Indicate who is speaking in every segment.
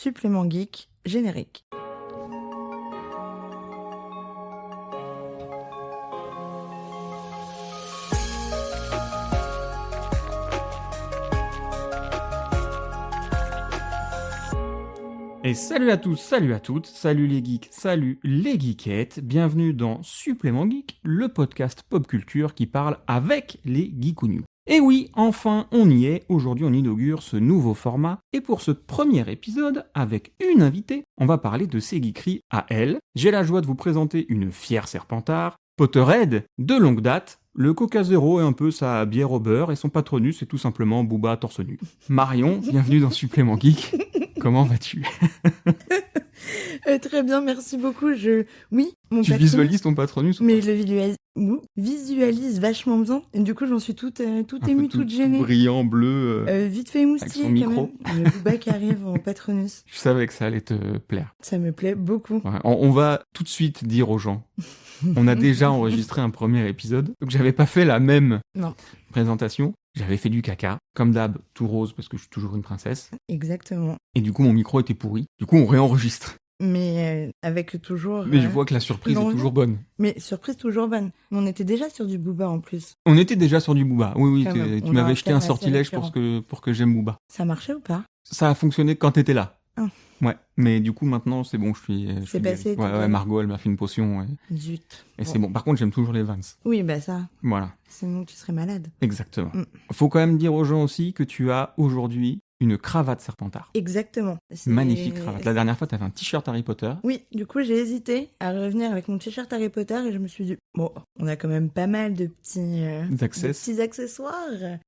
Speaker 1: Supplément Geek, générique.
Speaker 2: Et salut à tous, salut à toutes, salut les geeks, salut les geekettes, bienvenue dans Supplément Geek, le podcast pop culture qui parle avec les geekounous. Et oui, enfin on y est, aujourd'hui on inaugure ce nouveau format, et pour ce premier épisode, avec une invitée, on va parler de ses geekeries à elle. J'ai la joie de vous présenter une fière serpentard, Potterhead, de longue date. Le Coca Zéro est un peu sa bière au beurre, et son patronus est tout simplement Booba torse nu. Marion, bienvenue dans Supplément Geek. Comment vas-tu ?
Speaker 1: Très bien, merci beaucoup. Oui, mon
Speaker 2: Tu visualises ton patronus ou
Speaker 1: mais je le visualise vachement bien. Et du coup, j'en suis toute émue, toute gênée.
Speaker 2: Tout brillant, bleu.
Speaker 1: Vite fait émoustillée,
Speaker 2: avec son micro.
Speaker 1: quand même. Le Booba qui arrive en patronus.
Speaker 2: Je savais que ça allait te plaire.
Speaker 1: Ça me plaît beaucoup.
Speaker 2: Ouais, on va tout de suite dire aux gens. On a déjà enregistré un premier épisode, donc j'avais pas fait la même présentation. J'avais fait du caca, comme d'hab, tout rose parce que je suis toujours une princesse.
Speaker 1: Exactement.
Speaker 2: Et du coup, mon micro était pourri. Du coup, on réenregistre.
Speaker 1: Mais avec toujours...
Speaker 2: Mais je vois que la surprise est toujours bonne.
Speaker 1: Mais surprise toujours bonne. Mais on était déjà sur du Booba en plus.
Speaker 2: On était déjà sur du Booba. Oui,
Speaker 1: Quand même,
Speaker 2: tu
Speaker 1: on
Speaker 2: m'avais
Speaker 1: a
Speaker 2: jeté un
Speaker 1: fait
Speaker 2: sortilège
Speaker 1: assez
Speaker 2: pour que j'aime Booba.
Speaker 1: Ça marchait ou pas ?
Speaker 2: Ça a fonctionné quand t'étais là.
Speaker 1: Ah.
Speaker 2: Ouais, mais du coup maintenant c'est bon, je suis
Speaker 1: passé, tout
Speaker 2: ouais, Margot elle m'a fait une potion
Speaker 1: Zut.
Speaker 2: et c'est bon. Par contre j'aime toujours les Vans.
Speaker 1: Oui, bah ça.
Speaker 2: Voilà.
Speaker 1: Sinon tu serais malade.
Speaker 2: Exactement. Faut quand même dire aux gens aussi que tu as aujourd'hui une cravate Serpentard.
Speaker 1: Exactement.
Speaker 2: Magnifique cravate. La dernière fois, t'avais un t-shirt Harry Potter.
Speaker 1: Oui, du coup, j'ai hésité à revenir avec mon t-shirt Harry Potter et je me suis dit, bon, on a quand même pas mal de petits accessoires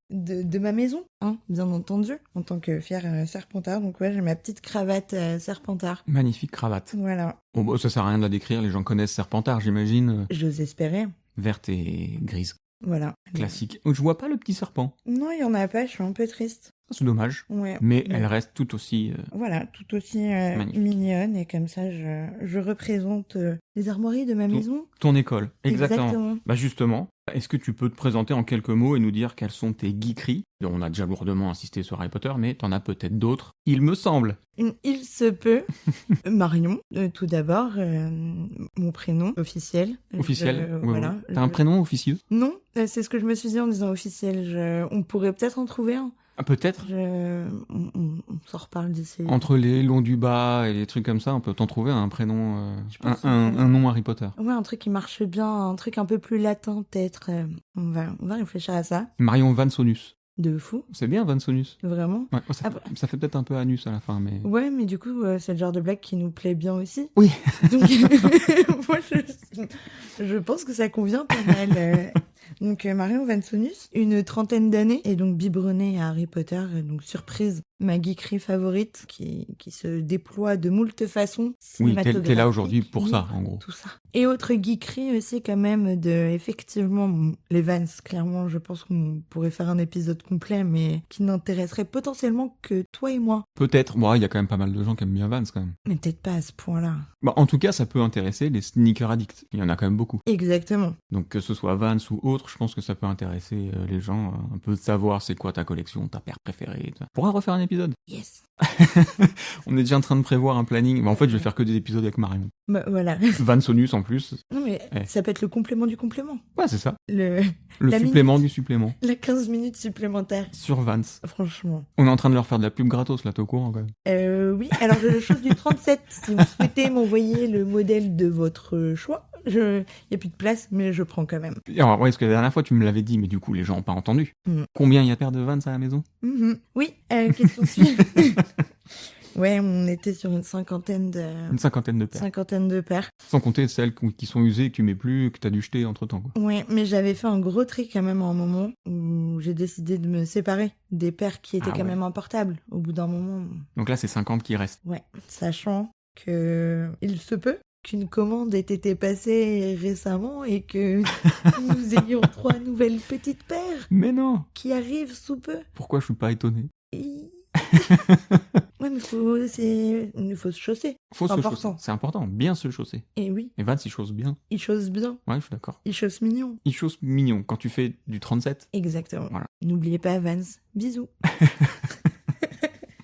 Speaker 1: de ma maison, hein, bien entendu, en tant que fier Serpentard. Donc ouais, j'ai ma petite cravate Serpentard.
Speaker 2: Magnifique cravate.
Speaker 1: Voilà.
Speaker 2: Bon, bah, ça sert à rien de la décrire, les gens connaissent Serpentard, j'imagine.
Speaker 1: J'ose espérer.
Speaker 2: Verte et grise.
Speaker 1: Voilà.
Speaker 2: Classique. Je vois pas le petit serpent.
Speaker 1: Non, il y en a pas, je suis un peu triste.
Speaker 2: C'est dommage.
Speaker 1: Ouais.
Speaker 2: Mais elle reste tout aussi...
Speaker 1: Voilà, tout aussi mignonne. Et comme ça, je représente les armoiries de ma maison.
Speaker 2: Ton école, exactement. Bah justement, est-ce que tu peux te présenter en quelques mots et nous dire quelles sont tes geekeries ? On a déjà lourdement insisté sur Harry Potter, mais t'en as peut-être d'autres, il me semble.
Speaker 1: Il se peut. Marion, tout d'abord, mon prénom officiel.
Speaker 2: Officiel, oui,
Speaker 1: voilà.
Speaker 2: Oui. T'as un prénom officieux ?
Speaker 1: Non, c'est ce que je me suis dit en disant officiel. On pourrait peut-être en trouver un.
Speaker 2: Ah, peut-être.
Speaker 1: On s'en reparle d'ici.
Speaker 2: Entre les longs du bas et les trucs comme ça, on peut t'en trouver un prénom, un nom Harry Potter.
Speaker 1: Ouais, un truc qui marche bien, un truc un peu plus latin peut-être. On va réfléchir à ça.
Speaker 2: Marion Vansonus.
Speaker 1: De fou.
Speaker 2: C'est bien Vansonus.
Speaker 1: Vraiment ?
Speaker 2: Ouais, ça fait peut-être un peu anus à la fin, mais...
Speaker 1: Ouais, mais du coup, c'est le genre de blague qui nous plaît bien aussi.
Speaker 2: Oui.
Speaker 1: Donc, moi, je pense que ça convient pas mal. Donc, Marion Vansonus, une trentaine d'années, et donc biberonnée à Harry Potter, donc surprise, ma geekerie favorite, qui se déploie de moult façons.
Speaker 2: Oui, t'es là aujourd'hui pour ça, en gros.
Speaker 1: Tout ça. Et autre geekerie aussi, quand même, effectivement, les Vans, clairement, je pense qu'on pourrait faire un épisode complet, mais qui n'intéresserait potentiellement que toi et moi.
Speaker 2: Peut-être, bon, il y a quand même pas mal de gens qui aiment bien Vans, quand même.
Speaker 1: Mais peut-être pas à ce point-là.
Speaker 2: Bah, en tout cas, ça peut intéresser les sneaker addicts. Il y en a quand même beaucoup.
Speaker 1: Exactement.
Speaker 2: Donc, que ce soit Vans ou autre, je pense que ça peut intéresser les gens, un peu de savoir c'est quoi ta collection, ta paire préférée. On pourra refaire un épisode.
Speaker 1: Yes.
Speaker 2: On est déjà en train de prévoir un planning. Bah, en fait, je vais faire que des épisodes avec Marion.
Speaker 1: Bah, voilà.
Speaker 2: Vansonus en plus.
Speaker 1: Non, mais ça peut être le complément du complément.
Speaker 2: Ouais, c'est ça.
Speaker 1: Le
Speaker 2: supplément du supplément.
Speaker 1: La 15 minutes supplémentaires.
Speaker 2: Sur Vans.
Speaker 1: Franchement.
Speaker 2: On est en train de leur faire de la pub gratos, là, t'es au courant, quand même.
Speaker 1: Oui, alors je chose du 37. Si vous souhaitez m'envoyer le modèle de votre choix, il n'y a plus de place, mais je prends quand même.
Speaker 2: Alors, ouais, parce que la dernière fois, tu me l'avais dit, mais du coup, les gens n'ont pas entendu. Combien il y a de paires de Vans à la maison ?
Speaker 1: Oui, question suivante. Ouais, on était sur une cinquantaine de paires. Cinquantaine de paires.
Speaker 2: Sans compter celles qui sont usées, que tu mets plus, que t'as dû jeter entre-temps, quoi.
Speaker 1: Ouais, mais j'avais fait un gros tri quand même à un moment où j'ai décidé de me séparer des paires qui étaient quand même importables au bout d'un moment.
Speaker 2: Donc là, c'est 50 qui restent.
Speaker 1: Ouais, sachant que il se peut qu'une commande ait été passée récemment et que nous ayons 3 nouvelles petites paires.
Speaker 2: Mais non.
Speaker 1: Qui arrivent sous peu.
Speaker 2: Pourquoi je suis pas étonné ?
Speaker 1: Ouais, mais il faut se chausser.
Speaker 2: Faut se chausser. C'est important, bien se chausser.
Speaker 1: Et oui.
Speaker 2: Et Vans, il chausse bien.
Speaker 1: Il chausse bien.
Speaker 2: Ouais, je suis d'accord.
Speaker 1: Il chausse mignon.
Speaker 2: Il chausse mignon quand tu fais du 37.
Speaker 1: Exactement.
Speaker 2: Voilà.
Speaker 1: N'oubliez pas Vans. Bisous.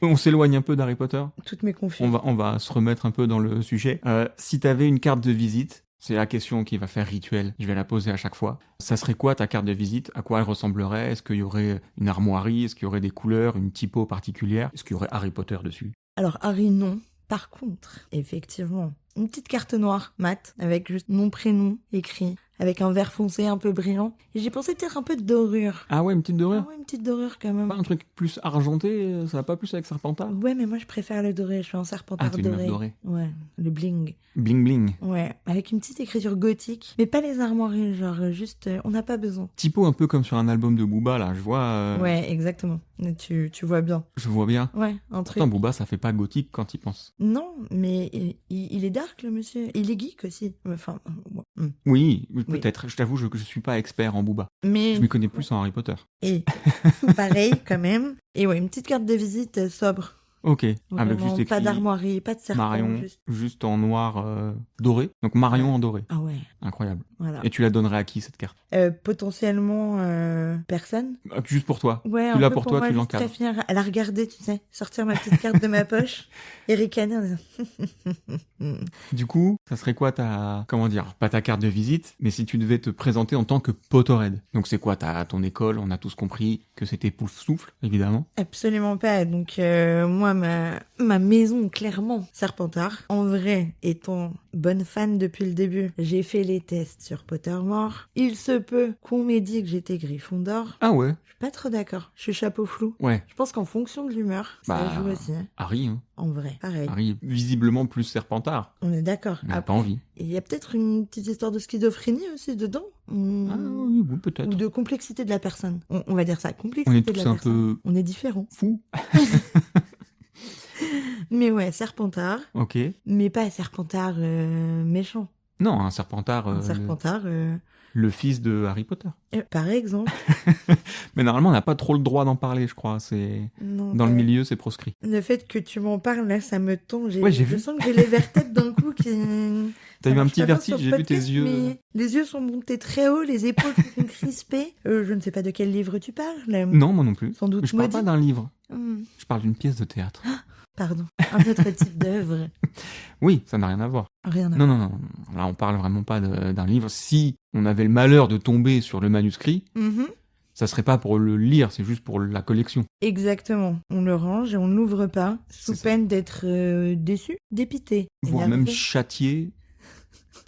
Speaker 2: On s'éloigne un peu d'Harry Potter.
Speaker 1: Toutes mes confusions.
Speaker 2: On va se remettre un peu dans le sujet. Si t'avais une carte de visite, c'est la question qui va faire rituel, je vais la poser à chaque fois. Ça serait quoi ta carte de visite? À quoi elle ressemblerait? Est-ce qu'il y aurait une armoirie? Est-ce qu'il y aurait des couleurs, une typo particulière? Est-ce qu'il y aurait Harry Potter dessus?
Speaker 1: Alors, Harry, non. Par contre, effectivement, une petite carte noire, mat, avec juste nom, prénom, écrit, avec un vert foncé un peu brillant. Et j'ai pensé peut-être un peu de dorure.
Speaker 2: Ah ouais, une petite dorure?
Speaker 1: Ah ouais, une petite dorure quand même.
Speaker 2: Pas un truc plus argenté, ça va pas plus avec Serpentard?
Speaker 1: Ouais, mais moi je préfère le doré, je suis un serpentard
Speaker 2: t'es une meuf dorée.
Speaker 1: Ouais, le bling.
Speaker 2: Bling bling.
Speaker 1: Ouais, avec une petite écriture gothique, mais pas les armoiries, genre juste, on n'a pas besoin.
Speaker 2: Typo un peu comme sur un album de Booba, là, je vois...
Speaker 1: Ouais, exactement. Tu vois bien.
Speaker 2: Je vois bien.
Speaker 1: Ouais, un truc.
Speaker 2: Pourtant, Booba, ça fait pas gothique quand il pense.
Speaker 1: Non, mais il est dark, le monsieur. Il est geek aussi. Enfin, ouais.
Speaker 2: Oui, peut-être. Je t'avoue que je suis pas expert en Booba.
Speaker 1: Mais...
Speaker 2: Je m'y connais plus en Harry Potter.
Speaker 1: Et pareil, quand même. Et ouais, une petite carte de visite sobre.
Speaker 2: Ok,
Speaker 1: Vraiment,
Speaker 2: avec juste écrit
Speaker 1: pas d'armoirie, pas de serpent.
Speaker 2: Marion, juste en noir doré. Donc Marion en doré.
Speaker 1: Ah ouais,
Speaker 2: Incroyable.
Speaker 1: voilà.
Speaker 2: Et tu la donnerais à qui, cette carte?
Speaker 1: Potentiellement personne.
Speaker 2: Juste pour toi.
Speaker 1: Ouais,
Speaker 2: Tu
Speaker 1: un
Speaker 2: l'as
Speaker 1: peu
Speaker 2: pour toi,
Speaker 1: moi,
Speaker 2: tu
Speaker 1: juste
Speaker 2: l'encadres.
Speaker 1: très fière. Elle a regardé, tu sais, sortir ma petite carte de ma poche et ricaner en disant...
Speaker 2: Du coup, ça serait quoi comment dire, pas ta carte de visite, mais si tu devais te présenter en tant que Potterhead. Donc c'est quoi ton école? On a tous compris que c'était Poufsouffle, évidemment.
Speaker 1: Absolument pas. Donc moi, ma maison, clairement, Serpentard. En vrai, étant bonne fan depuis le début, j'ai fait les tests sur Pottermore. Il se peut qu'on m'ait dit que j'étais Gryffondor.
Speaker 2: Ah ouais?
Speaker 1: Je suis pas trop d'accord. Je suis chapeau flou.
Speaker 2: Ouais.
Speaker 1: Je pense qu'en fonction de l'humeur, ça joue aussi.
Speaker 2: Harry, hein.
Speaker 1: En vrai, pareil.
Speaker 2: Harry, visiblement plus Serpentard.
Speaker 1: On est d'accord.
Speaker 2: Il n'a pas envie.
Speaker 1: Il y a peut-être une petite histoire de schizophrénie aussi dedans.
Speaker 2: Ah oui, peut-être.
Speaker 1: Ou de complexité de la personne. On va dire ça, complexité
Speaker 2: On est
Speaker 1: de
Speaker 2: tous
Speaker 1: la
Speaker 2: un
Speaker 1: personne.
Speaker 2: peu...
Speaker 1: On est différents.
Speaker 2: fous.
Speaker 1: Mais ouais, Serpentard.
Speaker 2: Ok.
Speaker 1: Mais pas Serpentard méchant.
Speaker 2: Non, un Serpentard...
Speaker 1: Un Serpentard...
Speaker 2: Le fils de Harry Potter.
Speaker 1: Par exemple.
Speaker 2: Mais normalement, on n'a pas trop le droit d'en parler, je crois. Dans le milieu, c'est proscrit.
Speaker 1: Le fait que tu m'en parles, là, ça me tend.
Speaker 2: Ouais, j'ai vu.
Speaker 1: Je sens que j'ai les vertèbres d'un coup qui...
Speaker 2: T'as eu un petit vertige, j'ai vu tes yeux.
Speaker 1: Mais les yeux sont montés très haut, les épaules sont crispées. Je ne sais pas de quel livre tu parles.
Speaker 2: Non, moi non plus.
Speaker 1: Sans doute
Speaker 2: mais je parle pas d'un livre. Je parle d'une pièce de théâtre.
Speaker 1: Pardon, un autre type d'œuvre.
Speaker 2: Oui, ça n'a rien à voir.
Speaker 1: Rien à voir.
Speaker 2: Non. Là, on parle vraiment pas d'un livre. Si on avait le malheur de tomber sur le manuscrit, ça serait pas pour le lire, c'est juste pour la collection.
Speaker 1: Exactement. On le range et on ne l'ouvre pas, sous peine d'être déçu, dépité.
Speaker 2: Voire même châtié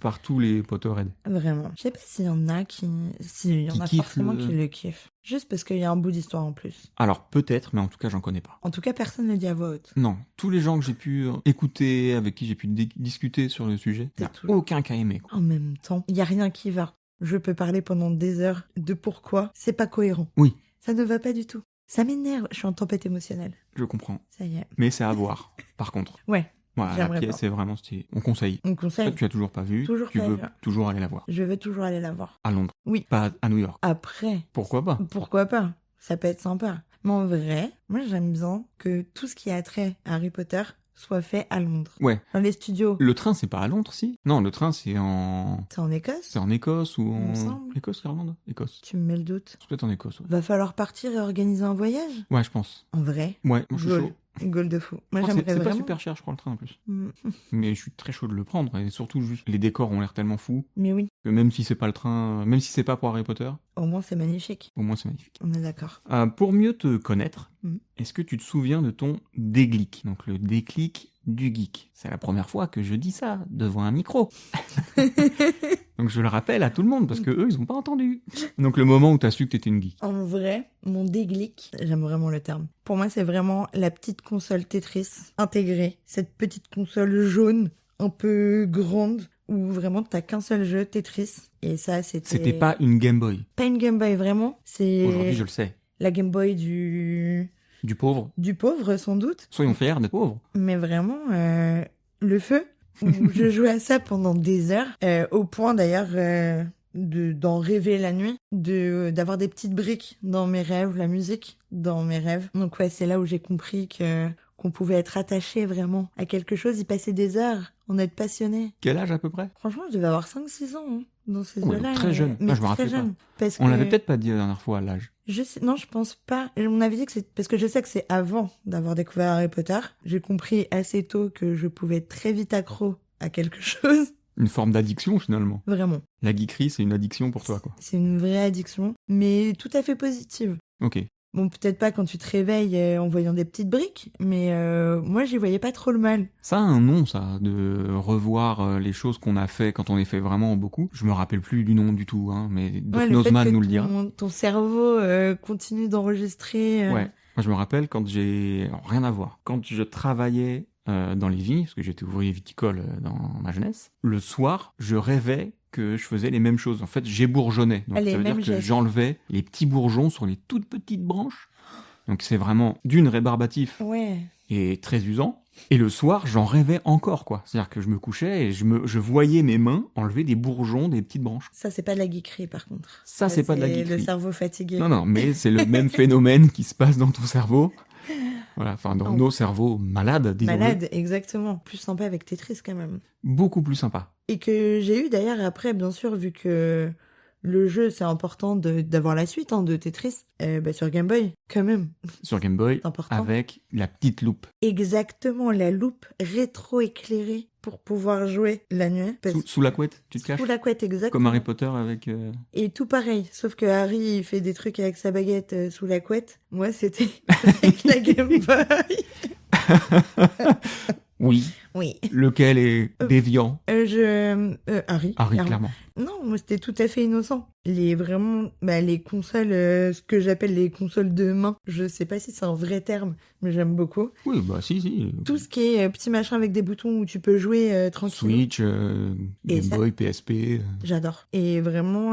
Speaker 2: par tous les Potterheads.
Speaker 1: Vraiment. Je sais pas s'il y en a qui... S'il y en a forcément qui le kiffent. Juste parce qu'il y a un bout d'histoire en plus.
Speaker 2: Alors peut-être, mais en tout cas, j'en connais pas.
Speaker 1: En tout cas, personne ne le dit à voix haute.
Speaker 2: Non. Tous les gens que j'ai pu écouter, avec qui j'ai pu discuter sur le sujet, il n'y a aucun qui a aimé.
Speaker 1: En même temps, il n'y a rien qui va. Je peux parler pendant des heures de pourquoi c'est pas cohérent.
Speaker 2: Oui.
Speaker 1: Ça ne va pas du tout. Ça m'énerve. Je suis en tempête émotionnelle.
Speaker 2: Je comprends.
Speaker 1: Ça y est.
Speaker 2: Mais c'est à voir, par contre.
Speaker 1: Ouais.
Speaker 2: Voilà, la pièce, c'est vraiment stylé. On conseille.
Speaker 1: On conseille.
Speaker 2: Toi, tu as toujours pas vu. Tu veux toujours aller la voir.
Speaker 1: Je veux toujours aller la voir.
Speaker 2: À Londres.
Speaker 1: Oui.
Speaker 2: Pas à New York.
Speaker 1: Après.
Speaker 2: Pourquoi pas?
Speaker 1: Pourquoi pas? Ça peut être sympa. Mais en vrai, moi, j'aime bien que tout ce qui a trait à Harry Potter soit fait à Londres.
Speaker 2: Ouais.
Speaker 1: Dans les studios.
Speaker 2: Le train, c'est pas à Londres, si? Non, le train, c'est en...
Speaker 1: C'est en Écosse?
Speaker 2: C'est en Écosse ou en...
Speaker 1: Écosse,
Speaker 2: Irlande? Écosse.
Speaker 1: Tu me mets le doute.
Speaker 2: C'est peut-être en Écosse, ouais.
Speaker 1: Va falloir partir et organiser un voyage?
Speaker 2: Ouais, je pense.
Speaker 1: En vrai?
Speaker 2: Ouais, moi, je suis chaud.
Speaker 1: Goal de fou. Moi, j'aimerais
Speaker 2: c'est
Speaker 1: vraiment...
Speaker 2: pas super cher, je crois, le train, en plus. Mais je suis très chaud de le prendre. Et surtout, juste, les décors ont l'air tellement fous.
Speaker 1: Mais oui.
Speaker 2: Que même si c'est pas le train... Même si c'est pas pour Harry Potter...
Speaker 1: Au moins, c'est magnifique.
Speaker 2: Au moins, c'est magnifique.
Speaker 1: On est d'accord.
Speaker 2: Pour mieux te connaître, est-ce que tu te souviens de ton déclic? Donc, le déclic du geek. C'est la première fois que je dis ça devant un micro. Donc je le rappelle à tout le monde parce que eux ils ont pas entendu. Donc le moment où t'as su que t'étais une geek.
Speaker 1: En vrai, mon déclic, j'aime vraiment le terme. Pour moi, c'est vraiment la petite console Tetris intégrée. Cette petite console jaune, un peu grande, où vraiment t'as qu'un seul jeu, Tetris. Et ça,
Speaker 2: C'était pas une Game Boy.
Speaker 1: Pas une Game Boy, vraiment. C'est...
Speaker 2: Aujourd'hui, je le sais.
Speaker 1: La Game Boy du pauvre. Du pauvre, sans doute.
Speaker 2: Soyons fiers d'être pauvres.
Speaker 1: Mais vraiment, le feu, où je jouais à ça pendant des heures, au point d'ailleurs d'en rêver la nuit, d'avoir des petites briques dans mes rêves, la musique dans mes rêves. Donc ouais, c'est là où j'ai compris qu'on pouvait être attaché vraiment à quelque chose, y passer des heures en être passionné.
Speaker 2: Quel âge à peu près?
Speaker 1: Franchement, je devais avoir 5-6 ans hein, dans ces
Speaker 2: Ouais,
Speaker 1: eaux-là.
Speaker 2: donc très jeune.
Speaker 1: Mais
Speaker 2: Ah, je me
Speaker 1: très
Speaker 2: rappelle
Speaker 1: jeune. Parce
Speaker 2: On
Speaker 1: que
Speaker 2: l'avait peut-être pas dit la dernière fois, l'âge.
Speaker 1: Non, je pense pas. On avait dit que c'est parce que je sais que c'est avant d'avoir découvert Harry Potter. J'ai compris assez tôt que je pouvais être très vite accro à quelque chose.
Speaker 2: Une forme d'addiction, finalement.
Speaker 1: Vraiment.
Speaker 2: La geekerie, c'est une addiction pour toi, quoi.
Speaker 1: C'est une vraie addiction, mais tout à fait positive.
Speaker 2: Ok.
Speaker 1: Bon, peut-être pas quand tu te réveilles en voyant des petites briques, mais moi, j'y voyais pas trop le mal.
Speaker 2: Ça a un nom, ça, de revoir les choses qu'on a fait quand on les fait vraiment beaucoup. Je me rappelle plus du nom du tout, hein, mais Doc
Speaker 1: Ouais, le fait
Speaker 2: Nozman
Speaker 1: que
Speaker 2: nous le dira.
Speaker 1: ton cerveau continue d'enregistrer.
Speaker 2: Ouais. Moi, je me rappelle quand alors, rien à voir. Quand je travaillais dans les vignes, parce que j'étais ouvrier viticole dans ma jeunesse, le soir, je rêvais que je faisais les mêmes choses. En fait, j'ébourgeonnais. Donc,
Speaker 1: Les
Speaker 2: ça veut dire
Speaker 1: mêmes
Speaker 2: que
Speaker 1: gestes.
Speaker 2: j'enlevais les petits bourgeons sur les toutes petites branches. Donc, c'est vraiment rébarbatif
Speaker 1: Ouais.
Speaker 2: et très usant. Et le soir, j'en rêvais encore, quoi. C'est-à-dire que je me couchais et je voyais mes mains enlever des bourgeons des petites branches.
Speaker 1: Ça, c'est pas de la geekerie, par contre.
Speaker 2: Ça, c'est pas de la geekerie.
Speaker 1: Le cerveau fatigué.
Speaker 2: Non, mais c'est le même phénomène qui se passe dans ton cerveau. Voilà, enfin, dans
Speaker 1: Oh.
Speaker 2: nos cerveaux malades, disons-le.
Speaker 1: Malade, exactement. Plus sympa avec Tetris, quand même.
Speaker 2: Beaucoup plus sympa.
Speaker 1: Et que j'ai eu d'ailleurs après, bien sûr, vu que le jeu, c'est important d'avoir la suite de Tetris, sur Game Boy, quand même.
Speaker 2: Sur Game Boy,
Speaker 1: C'est important.
Speaker 2: avec la petite loupe.
Speaker 1: Exactement, la loupe rétro-éclairée pour pouvoir jouer la nuit.
Speaker 2: Sous la couette, tu te caches?
Speaker 1: Sous la couette, exactement.
Speaker 2: Comme Harry Potter avec...
Speaker 1: Et tout pareil, sauf que Harry, il fait des trucs avec sa baguette sous la couette. Moi, c'était avec la Game Boy.
Speaker 2: Oui.
Speaker 1: Oui.
Speaker 2: Lequel est déviant?
Speaker 1: Harry.
Speaker 2: Harry, clairement.
Speaker 1: Non, moi, c'était tout à fait innocent. Les consoles, ce que j'appelle les consoles de main, je sais pas si c'est un vrai terme, mais j'aime beaucoup.
Speaker 2: Oui, bah si.
Speaker 1: Tout ce qui est petit machin avec des boutons où tu peux jouer tranquille.
Speaker 2: Switch, Game Boy, PSP...
Speaker 1: J'adore. Et vraiment,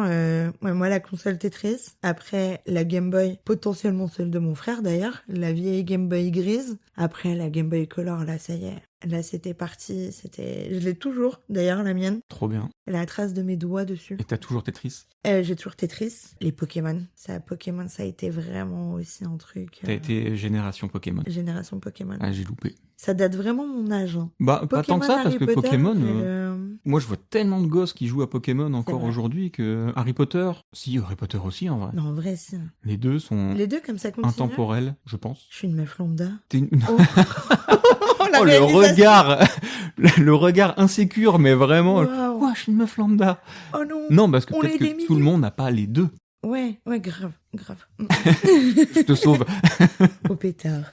Speaker 1: moi, la console Tetris, après la Game Boy, potentiellement celle de mon frère d'ailleurs, la vieille Game Boy grise, après la Game Boy Color, là, ça y est. Là, c'était parti. Je l'ai toujours, d'ailleurs, la mienne.
Speaker 2: Trop bien.
Speaker 1: Elle a la trace de mes doigts dessus.
Speaker 2: Et t'as toujours Tetris?
Speaker 1: J'ai toujours Tetris. Les Pokémon. Pokémon, ça a été vraiment aussi un truc.
Speaker 2: T'as été génération Pokémon.
Speaker 1: Génération Pokémon.
Speaker 2: Ah, j'ai loupé.
Speaker 1: Ça date vraiment mon âge. Hein.
Speaker 2: Bah, pas tant que ça, parce que
Speaker 1: Harry Potter,
Speaker 2: Pokémon... Moi, je vois tellement de gosses qui jouent à Pokémon encore
Speaker 1: vrai.
Speaker 2: aujourd'hui que Harry Potter... Si, Harry Potter aussi, en vrai.
Speaker 1: Non, en vrai, si.
Speaker 2: Les deux sont
Speaker 1: Les deux, comme ça continue.
Speaker 2: intemporels, je pense.
Speaker 1: Je suis une meuf lambda.
Speaker 2: T'es une...
Speaker 1: Oh, la
Speaker 2: Oh, le
Speaker 1: réalisation.
Speaker 2: regard le regard insécure, mais vraiment...
Speaker 1: Waouh.
Speaker 2: Quoi, je suis une meuf lambda?
Speaker 1: Oh non.
Speaker 2: Non, parce que
Speaker 1: On
Speaker 2: peut-être
Speaker 1: est des
Speaker 2: que tout le monde n'a pas les deux.
Speaker 1: Ouais, grave.
Speaker 2: Je te sauve.
Speaker 1: Au pétard.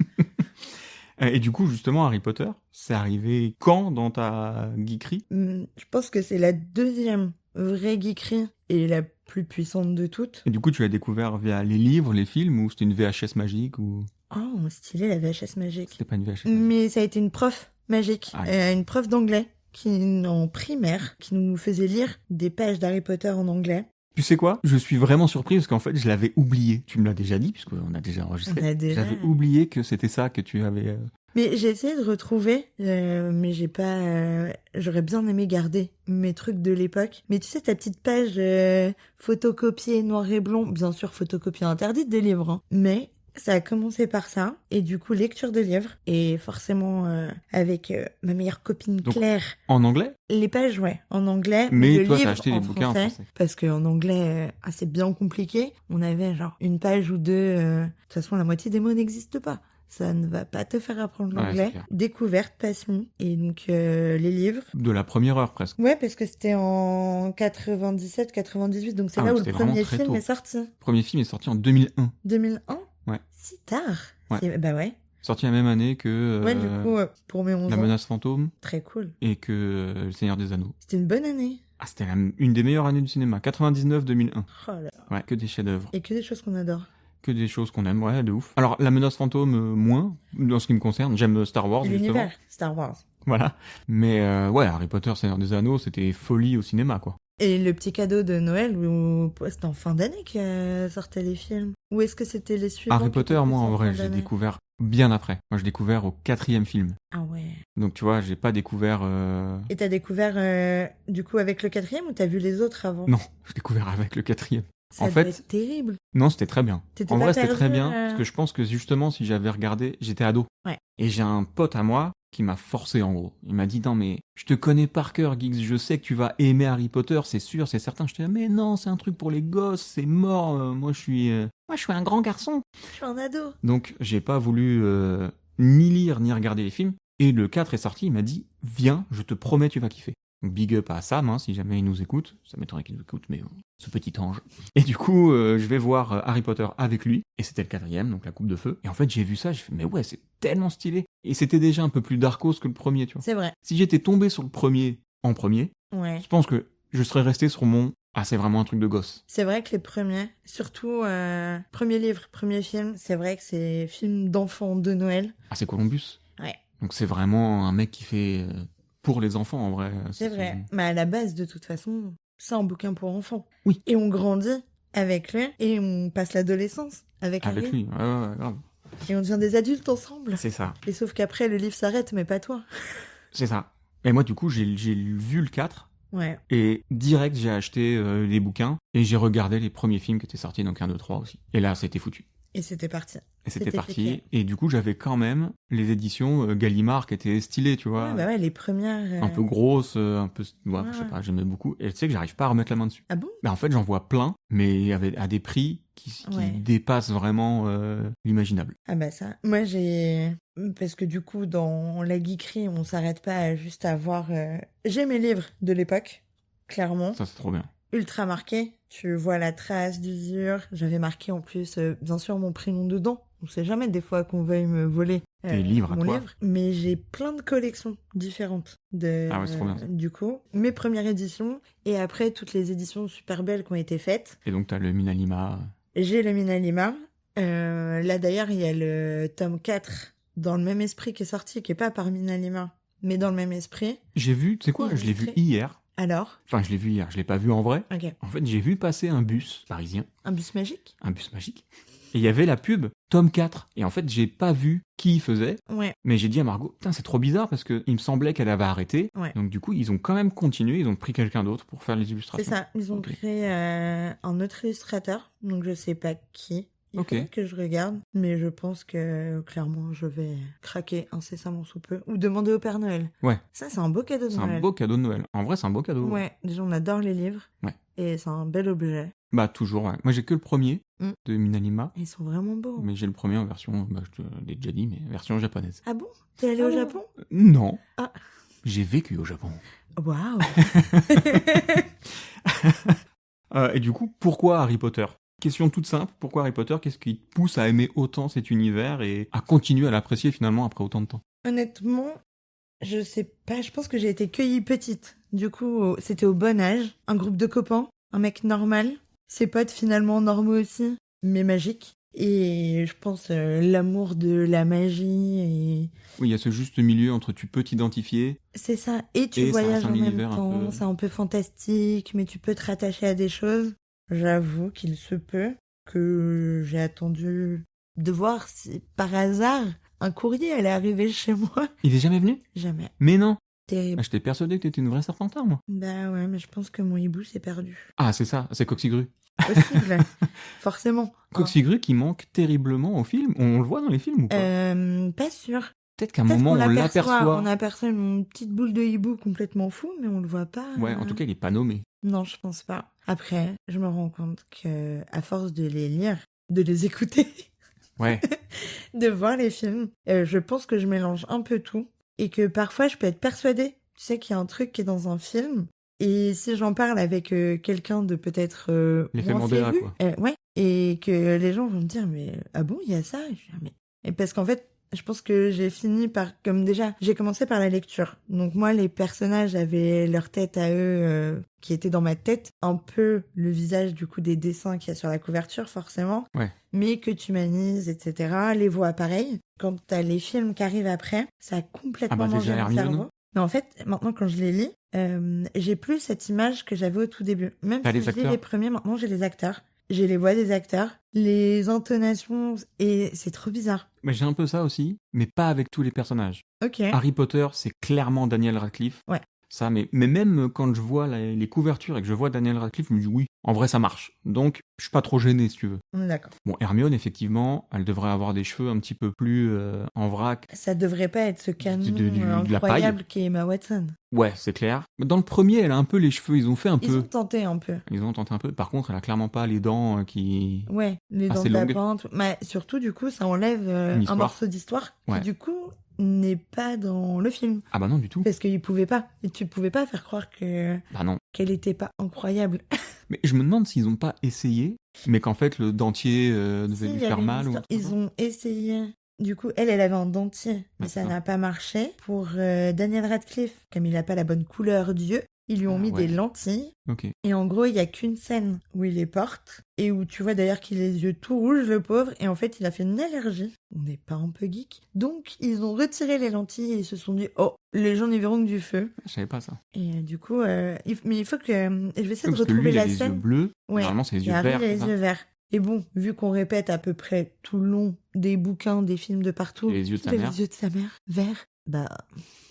Speaker 2: Et du coup, justement, Harry Potter, c'est arrivé quand dans ta geekerie?
Speaker 1: Je pense que c'est la deuxième vraie geekerie et la plus puissante de toutes.
Speaker 2: Et du coup, tu l'as découvert via les livres, les films, ou c'était une VHS magique, ou...
Speaker 1: Oh, stylé la VHS magique.
Speaker 2: C'était pas une VHS magique.
Speaker 1: Mais ça a été une prof magique,
Speaker 2: Ah,
Speaker 1: une prof d'anglais en primaire, qui nous faisait lire des pages d'Harry Potter en anglais.
Speaker 2: Tu sais quoi? Je suis vraiment surpris parce qu'en fait, je l'avais oublié. Tu me l'as déjà dit, puisqu'on a déjà enregistré.
Speaker 1: On a déjà-
Speaker 2: J'avais oublié que c'était ça que tu avais...
Speaker 1: Mais j'ai essayé de retrouver, mais j'ai pas... j'aurais bien aimé garder mes trucs de l'époque. Mais tu sais, ta petite page photocopiée noir et blanc, bien sûr photocopie interdite des livres, hein. Mais ça a commencé par ça, et du coup lecture de livres, et forcément avec ma meilleure copine
Speaker 2: Donc,
Speaker 1: Claire.
Speaker 2: En anglais?
Speaker 1: Les pages, ouais, en anglais,
Speaker 2: Mais
Speaker 1: le
Speaker 2: toi,
Speaker 1: livre
Speaker 2: t'as acheté les bouquins en français.
Speaker 1: parce qu'en anglais, c'est bien compliqué. On avait genre une page ou deux. De toute façon, la moitié des mots n'existent pas. Ça ne va pas te faire apprendre
Speaker 2: Ouais,
Speaker 1: l'anglais.
Speaker 2: c'est clair.
Speaker 1: Découverte, passion. Et donc, les livres.
Speaker 2: De la première heure, presque.
Speaker 1: Ouais, parce que c'était en 97, 98. Donc, c'est
Speaker 2: Ah,
Speaker 1: là
Speaker 2: donc
Speaker 1: où le
Speaker 2: c'était vraiment
Speaker 1: premier
Speaker 2: très
Speaker 1: film
Speaker 2: tôt.
Speaker 1: est sorti.
Speaker 2: Le premier film est sorti en 2001.
Speaker 1: 2001
Speaker 2: Ouais.
Speaker 1: Si tard.
Speaker 2: Ouais.
Speaker 1: Bah ouais.
Speaker 2: Sorti la même année que
Speaker 1: Ouais, du coup, pour mes 11
Speaker 2: La
Speaker 1: ans.
Speaker 2: menace fantôme
Speaker 1: Très cool.
Speaker 2: et que Le Seigneur des Anneaux.
Speaker 1: C'était une bonne année.
Speaker 2: Ah, c'était une des meilleures années du cinéma. 99-2001.
Speaker 1: Oh là.
Speaker 2: Ouais, que des chefs-d'œuvre.
Speaker 1: Et que des choses qu'on adore.
Speaker 2: Que des choses qu'on aime, ouais, de ouf. Alors, La menace fantôme, moins, dans ce qui me concerne. J'aime Star Wars, justement.
Speaker 1: L'univers, Star Wars.
Speaker 2: Voilà. Mais ouais, Harry Potter, Seigneur des Anneaux, c'était folie au cinéma, quoi.
Speaker 1: Et le petit cadeau de Noël, où c'était en fin d'année que sortaient les films. Ou est-ce que c'était les suivants?
Speaker 2: Harry
Speaker 1: qui
Speaker 2: Potter,
Speaker 1: étaient
Speaker 2: moi,
Speaker 1: plus
Speaker 2: en
Speaker 1: fin
Speaker 2: vrai, j'ai
Speaker 1: d'année
Speaker 2: découvert bien après. Moi, j'ai découvert au 4e film.
Speaker 1: Ah ouais.
Speaker 2: Donc, tu vois, j'ai pas découvert...
Speaker 1: Et t'as découvert, du coup, avec le 4e ou t'as vu les autres avant?
Speaker 2: Non, j'ai découvert avec le 4e.
Speaker 1: Ça
Speaker 2: en
Speaker 1: devait
Speaker 2: fait-
Speaker 1: être terrible.
Speaker 2: Non, c'était très bien.
Speaker 1: T'étais
Speaker 2: En
Speaker 1: pas
Speaker 2: vrai, c'était
Speaker 1: perdu,
Speaker 2: très bien, parce que je pense que justement, si j'avais regardé, j'étais ado.
Speaker 1: Ouais.
Speaker 2: Et j'ai un pote à moi qui m'a forcé en gros. Il m'a dit non mais je te connais par cœur Geeks, je sais que tu vas aimer Harry Potter, c'est sûr, c'est certain. Je te dis mais non, c'est un truc pour les gosses, c'est mort. Moi je suis un grand garçon.
Speaker 1: Je suis un ado.
Speaker 2: Donc j'ai pas voulu ni lire ni regarder les films. Et le 4 est sorti, il m'a dit viens, je te promets tu vas kiffer. Donc big up à Sam, hein, si jamais il nous écoute. Ça m'étonnerait qu'il nous écoute, mais ce petit ange. Et du coup, je vais voir Harry Potter avec lui. Et c'était le 4e, donc la coupe de feu. Et en fait, j'ai vu ça, j'ai fait, mais ouais, c'est tellement stylé. Et c'était déjà un peu plus darkos que le premier, tu vois.
Speaker 1: C'est vrai.
Speaker 2: Si j'étais tombé sur le premier en premier,
Speaker 1: Ouais.
Speaker 2: je pense que je serais resté sur mon ah, c'est vraiment un truc de gosse.
Speaker 1: C'est vrai que les premiers, surtout premier livre, premier film, c'est vrai que c'est film d'enfants de Noël.
Speaker 2: Ah, c'est Columbus.
Speaker 1: Ouais.
Speaker 2: Donc c'est vraiment un mec qui fait pour les enfants en vrai.
Speaker 1: C'est vrai. Mais à la base, de toute façon, c'est un bouquin pour enfants.
Speaker 2: Oui.
Speaker 1: Et on grandit avec lui et on passe l'adolescence avec
Speaker 2: Avec
Speaker 1: Harry.
Speaker 2: lui, ouais, grave.
Speaker 1: Et on devient des adultes ensemble.
Speaker 2: C'est ça.
Speaker 1: Et sauf qu'après, le livre s'arrête, mais pas toi.
Speaker 2: C'est ça. Et moi, du coup, j'ai vu le 4.
Speaker 1: Ouais.
Speaker 2: Et direct, j'ai acheté les bouquins et j'ai regardé les premiers films qui étaient sortis, donc 1, 2, 3 aussi. Et là, c'était foutu.
Speaker 1: Et c'était parti.
Speaker 2: Et c'était
Speaker 1: C'était
Speaker 2: parti.
Speaker 1: fliqué.
Speaker 2: Et du coup, j'avais quand même les éditions Gallimard qui étaient stylées, tu vois.
Speaker 1: Ouais, bah ouais, les premières.
Speaker 2: Un peu grosses, un peu... Ouais,
Speaker 1: Ouais.
Speaker 2: je sais pas, j'aimais beaucoup. Et tu sais que j'arrive pas à remettre la main dessus.
Speaker 1: Ah bon?
Speaker 2: Bah, en fait, j'en vois plein, mais à des prix qui
Speaker 1: Ouais.
Speaker 2: dépassent vraiment l'imaginable.
Speaker 1: Ah bah ça. Moi, j'ai... Parce que du coup, dans la geekerie, on s'arrête pas juste à voir... J'ai mes livres de l'époque, clairement.
Speaker 2: Ça, c'est trop bien.
Speaker 1: Ultra marqué. Tu vois la trace d'usure. J'avais marqué en plus, bien sûr, mon prénom dedans. On sait jamais des fois qu'on veuille me voler
Speaker 2: Tes livres à
Speaker 1: mon
Speaker 2: toi.
Speaker 1: livre. Mais j'ai plein de collections différentes
Speaker 2: Ah ouais, c'est trop bien, ça.
Speaker 1: du coup. Mes premières éditions et après toutes les éditions super belles qui ont été faites.
Speaker 2: Et donc, t'as le Minalima.
Speaker 1: J'ai le Minalima. Là d'ailleurs, il y a le tome 4 dans le même esprit qui est sorti, qui est pas par Minalima, mais dans le même esprit.
Speaker 2: J'ai vu, tu sais quoi, je l'ai vu
Speaker 1: Illustré.
Speaker 2: hier.
Speaker 1: Alors,
Speaker 2: Enfin, je l'ai vu hier, je l'ai pas vu en vrai.
Speaker 1: ok.
Speaker 2: En fait, j'ai vu passer un bus parisien,
Speaker 1: Un bus magique?
Speaker 2: un bus magique. Et il y avait la pub tome 4. Et en fait, j'ai pas vu qui y faisait.
Speaker 1: Ouais.
Speaker 2: Mais j'ai dit à Margot, putain, c'est trop bizarre parce que il me semblait qu'elle avait arrêté.
Speaker 1: Ouais.
Speaker 2: Donc du coup, ils ont quand même continué, ils ont pris quelqu'un d'autre pour faire les
Speaker 1: C'est
Speaker 2: illustrations.
Speaker 1: ça. Ils ont
Speaker 2: Ok.
Speaker 1: créé un autre illustrateur, donc je sais pas qui. Il
Speaker 2: Ok.
Speaker 1: faut que je regarde, mais je pense que clairement je vais craquer incessamment sous peu ou demander au Père Noël.
Speaker 2: Ouais,
Speaker 1: Ça, c'est un beau cadeau de
Speaker 2: c'est
Speaker 1: Noël.
Speaker 2: un beau cadeau de Noël. En vrai, c'est un beau cadeau.
Speaker 1: Ouais, déjà on adore les livres.
Speaker 2: Ouais.
Speaker 1: Et c'est un bel objet.
Speaker 2: Bah toujours, ouais. Moi, j'ai que le premier
Speaker 1: Mm.
Speaker 2: de Minanima.
Speaker 1: Et ils sont vraiment beaux.
Speaker 2: Mais j'ai le premier en version, bah, je te l'ai déjà dit, mais version japonaise.
Speaker 1: Ah bon? T'es allé au Japon?
Speaker 2: Non.
Speaker 1: Ah.
Speaker 2: J'ai vécu au Japon.
Speaker 1: Waouh!
Speaker 2: Et du coup, pourquoi Harry Potter? Question toute simple, pourquoi Harry Potter? Qu'est-ce qui te pousse à aimer autant cet univers et à continuer à l'apprécier finalement après autant de temps?
Speaker 1: Honnêtement, je sais pas, je pense que j'ai été cueillie petite. Du coup, c'était au bon âge. Un groupe de copains, un mec normal, ses potes finalement normaux aussi, mais magiques. Et je pense l'amour de la magie et...
Speaker 2: Oui, il y a ce juste milieu entre tu peux t'identifier.
Speaker 1: C'est ça. Et tu
Speaker 2: Et ça
Speaker 1: voyages
Speaker 2: reste un
Speaker 1: en même
Speaker 2: univers un
Speaker 1: temps.
Speaker 2: peu-
Speaker 1: C'est un peu fantastique, mais tu peux te rattacher à des choses. J'avoue qu'il se peut que j'ai attendu de voir si par hasard un courrier allait arriver chez moi.
Speaker 2: Il est jamais venu?
Speaker 1: Jamais.
Speaker 2: Mais non.
Speaker 1: Terrible.
Speaker 2: Ah, j'étais persuadé que t'étais une vraie serpentard, moi.
Speaker 1: Bah ouais, mais je pense que mon hibou s'est perdu.
Speaker 2: Ah, c'est ça, c'est Coxigru.
Speaker 1: Possible. Forcément.
Speaker 2: Coxigru qui manque terriblement au film. On le voit dans les films ou pas?
Speaker 1: Pas sûr.
Speaker 2: Peut-être qu'à un
Speaker 1: Peut-être
Speaker 2: moment,
Speaker 1: qu'on
Speaker 2: on
Speaker 1: l'aperçoit.
Speaker 2: l'aperçoit.
Speaker 1: On aperçoit une petite boule de hibou complètement fou, mais on le voit pas.
Speaker 2: Ouais, en tout cas, il est pas nommé.
Speaker 1: Non, je pense pas. Après, je me rends compte que, à force de les lire, de les écouter,
Speaker 2: Ouais.
Speaker 1: de voir les films, je pense que je mélange un peu tout. Et que parfois, je peux être persuadée, tu sais, qu'il y a un truc qui est dans un film. Et si j'en parle avec quelqu'un de peut-être
Speaker 2: L'effet
Speaker 1: moins
Speaker 2: Mandela,
Speaker 1: féru,
Speaker 2: quoi.
Speaker 1: ouais, et que les gens vont me dire, mais ah bon, il y a ça? Et je dis, ah, mais... Et parce qu'en fait, je pense que j'ai fini par, comme déjà, j'ai commencé par la lecture. Donc moi, les personnages avaient leur tête à eux, qui était dans ma tête, un peu le visage du coup des dessins qu'il y a sur la couverture, forcément.
Speaker 2: Ouais.
Speaker 1: Mais que tu humanises, etc. Les voix pareil. Quand t'as les films qui arrivent après, ça a complètement
Speaker 2: Ah bah,
Speaker 1: mangé
Speaker 2: déjà,
Speaker 1: mon
Speaker 2: Hermione.
Speaker 1: cerveau. Mais en fait, maintenant quand je les lis, j'ai plus cette image que j'avais au tout début. Même
Speaker 2: T'as
Speaker 1: si
Speaker 2: les
Speaker 1: je lis
Speaker 2: acteurs.
Speaker 1: les premiers, maintenant j'ai les acteurs. J'ai les voix des acteurs, les intonations, et c'est trop bizarre.
Speaker 2: Mais j'ai un peu ça aussi, mais pas avec tous les personnages.
Speaker 1: Ok.
Speaker 2: Harry Potter, c'est clairement Daniel Radcliffe.
Speaker 1: Ouais.
Speaker 2: Ça, mais même quand je vois les couvertures et que je vois Daniel Radcliffe, je me dis oui, en vrai ça marche. Donc je suis pas trop gêné si tu veux.
Speaker 1: D'accord.
Speaker 2: Bon, Hermione, effectivement, elle devrait avoir des cheveux un petit peu plus en vrac.
Speaker 1: Ça devrait pas être ce canon
Speaker 2: de la
Speaker 1: incroyable qu'est Emma Watson.
Speaker 2: Ouais, c'est clair. Mais dans le premier, elle a un peu les cheveux, ils ont fait un
Speaker 1: Ils
Speaker 2: peu.
Speaker 1: ont tenté un peu.
Speaker 2: Ils ont tenté un peu. Par contre, elle a clairement pas les dents qui...
Speaker 1: Ouais, les dents
Speaker 2: assez
Speaker 1: de la
Speaker 2: longues.
Speaker 1: pente. Mais surtout, du coup, ça enlève
Speaker 2: Une
Speaker 1: un
Speaker 2: histoire.
Speaker 1: morceau d'histoire
Speaker 2: Ouais.
Speaker 1: qui, du coup, n'est pas dans le film.
Speaker 2: Ah bah non, du tout.
Speaker 1: Parce qu'ils pouvaient pas. Et tu pouvais pas faire croire
Speaker 2: Bah non.
Speaker 1: qu'elle était pas incroyable.
Speaker 2: Mais je me demande s'ils ont pas essayé, mais qu'en fait le dentier devait
Speaker 1: Si,
Speaker 2: lui
Speaker 1: il y
Speaker 2: faire
Speaker 1: avait une
Speaker 2: mal ou un
Speaker 1: histoire.
Speaker 2: truc
Speaker 1: Ils
Speaker 2: comme ça.
Speaker 1: ont essayé. Du coup, elle avait un dentier, mais
Speaker 2: Ouais,
Speaker 1: ça
Speaker 2: c'est ça.
Speaker 1: n'a pas marché. Pour Daniel Radcliffe, comme il n'a pas la bonne couleur d'yeux, ils lui ont
Speaker 2: Ah,
Speaker 1: mis
Speaker 2: ouais.
Speaker 1: des lentilles.
Speaker 2: Ok.
Speaker 1: Et en gros, il y a qu'une scène où il les porte et où tu vois d'ailleurs qu'il a les yeux tout rouges, le pauvre. Et en fait, il a fait une allergie. On n'est pas un peu geek. Donc, ils ont retiré les lentilles et ils se sont dit, oh, les gens n'y verront que du feu.
Speaker 2: Je savais pas ça.
Speaker 1: Et du coup, mais il faut que je vais essayer
Speaker 2: Oui,
Speaker 1: de
Speaker 2: parce que lui,
Speaker 1: retrouver
Speaker 2: il a
Speaker 1: la
Speaker 2: les yeux
Speaker 1: scène.
Speaker 2: bleus.
Speaker 1: Ouais.
Speaker 2: Normalement, c'est les
Speaker 1: Et
Speaker 2: yeux
Speaker 1: Harry,
Speaker 2: verts.
Speaker 1: il a
Speaker 2: c'est
Speaker 1: les
Speaker 2: ça
Speaker 1: yeux verts. Et bon, vu qu'on répète à peu près tout le long des bouquins, des films de partout,
Speaker 2: Et les yeux de sa
Speaker 1: il a
Speaker 2: mère.
Speaker 1: les yeux de sa mère verts, bah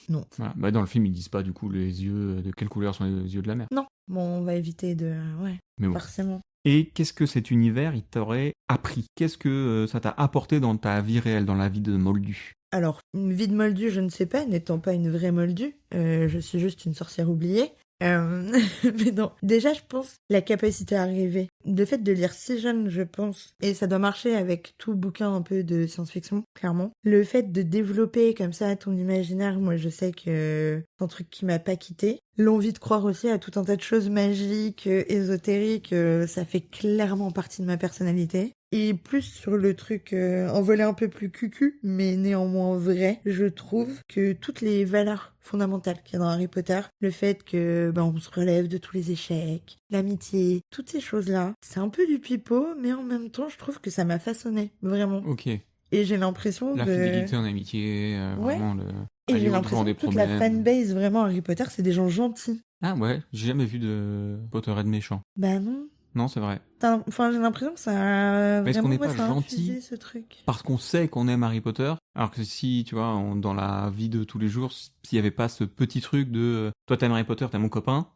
Speaker 1: non.
Speaker 2: Voilà. Bah, dans le film, ils disent pas du coup les yeux de quelle couleur sont les yeux de la mère.
Speaker 1: Non. Bon, on va éviter de... Ouais,
Speaker 2: Mais bon.
Speaker 1: forcément.
Speaker 2: Et qu'est-ce que cet univers, il t'aurait appris? Qu'est-ce que ça t'a apporté dans ta vie réelle, dans la vie de Moldu?
Speaker 1: Alors, une vie de moldu, je ne sais pas, n'étant pas une vraie moldue, je suis juste une sorcière oubliée. Mais non, déjà, je pense la capacité à rêver. Le fait de lire si jeune, je pense, et ça doit marcher avec tout bouquin un peu de science-fiction, clairement. Le fait de développer comme ça ton imaginaire, moi, je sais que c'est un truc qui m'a pas quitté. L'envie de croire aussi à tout un tas de choses magiques, ésotériques, ça fait clairement partie de ma personnalité. Et plus sur le truc en volet un peu plus cucu, mais néanmoins vrai, je trouve que toutes les valeurs fondamentales qu'il y a dans Harry Potter, le fait que on se relève de tous les échecs, l'amitié, toutes ces choses-là, c'est un peu du pipeau, mais en même temps, je trouve que ça m'a façonné, vraiment.
Speaker 2: Ok.
Speaker 1: Et j'ai l'impression
Speaker 2: La
Speaker 1: de...
Speaker 2: fidélité en amitié,
Speaker 1: Ouais.
Speaker 2: vraiment le...
Speaker 1: Et
Speaker 2: aller
Speaker 1: j'ai
Speaker 2: au-devant
Speaker 1: l'impression
Speaker 2: des
Speaker 1: que toute la
Speaker 2: problèmes.
Speaker 1: fanbase, vraiment, Harry Potter, c'est des gens gentils.
Speaker 2: Ah ouais, j'ai jamais vu de Potterhead méchant.
Speaker 1: Bah non.
Speaker 2: Non, c'est vrai.
Speaker 1: Enfin, j'ai l'impression que ça a
Speaker 2: Mais est-ce
Speaker 1: vraiment...
Speaker 2: qu'on n'est
Speaker 1: moi,
Speaker 2: pas
Speaker 1: ça a
Speaker 2: gentil
Speaker 1: infusé ce truc.
Speaker 2: parce qu'on sait qu'on aime Harry Potter, alors que si, tu vois, dans la vie de tous les jours, s'il y avait pas ce petit truc de toi t'aimes Harry Potter, t'aimes mon copain,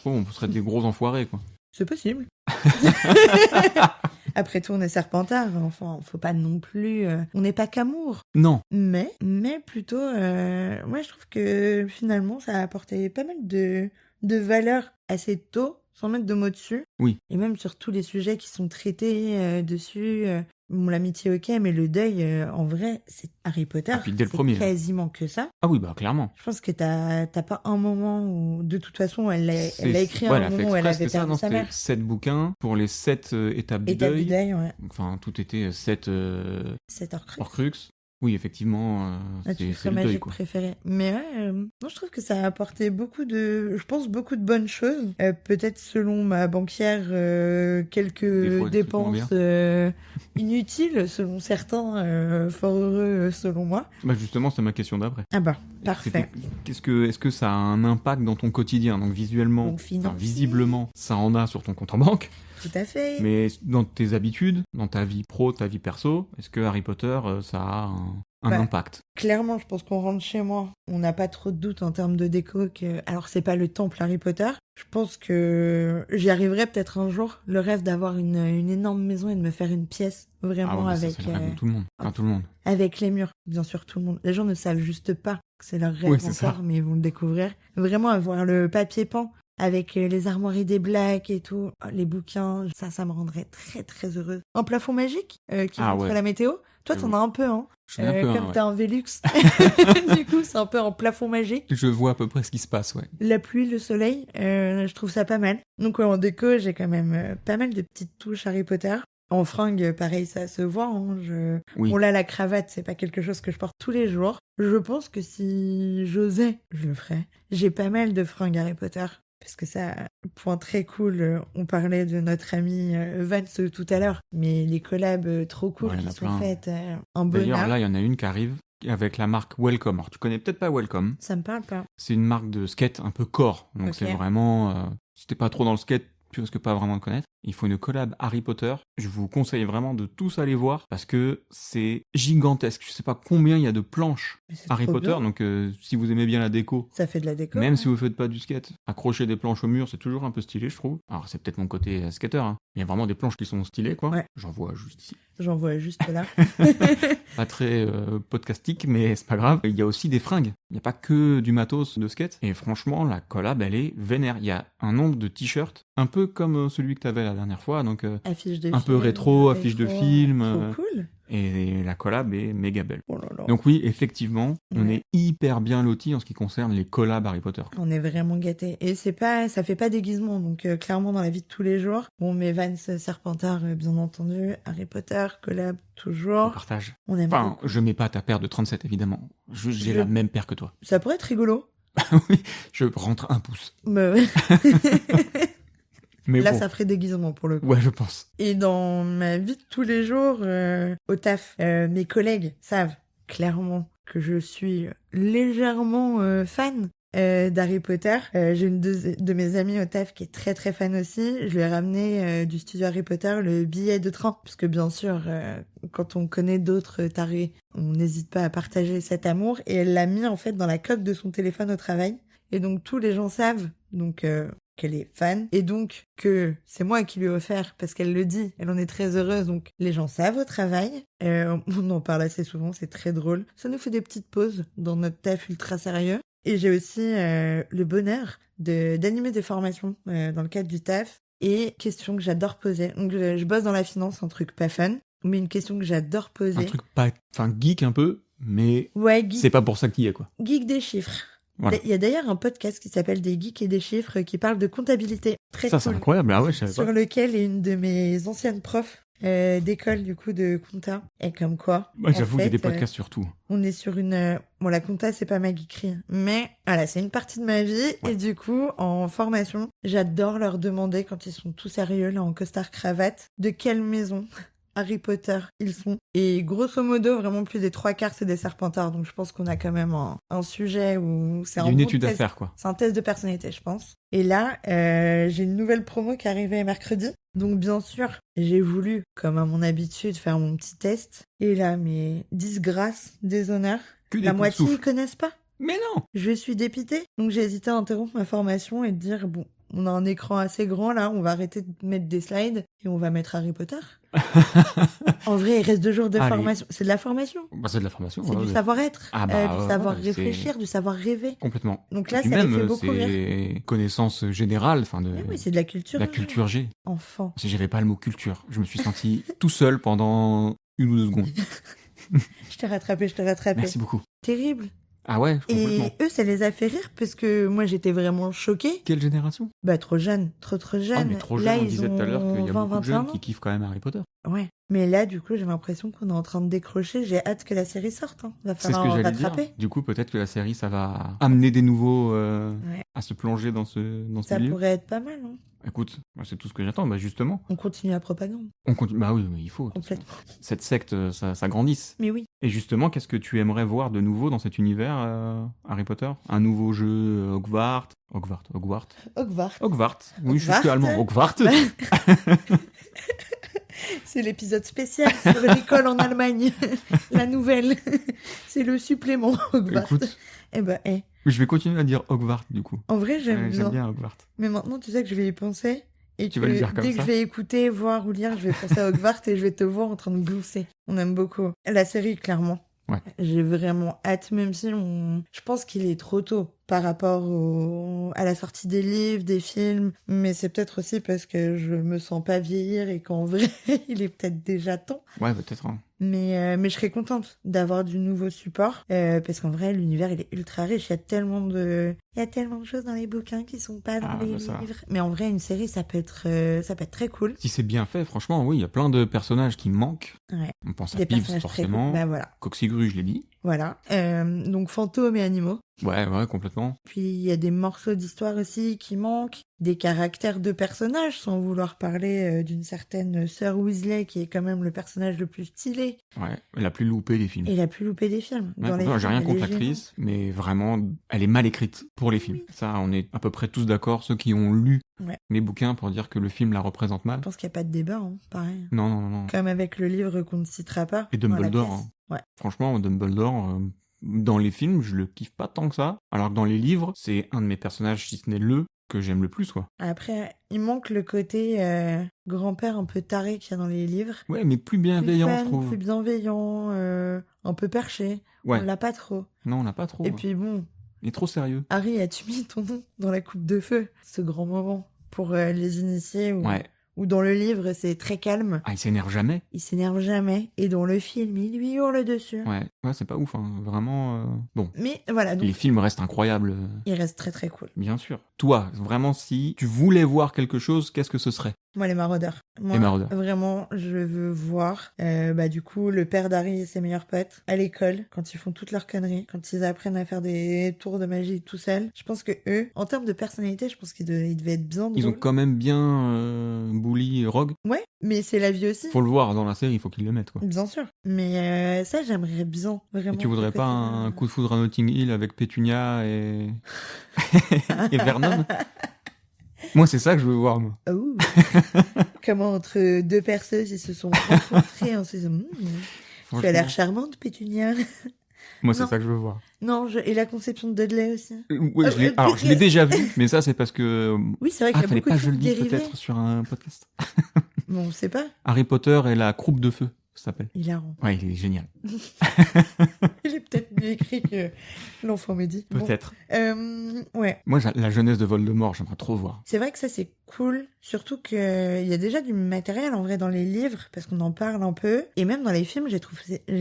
Speaker 2: on serait des gros enfoirés, quoi.
Speaker 1: C'est possible. Après tout, on est Serpentard. Enfin, faut pas non plus... on n'est pas qu'amour.
Speaker 2: Non.
Speaker 1: Mais plutôt... moi, je trouve que finalement, ça a apporté pas mal de valeurs assez tôt, sans mettre de mots dessus.
Speaker 2: Oui.
Speaker 1: Et même sur tous les sujets qui sont traités dessus. Bon, l'amitié, ok, mais le deuil, en vrai, c'est Harry Potter.
Speaker 2: Ah, puis dès le
Speaker 1: c'est
Speaker 2: premier.
Speaker 1: quasiment que ça.
Speaker 2: Ah oui, bah clairement.
Speaker 1: Je pense que t'as pas un moment où, de toute façon, elle l'a écrit à
Speaker 2: Ouais,
Speaker 1: un
Speaker 2: elle a fait
Speaker 1: moment où elle
Speaker 2: exprès,
Speaker 1: avait
Speaker 2: c'était ça,
Speaker 1: perdu
Speaker 2: non,
Speaker 1: sa
Speaker 2: c'était
Speaker 1: mère.
Speaker 2: 7 bouquins pour les 7 étapes du
Speaker 1: Étape du
Speaker 2: deuil.
Speaker 1: deuil, ouais.
Speaker 2: Enfin, tout était 7
Speaker 1: C'est Horcrux.
Speaker 2: Horcrux. Oui, effectivement,
Speaker 1: Ah, tu
Speaker 2: c'est
Speaker 1: ferais
Speaker 2: le deuil,
Speaker 1: magique
Speaker 2: quoi.
Speaker 1: préféré. Mais ouais, non, je trouve que ça a apporté beaucoup de bonnes choses. Peut-être selon ma banquière,
Speaker 2: Des
Speaker 1: quelques
Speaker 2: fois, des trucs moins
Speaker 1: dépenses inutiles, selon certains, fort heureux selon moi.
Speaker 2: Bah justement, c'est ma question d'après.
Speaker 1: Ah bah, parfait.
Speaker 2: Est-ce que ça a un impact dans ton quotidien? Donc visuellement,
Speaker 1: Donc, financier.
Speaker 2: visiblement, ça en a sur ton compte en banque.
Speaker 1: Tout à fait.
Speaker 2: Mais dans tes habitudes, dans ta vie pro, ta vie perso, est-ce que Harry Potter, ça a un
Speaker 1: Bah,
Speaker 2: impact?
Speaker 1: Clairement, je pense qu'on rentre chez moi. On n'a pas trop de doute en termes de déco que... Alors, c'est pas le temple Harry Potter. Je pense que j'y arriverai peut-être un jour. Le rêve d'avoir une énorme maison et de me faire une pièce, vraiment,
Speaker 2: Ah ouais, mais
Speaker 1: avec...
Speaker 2: ça, c'est le rêve de tout le monde. Enfin, tout le monde.
Speaker 1: Avec les murs, bien sûr, tout le monde. Les gens ne savent juste pas que c'est leur rêve
Speaker 2: Oui, c'est
Speaker 1: encore,
Speaker 2: ça.
Speaker 1: mais ils vont le découvrir. Vraiment, avoir le papier peint avec les armoiries des Blacks et tout, les bouquins, ça me rendrait très très heureuse. Un plafond magique qui
Speaker 2: Ah
Speaker 1: montre
Speaker 2: ouais.
Speaker 1: la météo. Toi,
Speaker 2: Oui,
Speaker 1: t'en
Speaker 2: oui.
Speaker 1: as un peu, hein.
Speaker 2: J'en ai un peu,
Speaker 1: Comme
Speaker 2: ouais.
Speaker 1: t'as un Velux. Du coup, c'est un peu un plafond magique.
Speaker 2: Je vois à peu près ce qui se passe, ouais.
Speaker 1: La pluie, le soleil, je trouve ça pas mal. Donc ouais, en déco, j'ai quand même pas mal de petites touches Harry Potter. En fringue, pareil, ça se voit. Hein.
Speaker 2: Oui.
Speaker 1: Bon là, la cravate, c'est pas quelque chose que je porte tous les jours. Je pense que si j'osais, je le ferais. J'ai pas mal de fringues Harry Potter. Parce que ça, point très cool, on parlait de notre ami Vance tout à l'heure. Mais les collabs trop cool
Speaker 2: Ouais, il y en
Speaker 1: qui
Speaker 2: a
Speaker 1: sont
Speaker 2: plein.
Speaker 1: faites, un bonheur.
Speaker 2: D'ailleurs, là, il y en a une qui arrive avec la marque Welcome. Alors, tu connais peut-être pas Welcome.
Speaker 1: Ça me parle pas.
Speaker 2: C'est une marque de skate un peu core. Donc,
Speaker 1: Ok.
Speaker 2: c'est vraiment... si t'es pas trop dans le skate, tu risques pas vraiment de connaître. Il faut une collab Harry Potter. Je vous conseille vraiment de tous aller voir parce que c'est gigantesque. Je sais pas combien il y a de planches
Speaker 1: Mais c'est
Speaker 2: Harry
Speaker 1: trop
Speaker 2: Potter.
Speaker 1: bien.
Speaker 2: Donc si vous aimez bien la déco,
Speaker 1: Ça fait de la déco.
Speaker 2: même si vous faites pas du skate, accrocher des planches au mur, c'est toujours un peu stylé, je trouve. Alors c'est peut-être mon côté skater. Hein. Il y a vraiment des planches qui sont stylées, quoi.
Speaker 1: Ouais.
Speaker 2: J'en vois juste ici.
Speaker 1: J'en vois juste là.
Speaker 2: Pas très podcastique, mais c'est pas grave. Il y a aussi des fringues. Il n'y a pas que du matos de skate. Et franchement, la collab, elle est vénère. Il y a un nombre de t-shirts, un peu comme celui que t'avais la dernière fois. Donc
Speaker 1: Affiche de
Speaker 2: un peu
Speaker 1: film,
Speaker 2: rétro, affiche de film.
Speaker 1: Trop cool.
Speaker 2: Et la collab est méga belle.
Speaker 1: Oh là là.
Speaker 2: Donc oui, effectivement, on
Speaker 1: Ouais.
Speaker 2: est hyper bien lotis en ce qui concerne les collabs Harry Potter.
Speaker 1: On est vraiment gâtés. Et ça fait pas déguisement. Donc, clairement, dans la vie de tous les jours. Bon, mes Vans Serpentard, bien entendu. Harry Potter, collab,
Speaker 2: On
Speaker 1: toujours.
Speaker 2: partage.
Speaker 1: On aime
Speaker 2: Enfin,
Speaker 1: beaucoup.
Speaker 2: je mets pas ta paire de 37, évidemment. Juste, j'ai
Speaker 1: Je-
Speaker 2: la même paire que toi.
Speaker 1: Ça pourrait être rigolo.
Speaker 2: Oui, je rentre un pouce.
Speaker 1: Mais
Speaker 2: Mais
Speaker 1: là,
Speaker 2: bon,
Speaker 1: ça ferait déguisement pour le coup.
Speaker 2: ouais, je pense.
Speaker 1: Et dans ma vie de tous les jours, au taf, mes collègues savent clairement que je suis légèrement fan d'Harry Potter. J'ai une de mes amies au taf qui est très très fan aussi. Je lui ai ramené du studio Harry Potter le billet de train. Parce que bien sûr, quand on connaît d'autres tarés, on n'hésite pas à partager cet amour. Et elle l'a mis en fait dans la coque de son téléphone au travail. Et donc tous les gens savent donc qu'elle est fan. Et donc que c'est moi qui lui ai offert parce qu'elle le dit. Elle en est très heureuse. Donc les gens savent au travail. On en parle assez souvent, c'est très drôle. Ça nous fait des petites pauses dans notre taf ultra sérieux. Et j'ai aussi le bonheur d'animer des formations dans le cadre du taf. Et question que j'adore poser. Donc je bosse dans la finance, un truc pas fun. Mais une question que j'adore poser.
Speaker 2: Un truc pas... Enfin, geek un peu, mais
Speaker 1: Ouais, geek,
Speaker 2: c'est pas pour ça qu'il y est, quoi.
Speaker 1: geek des chiffres.
Speaker 2: Voilà.
Speaker 1: Il y a d'ailleurs un podcast qui s'appelle Des geeks et des chiffres qui parle de comptabilité. Très
Speaker 2: Ça, c'est
Speaker 1: cool.
Speaker 2: incroyable. Ah ouais, je savais
Speaker 1: Sur
Speaker 2: pas.
Speaker 1: lequel une de mes anciennes profs d'école du coup de compta. Et comme quoi,
Speaker 2: Moi,
Speaker 1: en
Speaker 2: j'avoue qu'il y a des
Speaker 1: fait,
Speaker 2: podcasts sur tout.
Speaker 1: on est sur une... Bon, la compta, c'est pas ma geekerie. Mais voilà, c'est une partie de ma vie.
Speaker 2: Ouais.
Speaker 1: Et du coup, en formation, j'adore leur demander, quand ils sont tout sérieux, là, en costard-cravate, de quelle maison Harry Potter ils sont. Et grosso modo, vraiment plus des 3/4, c'est des Serpentards. Donc je pense qu'on a quand même un sujet où c'est
Speaker 2: Il y
Speaker 1: un
Speaker 2: a une
Speaker 1: bon
Speaker 2: étude à
Speaker 1: test.
Speaker 2: faire, quoi.
Speaker 1: C'est un test de personnalité, je pense. Et là, j'ai une nouvelle promo qui arrivait mercredi. Donc, bien sûr, j'ai voulu, comme à mon habitude, faire mon petit test. Et là, mes disgrâces, déshonneurs,
Speaker 2: Que des
Speaker 1: la
Speaker 2: coups de
Speaker 1: moitié, ils
Speaker 2: souffle.
Speaker 1: connaissent pas.
Speaker 2: Mais non.
Speaker 1: Je suis dépitée. Donc, j'ai hésité à interrompre ma formation et de dire, bon, on a un écran assez grand là, on va arrêter de mettre des slides et on va mettre Harry Potter. En vrai, il reste 2 jours de
Speaker 2: Allez.
Speaker 1: formation. C'est de la formation.
Speaker 2: Bah, c'est de la formation.
Speaker 1: C'est
Speaker 2: ouais,
Speaker 1: du
Speaker 2: ouais.
Speaker 1: savoir-être,
Speaker 2: Ah bah,
Speaker 1: du
Speaker 2: ouais,
Speaker 1: savoir
Speaker 2: ouais,
Speaker 1: réfléchir, du savoir rêver.
Speaker 2: Complètement.
Speaker 1: Donc là,
Speaker 2: Et puis
Speaker 1: ça les
Speaker 2: même,
Speaker 1: fait beaucoup rire.
Speaker 2: c'est connaissance générale, enfin de
Speaker 1: Eh oui, c'est de la culture.
Speaker 2: la
Speaker 1: hein.
Speaker 2: culture G.
Speaker 1: Enfant.
Speaker 2: Si j'avais pas le mot culture, je me suis senti tout seul pendant 1 ou 2 secondes.
Speaker 1: Je t'ai rattrapé.
Speaker 2: Merci beaucoup.
Speaker 1: Terrible.
Speaker 2: Ah ouais, complètement.
Speaker 1: Et eux, ça les a fait rire parce que moi, j'étais vraiment choquée.
Speaker 2: Quelle génération?
Speaker 1: Bah, trop jeune, trop
Speaker 2: Ah,
Speaker 1: jeune.
Speaker 2: mais trop jeune,
Speaker 1: Là,
Speaker 2: on
Speaker 1: ils
Speaker 2: disait
Speaker 1: ont
Speaker 2: tout à l'heure qu'il y a
Speaker 1: 20,
Speaker 2: beaucoup de
Speaker 1: 21
Speaker 2: jeunes
Speaker 1: ans.
Speaker 2: qui kiffent quand même Harry Potter.
Speaker 1: Ouais. Mais là, du coup, j'ai l'impression qu'on est en train de décrocher. J'ai hâte que la série sorte. Hein. Va
Speaker 2: C'est ce
Speaker 1: falloir
Speaker 2: que
Speaker 1: en
Speaker 2: j'allais dire.
Speaker 1: rattraper.
Speaker 2: Du coup, peut-être que la série, ça va amener des nouveaux
Speaker 1: Ouais.
Speaker 2: à se plonger dans ce
Speaker 1: Ça
Speaker 2: milieu.
Speaker 1: pourrait être pas mal. Hein.
Speaker 2: Écoute, moi, c'est tout ce que j'attends. Bah justement,
Speaker 1: On continue la propagande.
Speaker 2: on continue. Bah oui, mais il faut.
Speaker 1: Complètement.
Speaker 2: Cette secte, ça grandisse.
Speaker 1: Mais oui.
Speaker 2: Et justement, qu'est-ce que tu aimerais voir de nouveau dans cet univers Harry Potter? Un nouveau jeu Hogwarts.
Speaker 1: Hogwarts.
Speaker 2: Oui, je suis
Speaker 1: Hogwarts.
Speaker 2: allemand. Hogwarts.
Speaker 1: C'est l'épisode spécial sur l'école en Allemagne. La nouvelle. C'est le supplément Hogwarts.
Speaker 2: Écoute,
Speaker 1: Eh ben,
Speaker 2: je vais continuer à dire Hogwarts du coup.
Speaker 1: en vrai, j'aime
Speaker 2: Ouais,
Speaker 1: bien.
Speaker 2: j'aime bien Hogwarts.
Speaker 1: Mais maintenant, tu sais que je vais y penser. Et
Speaker 2: Tu
Speaker 1: que
Speaker 2: vas le dire comme
Speaker 1: dès
Speaker 2: ça.
Speaker 1: que je vais écouter, voir ou lire, je vais penser à Hogwarts et je vais te voir en train de glousser. On aime beaucoup. La série, clairement.
Speaker 2: Ouais.
Speaker 1: J'ai vraiment hâte, même si je pense qu'il est trop tôt par rapport à la sortie des livres, des films. Mais c'est peut-être aussi parce que je me sens pas vieillir et qu'en vrai, il est peut-être déjà temps.
Speaker 2: Ouais, peut-être. Hein.
Speaker 1: Mais je serais contente d'avoir du nouveau support parce qu'en vrai l'univers il est ultra riche, il y a tellement de choses dans les bouquins qui sont pas dans
Speaker 2: Ah,
Speaker 1: les
Speaker 2: bah ça.
Speaker 1: livres. Mais en vrai une série ça peut être très cool.
Speaker 2: Si c'est bien fait, franchement, oui, il y a plein de personnages qui manquent.
Speaker 1: Ouais.
Speaker 2: On pense à
Speaker 1: Des
Speaker 2: Peeves,
Speaker 1: personnages très
Speaker 2: forcément.
Speaker 1: cool. Bah voilà.
Speaker 2: Coxigru, je l'ai dit.
Speaker 1: Voilà. Donc fantômes et animaux.
Speaker 2: Ouais, complètement.
Speaker 1: Puis il y a des morceaux d'histoire aussi qui manquent, des caractères de personnages, sans vouloir parler d'une certaine sœur Weasley qui est quand même le personnage le plus stylé
Speaker 2: Ouais, la plus loupée des films.
Speaker 1: et la plus loupée des films.
Speaker 2: Ouais,
Speaker 1: Dans les
Speaker 2: pourtant, j'ai
Speaker 1: films,
Speaker 2: rien
Speaker 1: elle
Speaker 2: contre
Speaker 1: est
Speaker 2: l'actrice, mais vraiment, elle est mal écrite pour les films.
Speaker 1: Oui.
Speaker 2: Ça, on est à peu près tous d'accord, ceux qui ont lu
Speaker 1: Ouais.
Speaker 2: les bouquins, pour dire que le film la représente mal.
Speaker 1: Je pense qu'il n'y a pas de débat, hein, pareil.
Speaker 2: Non.
Speaker 1: Comme avec le livre qu'on ne citera pas.
Speaker 2: Et Dumbledore,
Speaker 1: dans la pièce. Ouais.
Speaker 2: Franchement, Dumbledore, dans les films, je le kiffe pas tant que ça. Alors que dans les livres, c'est un de mes personnages, si ce n'est le, que j'aime le plus, quoi.
Speaker 1: Après, il manque le côté grand-père un peu taré qu'il y a dans les livres.
Speaker 2: Ouais, mais plus
Speaker 1: Plus
Speaker 2: bienveillant,
Speaker 1: fun,
Speaker 2: je trouve.
Speaker 1: plus bienveillant, un peu perché.
Speaker 2: Ouais.
Speaker 1: On l'a pas trop.
Speaker 2: Non, on l'a pas trop.
Speaker 1: Et puis bon,
Speaker 2: Il est trop sérieux.
Speaker 1: Harry, as-tu mis ton nom dans la coupe de feu? Ce grand moment pour les initiés
Speaker 2: Ouais.
Speaker 1: ou dans le livre, c'est très calme.
Speaker 2: Ah, il s'énerve jamais.
Speaker 1: Il s'énerve jamais. Et dans le film, il lui hurle dessus.
Speaker 2: Ouais, c'est pas ouf, hein. Vraiment. Bon.
Speaker 1: Mais voilà, donc
Speaker 2: Les films restent incroyables,
Speaker 1: il reste très très cool.
Speaker 2: bien sûr. Toi, vraiment, si tu voulais voir quelque chose, qu'est-ce que ce serait?
Speaker 1: Moi, les maraudeurs. Moi,
Speaker 2: Les maraudeurs.
Speaker 1: vraiment, je veux voir, du coup, le père d'Harry et ses meilleurs potes à l'école, quand ils font toutes leurs conneries, quand ils apprennent à faire des tours de magie tout seuls. Je pense que eux, en termes de personnalité, je pense qu'ils devaient être bien drôles.
Speaker 2: Ils ont quand même bien bully Rogue.
Speaker 1: Ouais, mais c'est la vie aussi.
Speaker 2: Faut le voir dans la série, il faut qu'ils le mettent, quoi.
Speaker 1: Bien sûr. Mais ça, j'aimerais bien, vraiment.
Speaker 2: Et tu voudrais
Speaker 1: ce
Speaker 2: pas
Speaker 1: côté-là.
Speaker 2: un coup de foudre à Notting Hill avec Pétunia et... et Vernon? Moi, c'est ça que je veux voir, moi.
Speaker 1: Oh. Comment entre deux perceuses, ils se sont rencontrés en se disant tu as
Speaker 2: Franchement.
Speaker 1: l'air charmante, Pétunia.
Speaker 2: Moi, c'est
Speaker 1: Non.
Speaker 2: ça que je veux voir.
Speaker 1: Non, et la conception de Dudley aussi.
Speaker 2: Ouais, alors, je l'ai déjà vu, mais ça, c'est parce que...
Speaker 1: Oui, c'est vrai qu'il y a
Speaker 2: fallait
Speaker 1: beaucoup
Speaker 2: pas
Speaker 1: de
Speaker 2: que je le
Speaker 1: films
Speaker 2: dise
Speaker 1: dérivés.
Speaker 2: peut-être sur un podcast.
Speaker 1: Bon, on sait pas.
Speaker 2: Harry Potter et la croupe de feu, ça s'appelle.
Speaker 1: Hilarant.
Speaker 2: Ouais, il est génial.
Speaker 1: Il est peut-être mieux écrit que l'enfant Mehdi. Bon.
Speaker 2: Peut-être.
Speaker 1: Ouais.
Speaker 2: Moi, la jeunesse de Voldemort, j'aimerais trop voir.
Speaker 1: C'est vrai que ça, c'est cool. Surtout qu'il y a déjà du matériel, en vrai, dans les livres, parce qu'on en parle un peu. Et même dans les films, j'ai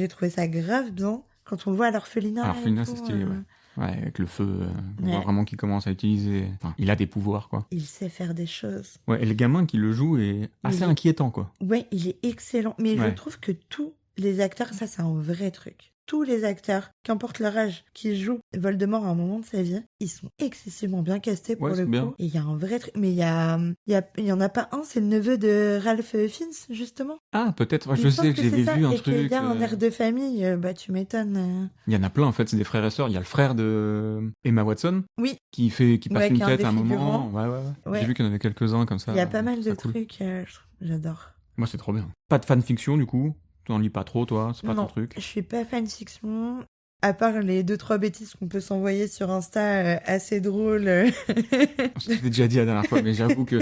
Speaker 1: trouvé ça grave bien. Quand on le voit à l'orphelinat.
Speaker 2: À l'orphelinat,
Speaker 1: et tout,
Speaker 2: c'est stylé, ouais. Ouais, avec le feu, on voit
Speaker 1: Ouais.
Speaker 2: vraiment qu'il commence à utiliser... Enfin, il a des pouvoirs, quoi.
Speaker 1: Il sait faire des choses.
Speaker 2: Ouais, et le gamin qui le joue est assez
Speaker 1: Il est-
Speaker 2: inquiétant, quoi.
Speaker 1: Ouais, il est excellent. Mais
Speaker 2: Ouais.
Speaker 1: je trouve que tous les acteurs, ça, c'est un vrai truc. Tous les acteurs, qu'importe leur âge, qui jouent Voldemort à un moment de sa vie, ils sont excessivement bien castés pour
Speaker 2: Ouais,
Speaker 1: le
Speaker 2: c'est
Speaker 1: coup.
Speaker 2: bien.
Speaker 1: Et il y a un vrai truc. Mais il y en a pas un, c'est le neveu de Ralph Fiennes, justement.
Speaker 2: Ah, peut-être,
Speaker 1: Il
Speaker 2: je
Speaker 1: me
Speaker 2: sais
Speaker 1: semble
Speaker 2: que j'ai
Speaker 1: c'est
Speaker 2: vu
Speaker 1: ça.
Speaker 2: un
Speaker 1: Et
Speaker 2: truc...
Speaker 1: qu'il y a un air de famille, tu m'étonnes.
Speaker 2: Il y en a plein, en fait, c'est des frères et sœurs. Il y a le frère de Emma Watson,
Speaker 1: Oui,
Speaker 2: qui passe
Speaker 1: Ouais,
Speaker 2: une
Speaker 1: qui est un
Speaker 2: tête
Speaker 1: des
Speaker 2: à un moment.
Speaker 1: figurants.
Speaker 2: Ouais.
Speaker 1: Ouais.
Speaker 2: J'ai vu qu'il y en avait quelques-uns comme ça.
Speaker 1: il y a pas mal de
Speaker 2: c'est cool.
Speaker 1: trucs, j'adore.
Speaker 2: Moi, c'est trop bien. Pas de fanfiction, du coup. Tu n'en lis pas trop, toi. C'est pas
Speaker 1: Non,
Speaker 2: ton truc.
Speaker 1: je suis pas fanfiction. À part les 2-3 bêtises qu'on peut s'envoyer sur Insta assez drôles.
Speaker 2: Je t'ai déjà dit la dernière fois, mais j'avoue que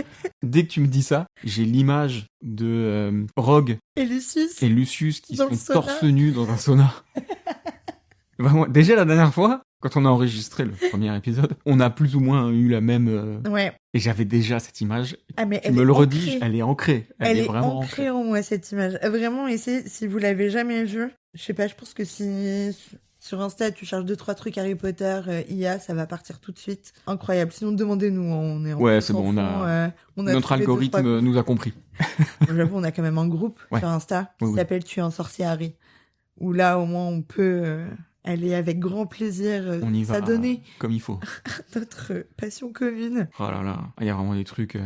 Speaker 2: dès que tu me dis ça, j'ai l'image de Rogue
Speaker 1: Et Lucius.
Speaker 2: et Lucius qui
Speaker 1: Dans
Speaker 2: sont
Speaker 1: le sauna.
Speaker 2: torse nu dans un sauna. Vraiment, déjà la dernière fois, quand on a enregistré le premier épisode, on a plus ou moins eu la même...
Speaker 1: Ouais.
Speaker 2: Et j'avais déjà cette image.
Speaker 1: Ah, mais
Speaker 2: Tu
Speaker 1: elle
Speaker 2: me
Speaker 1: est
Speaker 2: le redis,
Speaker 1: ancrée.
Speaker 2: elle est ancrée.
Speaker 1: Elle
Speaker 2: est
Speaker 1: est
Speaker 2: vraiment
Speaker 1: ancrée en moi, cette image. Vraiment, essayez, si vous l'avez jamais vue, je sais pas, je pense que si sur Insta tu cherches 2-3 trucs Harry Potter, IA, ça va partir tout de suite. Incroyable. Sinon, demandez-nous, hein, on est en
Speaker 2: Ouais,
Speaker 1: tous
Speaker 2: c'est bon, on a-
Speaker 1: on a
Speaker 2: Notre
Speaker 1: trouvé 2-3
Speaker 2: algorithme nous a compris.
Speaker 1: J'avoue, on a quand même un groupe
Speaker 2: Ouais.
Speaker 1: sur Insta qui
Speaker 2: Oui, oui.
Speaker 1: s'appelle Tu es un sorcier Harry. Où là, au moins, on peut aller avec grand plaisir
Speaker 2: On y va
Speaker 1: s'adonner
Speaker 2: comme il faut.
Speaker 1: notre passion commune.
Speaker 2: Oh là là, il y a vraiment des trucs...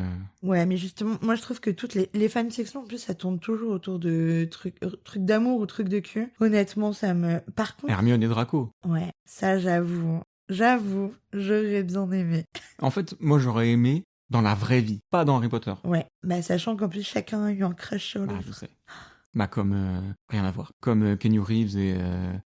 Speaker 1: Ouais, mais justement, moi je trouve que toutes les fanfictions, en plus, ça tourne toujours autour de trucs d'amour ou trucs de cul. Honnêtement, ça me... Par contre,
Speaker 2: Hermione et Draco.
Speaker 1: ouais, ça j'avoue, j'aurais bien aimé.
Speaker 2: En fait, moi j'aurais aimé dans la vraie vie, pas dans Harry Potter.
Speaker 1: Ouais, bah sachant qu'en plus, chacun a eu un crush sur
Speaker 2: Ah,
Speaker 1: l'autre.
Speaker 2: je sais. Bah comme... rien à voir. Comme Keanu Reeves et...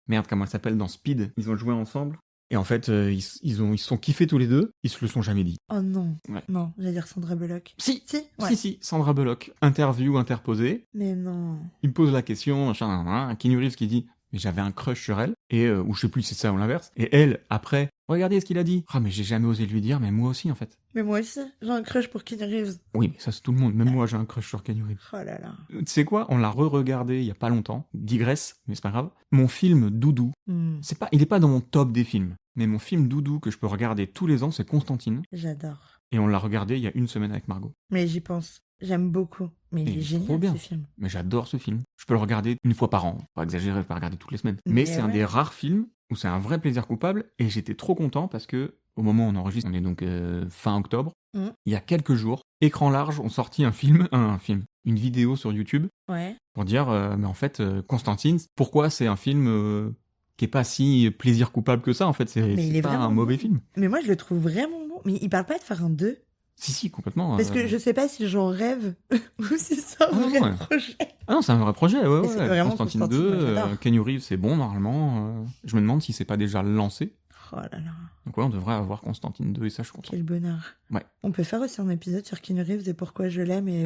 Speaker 2: merde, comment elle s'appelle dans Speed. Ils ont joué ensemble. Et en fait, ils se sont kiffés tous les deux. Ils se le sont jamais dit.
Speaker 1: Oh non,
Speaker 2: Ouais.
Speaker 1: non, j'allais dire Sandra Bullock.
Speaker 2: Si,
Speaker 1: Si, ouais.
Speaker 2: si, Sandra Bullock. Interview interposée.
Speaker 1: Mais non.
Speaker 2: Il me pose la question, machin, Keanu Reeves qui dit... Mais j'avais un crush sur elle. Et... ou je sais plus si c'est ça ou l'inverse. Et elle, après... Regardez ce qu'il a dit. Ah, mais j'ai jamais osé lui dire, mais moi aussi, en fait.
Speaker 1: Mais moi aussi, j'ai un crush pour Keanu Reeves.
Speaker 2: Oui, mais ça, c'est tout le monde. Même moi, j'ai un crush sur Keanu Reeves.
Speaker 1: Oh là là.
Speaker 2: Tu sais quoi? On l'a re-regardé il y a pas longtemps. Digresse, mais c'est pas grave. Mon film doudou. Il est pas dans mon top des films. Mais mon film doudou que je peux regarder tous les ans, c'est Constantine.
Speaker 1: J'adore.
Speaker 2: Et on l'a regardé il y a une semaine avec Margot.
Speaker 1: Mais j'y pense. J'aime beaucoup. Mais il est
Speaker 2: trop
Speaker 1: génial,
Speaker 2: bien.
Speaker 1: ce film.
Speaker 2: Mais j'adore ce film. Je peux le regarder une fois par an. Pas exagérer, je peux le regarder toutes les semaines. Mais
Speaker 1: Mais
Speaker 2: c'est un
Speaker 1: ouais.
Speaker 2: des rares films où c'est un vrai plaisir coupable. Et j'étais trop content parce que, au moment où on enregistre, on est donc fin octobre. Il y a quelques jours, Écran Large ont sorti une vidéo sur YouTube
Speaker 1: Ouais.
Speaker 2: pour dire, mais en fait, Constantine, pourquoi c'est un film qui est pas si plaisir coupable que ça, en fait,
Speaker 1: Mais il
Speaker 2: c'est
Speaker 1: est
Speaker 2: pas
Speaker 1: vraiment
Speaker 2: un mauvais
Speaker 1: bon.
Speaker 2: film.
Speaker 1: Mais moi, je le trouve vraiment bon. Mais il parle pas de faire un 2.
Speaker 2: Si, complètement.
Speaker 1: Parce que je sais pas si j'en rêve ou si c'est un vrai
Speaker 2: ouais.
Speaker 1: projet.
Speaker 2: Ah non, c'est un vrai projet, ouais.
Speaker 1: Et c'est vraiment
Speaker 2: Constantine
Speaker 1: Constantine,
Speaker 2: 2,
Speaker 1: moi, j'adore.
Speaker 2: Keanu Reeves, c'est bon, normalement. Je me demande si c'est pas déjà lancé.
Speaker 1: Oh là là,
Speaker 2: Donc ouais, on devrait avoir Constantine 2 et ça, je suis content.
Speaker 1: quel bonheur.
Speaker 2: Ouais.
Speaker 1: On peut faire aussi un épisode sur Keanu Reeves et pourquoi je l'aime. Et...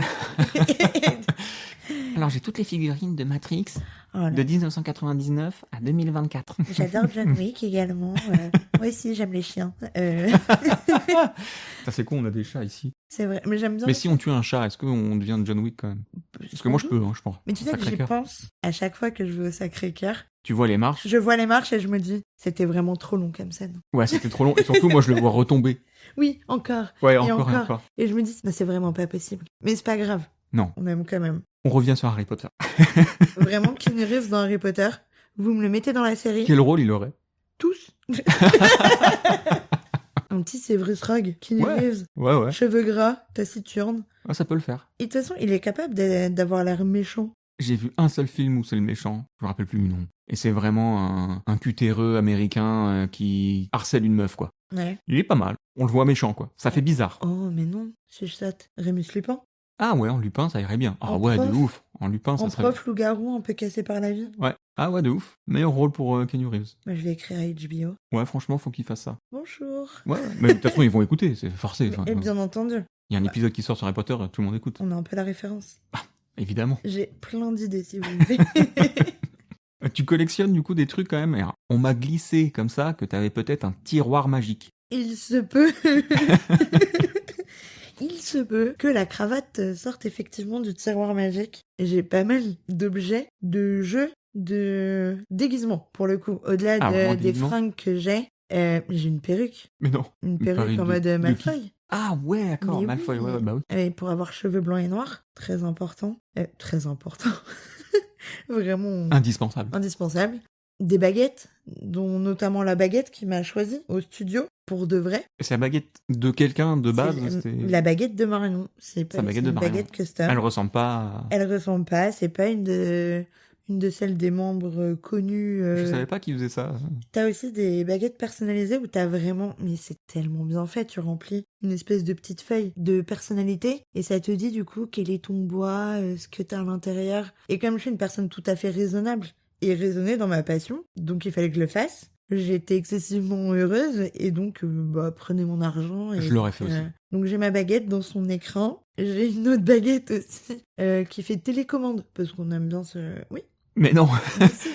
Speaker 2: Alors, j'ai toutes les figurines de Matrix
Speaker 1: Oh là.
Speaker 2: de 1999 à 2024.
Speaker 1: J'adore John Wick également. Moi aussi, j'aime les chiens.
Speaker 2: Ça, c'est con, on a des chats ici.
Speaker 1: C'est vrai, mais j'aime bien.
Speaker 2: Mais si on tue un chat, est-ce qu'on devient John Wick quand même? Parce que moi, je peux, je pense.
Speaker 1: Mais tu sais que j'y
Speaker 2: Sacré-Cœur.
Speaker 1: pense à chaque fois que je vais au Sacré-Cœur.
Speaker 2: Tu vois les marches?
Speaker 1: Je vois les marches et je me dis, c'était vraiment trop long comme scène.
Speaker 2: Ouais, c'était trop long. Et surtout, moi, je le vois retomber.
Speaker 1: Oui, encore.
Speaker 2: Ouais,
Speaker 1: Et
Speaker 2: encore et
Speaker 1: encore.
Speaker 2: encore.
Speaker 1: Et je me dis, bah, c'est vraiment pas possible. Mais c'est pas grave.
Speaker 2: Non,
Speaker 1: On aime quand même.
Speaker 2: on revient sur Harry Potter.
Speaker 1: Vraiment, Keanu Reeves dans Harry Potter, vous me le mettez dans la série.
Speaker 2: Quel rôle il aurait?
Speaker 1: Tous. Un petit Severus Rogue, Keanu
Speaker 2: Ouais.
Speaker 1: Reeves,
Speaker 2: Ouais.
Speaker 1: cheveux gras, taciturne.
Speaker 2: Ouais, ça peut le faire.
Speaker 1: Et de toute façon, il est capable d'avoir l'air méchant.
Speaker 2: J'ai vu un seul film où c'est le méchant, je me rappelle plus le nom. Et c'est vraiment un cutéreux américain qui harcèle une meuf, quoi.
Speaker 1: Ouais.
Speaker 2: Il est pas mal. On le voit méchant, quoi. Ça fait bizarre.
Speaker 1: Oh, mais non, c'est ça. Rémus Lupin.
Speaker 2: Ah ouais, en Lupin, ça irait bien. Ah
Speaker 1: En
Speaker 2: ouais,
Speaker 1: prof.
Speaker 2: de ouf. En Lupin, ça
Speaker 1: En
Speaker 2: serait
Speaker 1: prof loup-garou, un peu cassé par la vie.
Speaker 2: bien. Ouais. Ah ouais, de ouf. Meilleur rôle pour Keanu Reeves.
Speaker 1: Moi, je vais écrire à HBO.
Speaker 2: Ouais, franchement, faut qu'il fasse ça.
Speaker 1: Bonjour.
Speaker 2: Ouais, mais de toute façon, ils vont écouter, c'est forcé. Enfin,
Speaker 1: Et bien entendu,
Speaker 2: il y a un épisode qui sort sur Harry Potter, tout le monde écoute.
Speaker 1: on a un peu la référence.
Speaker 2: Évidemment.
Speaker 1: J'ai plein d'idées, si vous voulez.
Speaker 2: Tu collectionnes du coup des trucs quand même. Alors, on m'a glissé comme ça que t'avais peut-être un tiroir magique.
Speaker 1: Il se peut. Il se peut que la cravate sorte effectivement du tiroir magique. J'ai pas mal d'objets, de jeux, de déguisements, pour le coup. Au-delà
Speaker 2: vraiment
Speaker 1: des
Speaker 2: déguisement
Speaker 1: fringues que j'ai une perruque.
Speaker 2: Mais non.
Speaker 1: Une perruque
Speaker 2: perruque
Speaker 1: en
Speaker 2: de-
Speaker 1: mode
Speaker 2: de qui
Speaker 1: Malfoy.
Speaker 2: Ah ouais, d'accord,
Speaker 1: Mais
Speaker 2: Malfoy,
Speaker 1: oui.
Speaker 2: ouais, bah oui.
Speaker 1: Et pour avoir cheveux blancs et noirs, très important. Très important. Vraiment
Speaker 2: Indispensable.
Speaker 1: indispensable. Des baguettes, dont notamment la baguette qui m'a choisi au studio, pour de vrai.
Speaker 2: C'est la baguette de quelqu'un de base,
Speaker 1: C'est
Speaker 2: c'était...
Speaker 1: la baguette de Marion. C'est pas
Speaker 2: Sa baguette
Speaker 1: c'est
Speaker 2: de
Speaker 1: une
Speaker 2: Marion.
Speaker 1: baguette custom.
Speaker 2: Elle ressemble pas à...
Speaker 1: Elle ressemble pas, c'est pas une de celles des membres connus.
Speaker 2: Je savais pas qu'il faisait ça.
Speaker 1: T'as aussi des baguettes personnalisées où t'as vraiment, mais c'est tellement bien fait, tu remplis une espèce de petite feuille de personnalité et ça te dit du coup quel est ton bois, ce que t'as à l'intérieur. Et comme je suis une personne tout à fait raisonnable et raisonnée dans ma passion, donc il fallait que je le fasse. J'étais excessivement heureuse et donc prenez mon argent. Et
Speaker 2: Je l'aurais fait aussi.
Speaker 1: Donc j'ai ma baguette dans son écran. J'ai une autre baguette aussi qui fait télécommande parce qu'on aime bien ce... Oui.
Speaker 2: Mais non.
Speaker 1: Merci.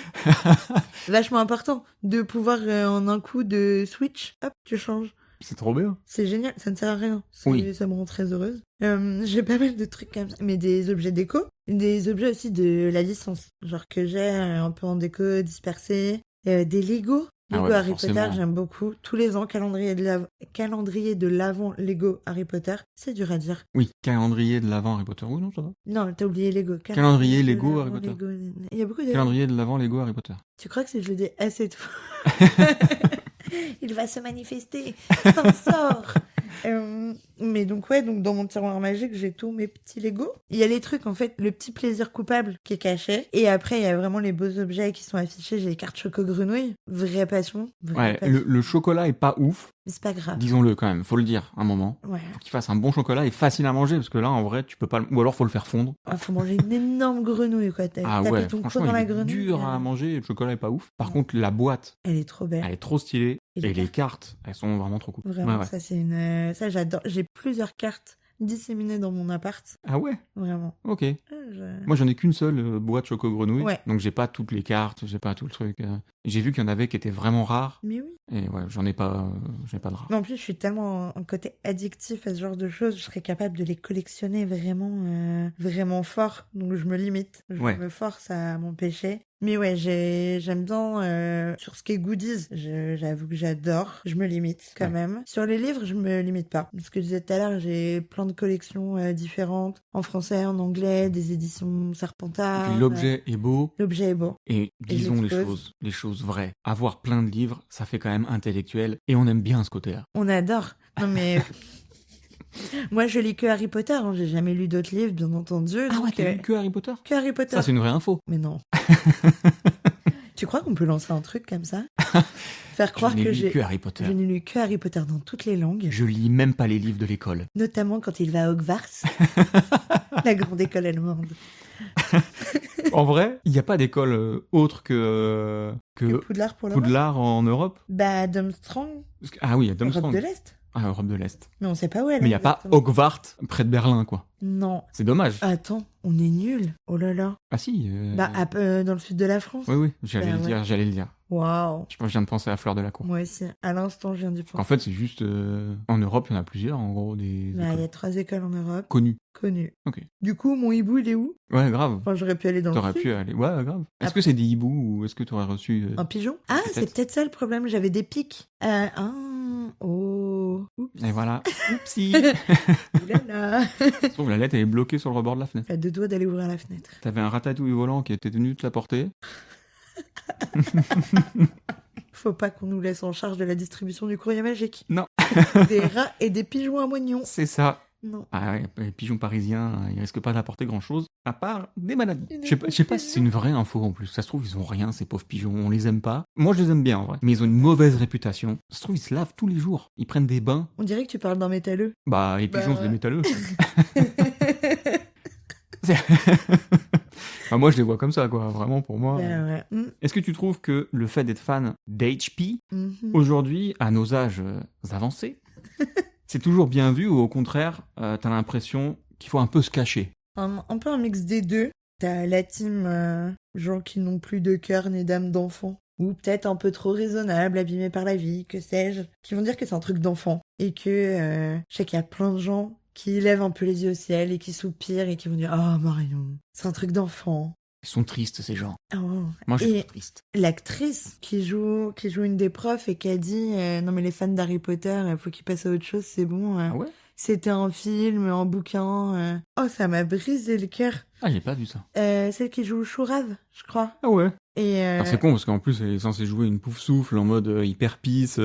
Speaker 1: Vachement important de pouvoir en un coup de switch, hop, tu changes.
Speaker 2: C'est trop bien.
Speaker 1: C'est génial, ça ne sert à rien.
Speaker 2: Oui.
Speaker 1: Ça me rend très heureuse. J'ai pas mal de trucs comme ça, mais des objets déco, des objets aussi de la licence, genre que j'ai un peu en déco dispersé, des Lego.
Speaker 2: Ah
Speaker 1: Lego
Speaker 2: ouais,
Speaker 1: Harry
Speaker 2: forcément.
Speaker 1: Potter, j'aime beaucoup. Tous les ans, calendrier de l'avant Lego Harry Potter, c'est dur à dire.
Speaker 2: Oui, calendrier de l'avant Harry Potter. Oui, non, ça va.
Speaker 1: Non, t'as oublié Lego.
Speaker 2: Calendrier
Speaker 1: de
Speaker 2: Lego
Speaker 1: l'avant,
Speaker 2: Harry Potter.
Speaker 1: Lego. Il y a beaucoup de...
Speaker 2: Calendrier de l'avant Lego Harry Potter.
Speaker 1: Tu crois que si je le dis assez de fois, il va se manifester, s'en sort. Mais donc donc dans mon tiroir magique, j'ai tous mes petits Lego. Il y a les trucs, en fait, le petit plaisir coupable qui est caché. Et après, il y a vraiment les beaux objets qui sont affichés. J'ai les cartes Choco-Grenouille. Vraie passion.
Speaker 2: Ouais, le chocolat est pas ouf.
Speaker 1: Mais c'est pas grave.
Speaker 2: Disons-le quand même, faut le dire un moment.
Speaker 1: Ouais.
Speaker 2: Faut qu'il fasse un bon chocolat et facile à manger parce que là, en vrai, tu peux pas... Ou alors, faut le faire fondre.
Speaker 1: Faut manger une énorme grenouille, quoi.
Speaker 2: Ah
Speaker 1: Taper
Speaker 2: ouais,
Speaker 1: ton coude
Speaker 2: franchement,
Speaker 1: dans la
Speaker 2: il est
Speaker 1: grenouille.
Speaker 2: dur à manger et le chocolat est pas ouf. Par contre, la boîte,
Speaker 1: Elle est trop belle.
Speaker 2: elle est trop stylée.
Speaker 1: Et
Speaker 2: Et
Speaker 1: les
Speaker 2: les cartes, elles sont vraiment trop cool.
Speaker 1: Vraiment,
Speaker 2: Ouais, ouais.
Speaker 1: ça, c'est une... Ça, j'adore. J'ai plusieurs cartes disséminées dans mon appart.
Speaker 2: Ah ouais.
Speaker 1: Vraiment.
Speaker 2: Ok. Moi, j'en ai qu'une seule boîte Choco Grenouille.
Speaker 1: Ouais.
Speaker 2: Donc, j'ai pas toutes les cartes, j'ai pas tout le truc. J'ai vu qu'il y en avait qui étaient vraiment rares.
Speaker 1: Mais oui.
Speaker 2: Et ouais, j'en ai pas de rares.
Speaker 1: Mais en plus, je suis tellement un côté addictif à ce genre de choses, je serais capable de les collectionner vraiment, vraiment fort. Donc, je me limite. Je
Speaker 2: Ouais.
Speaker 1: me force à m'empêcher. Mais ouais, j'aime bien sur ce qui est goodies. J'avoue que j'adore. Je me limite quand même. Sur les livres, je me limite pas. Ce que je disais tout à l'heure, j'ai plein de collections différentes. En français, en anglais, des éditions Serpentard.
Speaker 2: Puis l'objet est beau.
Speaker 1: L'objet est beau.
Speaker 2: Et disons les choses vraies. Avoir plein de livres, ça fait quand même intellectuel. Et on aime bien ce côté-là.
Speaker 1: On adore. Non mais... Moi, je lis que Harry Potter. Hein. J'ai jamais lu d'autres livres, bien entendu.
Speaker 2: Ah ouais, t'as lu que Harry Potter ?
Speaker 1: Que Harry Potter.
Speaker 2: Ça, c'est une vraie info.
Speaker 1: Mais non. Tu crois qu'on peut lancer un truc comme ça ? Faire croire que
Speaker 2: j'ai lu que Harry Potter.
Speaker 1: Je n'ai lu que Harry Potter dans toutes les langues.
Speaker 2: Je lis même pas les livres de l'école.
Speaker 1: Notamment quand il va à Hogwarts, la grande école allemande.
Speaker 2: En vrai, il n'y a pas d'école autre que
Speaker 1: Poudlard pour l'Europe.
Speaker 2: Poudlard en Europe.
Speaker 1: Bah, Durmstrang.
Speaker 2: Ah oui, il y a Durmstrang.
Speaker 1: Europe de l'Est.
Speaker 2: Ah, Europe de l'Est.
Speaker 1: Mais on sait pas où elle est.
Speaker 2: Mais il n'y a pas Hogwarts près de Berlin, quoi.
Speaker 1: Non.
Speaker 2: C'est dommage.
Speaker 1: Attends, on est nuls. Oh là là.
Speaker 2: Ah si.
Speaker 1: Bah, dans le sud de la France.
Speaker 2: Oui, j'allais
Speaker 1: Bah,
Speaker 2: le dire.
Speaker 1: Waouh.
Speaker 2: Je viens de penser à Fleur de la Cour.
Speaker 1: Moi aussi. À l'instant, je viens d'y penser.
Speaker 2: En fait, c'est juste... en Europe, il y en a plusieurs, en gros, des
Speaker 1: Bah, il y a 3 écoles en Europe.
Speaker 2: connues.
Speaker 1: Ok. Du coup, mon hibou, il est où ?
Speaker 2: Ouais, grave.
Speaker 1: Enfin, j'aurais pu aller dans
Speaker 2: T'aurais
Speaker 1: le sud.
Speaker 2: pu aller... Ouais, grave. Est-ce que c'est des hiboux ou est-ce que t'aurais reçu...
Speaker 1: Un pigeon ? Ah, c'est peut-être ça le problème. J'avais des pics. Oh. Oups.
Speaker 2: Et voilà. Oupsie.
Speaker 1: Oulala.
Speaker 2: Je trouve la lettre, elle est bloquée sur le rebord de la fenêtre.
Speaker 1: À 2 doigts d'aller ouvrir la fenêtre.
Speaker 2: T'avais un ratatouille volant qui était venu te la porter.
Speaker 1: Faut pas qu'on nous laisse en charge de la distribution du courrier magique.
Speaker 2: Non.
Speaker 1: Des rats et des pigeons à moignons.
Speaker 2: C'est ça.
Speaker 1: Non.
Speaker 2: Ah ouais, les pigeons parisiens, ils risquent pas d'apporter grand-chose, à part des maladies. Je sais pas si c'est une vraie info en plus. Ça se trouve, ils ont rien, ces pauvres pigeons. On les aime pas. Moi, je les aime bien, en vrai. Mais ils ont une mauvaise réputation. Ça se trouve, ils se lavent tous les jours. Ils prennent des bains.
Speaker 1: On dirait que tu parles d'un métalleux.
Speaker 2: Bah, les pigeons,
Speaker 1: ouais.
Speaker 2: c'est des métalleux. Enfin, moi, je les vois comme ça, quoi. Vraiment, pour moi.
Speaker 1: Ouais.
Speaker 2: Est-ce que tu trouves que le fait d'être fan d'HP, aujourd'hui, à nos âges avancés, c'est toujours bien vu ou au contraire, t'as l'impression qu'il faut un peu se cacher ?
Speaker 1: Un peu un mix des deux. T'as la team gens qui n'ont plus de cœur ni d'âme d'enfant. Ou peut-être un peu trop raisonnable, abîmés par la vie, que sais-je. Qui vont dire que c'est un truc d'enfant. Et que je sais qu'il y a plein de gens qui lèvent un peu les yeux au ciel et qui soupirent et qui vont dire « Oh Marion, c'est un truc d'enfant ».
Speaker 2: Ils sont tristes, ces gens.
Speaker 1: Oh.
Speaker 2: Moi, je suis triste.
Speaker 1: L'actrice qui joue une des profs et qui a dit non mais les fans d'Harry Potter, il faut qu'ils passent à autre chose, c'est bon.
Speaker 2: Ah ouais ?
Speaker 1: C'était un film, un bouquin. Oh, ça m'a brisé le cœur.
Speaker 2: Ah, j'ai pas vu ça.
Speaker 1: Celle qui joue Chourave, je crois.
Speaker 2: Ah ouais.
Speaker 1: Et
Speaker 2: Alors, c'est con parce qu'en plus, elle est censée jouer une pouf souffle en mode hyper peace.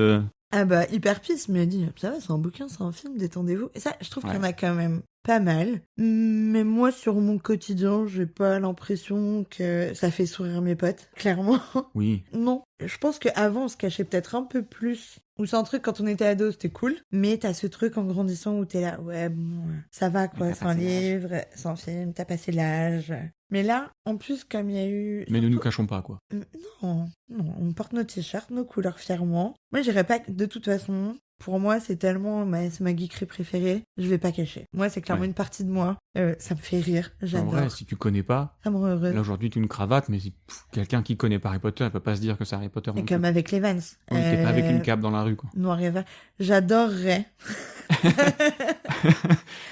Speaker 1: Ah bah, hyper pisse, mais elle dit, ça va, c'est un bouquin, c'est un film, détendez-vous. Et ça, je trouve qu'il y en a quand même pas mal. Mais moi, sur mon quotidien, j'ai pas l'impression que ça fait sourire mes potes, clairement.
Speaker 2: Oui.
Speaker 1: Non. Je pense qu'avant, on se cachait peut-être un peu plus. Ou c'est un truc, quand on était ado, c'était cool. Mais t'as ce truc en grandissant où t'es là, ouais, bon, ça va quoi, c'est un livre, c'est un film, t'as passé l'âge. Mais là, en plus, comme il y a eu...
Speaker 2: Mais ne nous cachons pas, quoi.
Speaker 1: Non, on porte nos t-shirts, nos couleurs fièrement. Moi, j'irais pas... De toute façon, pour moi, c'est tellement... c'est ma geekerie préférée, je vais pas cacher. Moi, c'est clairement une partie de moi. Ça me fait rire, j'adore.
Speaker 2: En vrai, si tu connais pas...
Speaker 1: Ça me rend heureuse.
Speaker 2: Là, aujourd'hui, tu une cravate, mais si quelqu'un qui connaît pas Harry Potter, il peut pas se dire que c'est Harry Potter.
Speaker 1: Et comme avec les Vans.
Speaker 2: Oui, t'es pas avec une cape dans la rue, quoi.
Speaker 1: Noir et vert. J'adorerais...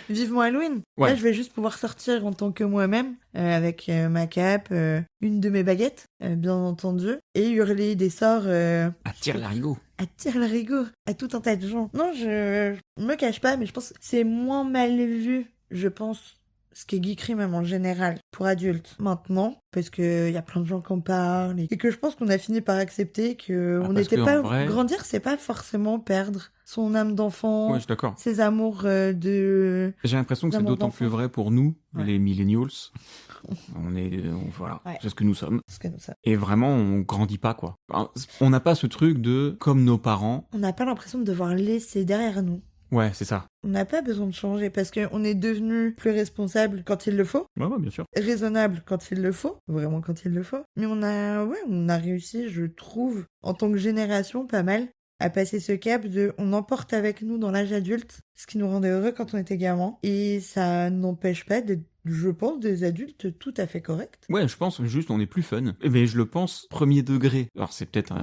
Speaker 1: Vivement Halloween.
Speaker 2: Ouais.
Speaker 1: Là, je vais juste pouvoir sortir en tant que moi-même, avec ma cape, une de mes baguettes, bien entendu, et hurler des sorts...
Speaker 2: À tire-larigot.
Speaker 1: À tire-larigot, à tout un tas de gens. Non, je me cache pas, mais je pense que c'est moins mal vu, je pense, ce qui est geekery même en général, pour adultes. Maintenant, parce qu'il y a plein de gens qui en parlent, et que je pense qu'on a fini par accepter que on n'était pas... Vrai... Grandir, c'est pas forcément perdre son âme d'enfant,
Speaker 2: ouais, je suis d'accord.
Speaker 1: Ses amours de...
Speaker 2: J'ai l'impression que c'est d'autant plus vrai pour nous, les millennials. Voilà, c'est ce que nous sommes. Et vraiment, on grandit pas, quoi. On n'a pas ce truc de, comme nos parents...
Speaker 1: On n'a pas l'impression de devoir laisser derrière nous.
Speaker 2: Ouais, c'est ça.
Speaker 1: On n'a pas besoin de changer parce qu'on est devenu plus responsable quand il le faut.
Speaker 2: Ouais, bien sûr.
Speaker 1: Raisonnable quand il le faut. Vraiment quand il le faut. Mais on a réussi, je trouve, en tant que génération, pas mal, à passer ce cap de on emporte avec nous dans l'âge adulte ce qui nous rendait heureux quand on était gamin. Et ça n'empêche pas d'être, je pense, des adultes tout à fait corrects.
Speaker 2: Ouais, je pense juste on est plus fun. Mais je le pense premier degré. Alors c'est peut-être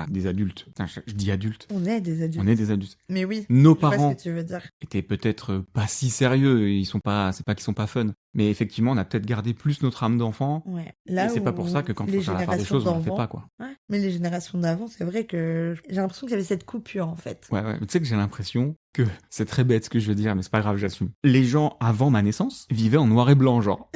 Speaker 2: des adultes. Putain, je dis adultes.
Speaker 1: On est des adultes.
Speaker 2: On est des adultes.
Speaker 1: Mais oui,
Speaker 2: nos
Speaker 1: je
Speaker 2: parents
Speaker 1: vois ce que tu veux dire.
Speaker 2: Étaient peut-être pas si sérieux. C'est pas qu'ils sont pas fun. Mais effectivement, on a peut-être gardé plus notre âme d'enfant.
Speaker 1: Ouais.
Speaker 2: Et
Speaker 1: Là
Speaker 2: c'est pas
Speaker 1: où
Speaker 2: pour ça que quand
Speaker 1: les
Speaker 2: on fait la part des
Speaker 1: générations
Speaker 2: choses, on le fait
Speaker 1: d'avant-
Speaker 2: pas, quoi.
Speaker 1: Ouais. Mais les générations d'avant, c'est vrai que j'ai l'impression qu'il y avait cette coupure, en fait.
Speaker 2: Ouais, ouais. Mais tu sais que j'ai l'impression que c'est très bête ce que je veux dire, mais c'est pas grave, j'assume. Les gens avant ma naissance vivaient en noir et blanc, genre.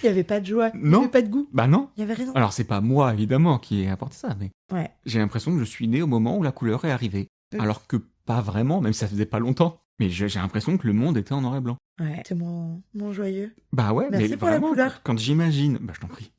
Speaker 1: Il n'y avait pas de joie, il n'y
Speaker 2: Non.
Speaker 1: avait pas de goût,
Speaker 2: Bah non.
Speaker 1: il n'y avait rien.
Speaker 2: Alors c'est pas moi évidemment qui ai apporté ça, mais
Speaker 1: Ouais.
Speaker 2: j'ai l'impression que je suis né au moment où la couleur est arrivée. Alors que pas vraiment, même si ça faisait pas longtemps. Mais j'ai l'impression que le monde était en noir et blanc.
Speaker 1: Ouais. C'est mon joyeux.
Speaker 2: Bah ouais,
Speaker 1: Merci
Speaker 2: mais
Speaker 1: pour la
Speaker 2: vraiment,
Speaker 1: couleur.
Speaker 2: quand j'imagine... Bah je t'en prie.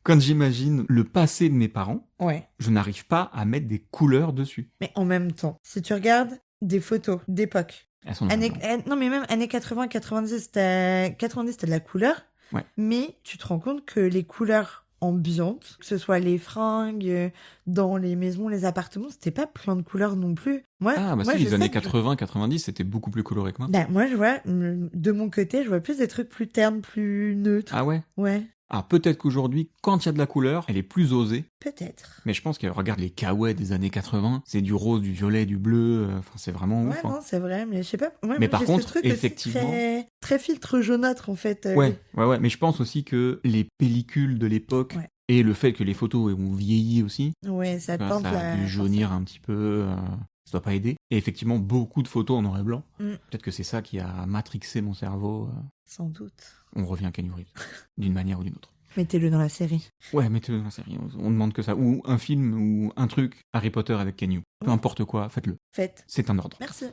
Speaker 2: Quand j'imagine le passé de mes parents,
Speaker 1: Ouais.
Speaker 2: je n'arrive pas à mettre des couleurs dessus.
Speaker 1: Mais en même temps, si tu regardes des photos d'époque,
Speaker 2: Elles sont noires et blanc.
Speaker 1: non mais même années 80, 90, t'as de la couleur.
Speaker 2: Ouais.
Speaker 1: Mais tu te rends compte que les couleurs ambiantes, que ce soit les fringues, dans les maisons, les appartements, c'était pas plein de couleurs non plus. Moi,
Speaker 2: Ah bah
Speaker 1: moi,
Speaker 2: si,
Speaker 1: je
Speaker 2: les
Speaker 1: sais
Speaker 2: années
Speaker 1: que-
Speaker 2: 80, 90, c'était beaucoup plus coloré que maintenant.
Speaker 1: Bah, moi, je vois, de mon côté, je vois plus des trucs plus ternes, plus neutres.
Speaker 2: Ah ouais.
Speaker 1: Ouais,
Speaker 2: Alors peut-être qu'aujourd'hui, quand il y a de la couleur, elle est plus osée.
Speaker 1: peut-être.
Speaker 2: Mais je pense que, regarde les kawaii des années 80, c'est du rose, du violet, du bleu, enfin c'est vraiment
Speaker 1: Ouais,
Speaker 2: ouf. Hein.
Speaker 1: non, c'est vrai, mais je sais pas. Ouais,
Speaker 2: Mais
Speaker 1: moi,
Speaker 2: par
Speaker 1: j'ai
Speaker 2: contre,
Speaker 1: ce truc aussi
Speaker 2: effectivement-
Speaker 1: très filtre jaunâtre, en fait.
Speaker 2: Ouais, mais je pense aussi que les pellicules de l'époque
Speaker 1: Ouais.
Speaker 2: et le fait que les photos ont vieilli aussi,
Speaker 1: Ouais, ça
Speaker 2: ça
Speaker 1: tente
Speaker 2: a dû jaunir un petit peu, ça doit pas aider. Et effectivement, beaucoup de photos en noir et blanc.
Speaker 1: Mm.
Speaker 2: Peut-être que c'est ça qui a matrixé mon cerveau.
Speaker 1: Sans doute.
Speaker 2: On revient à Keanu Reeves, d'une manière ou d'une autre.
Speaker 1: Mettez-le dans la série.
Speaker 2: Ouais, mettez-le dans la série, on demande que ça. Ou un film ou un truc Harry Potter avec Keanu. Peu
Speaker 1: Ouais.
Speaker 2: importe quoi, faites-le.
Speaker 1: Faites.
Speaker 2: C'est un ordre.
Speaker 1: Merci.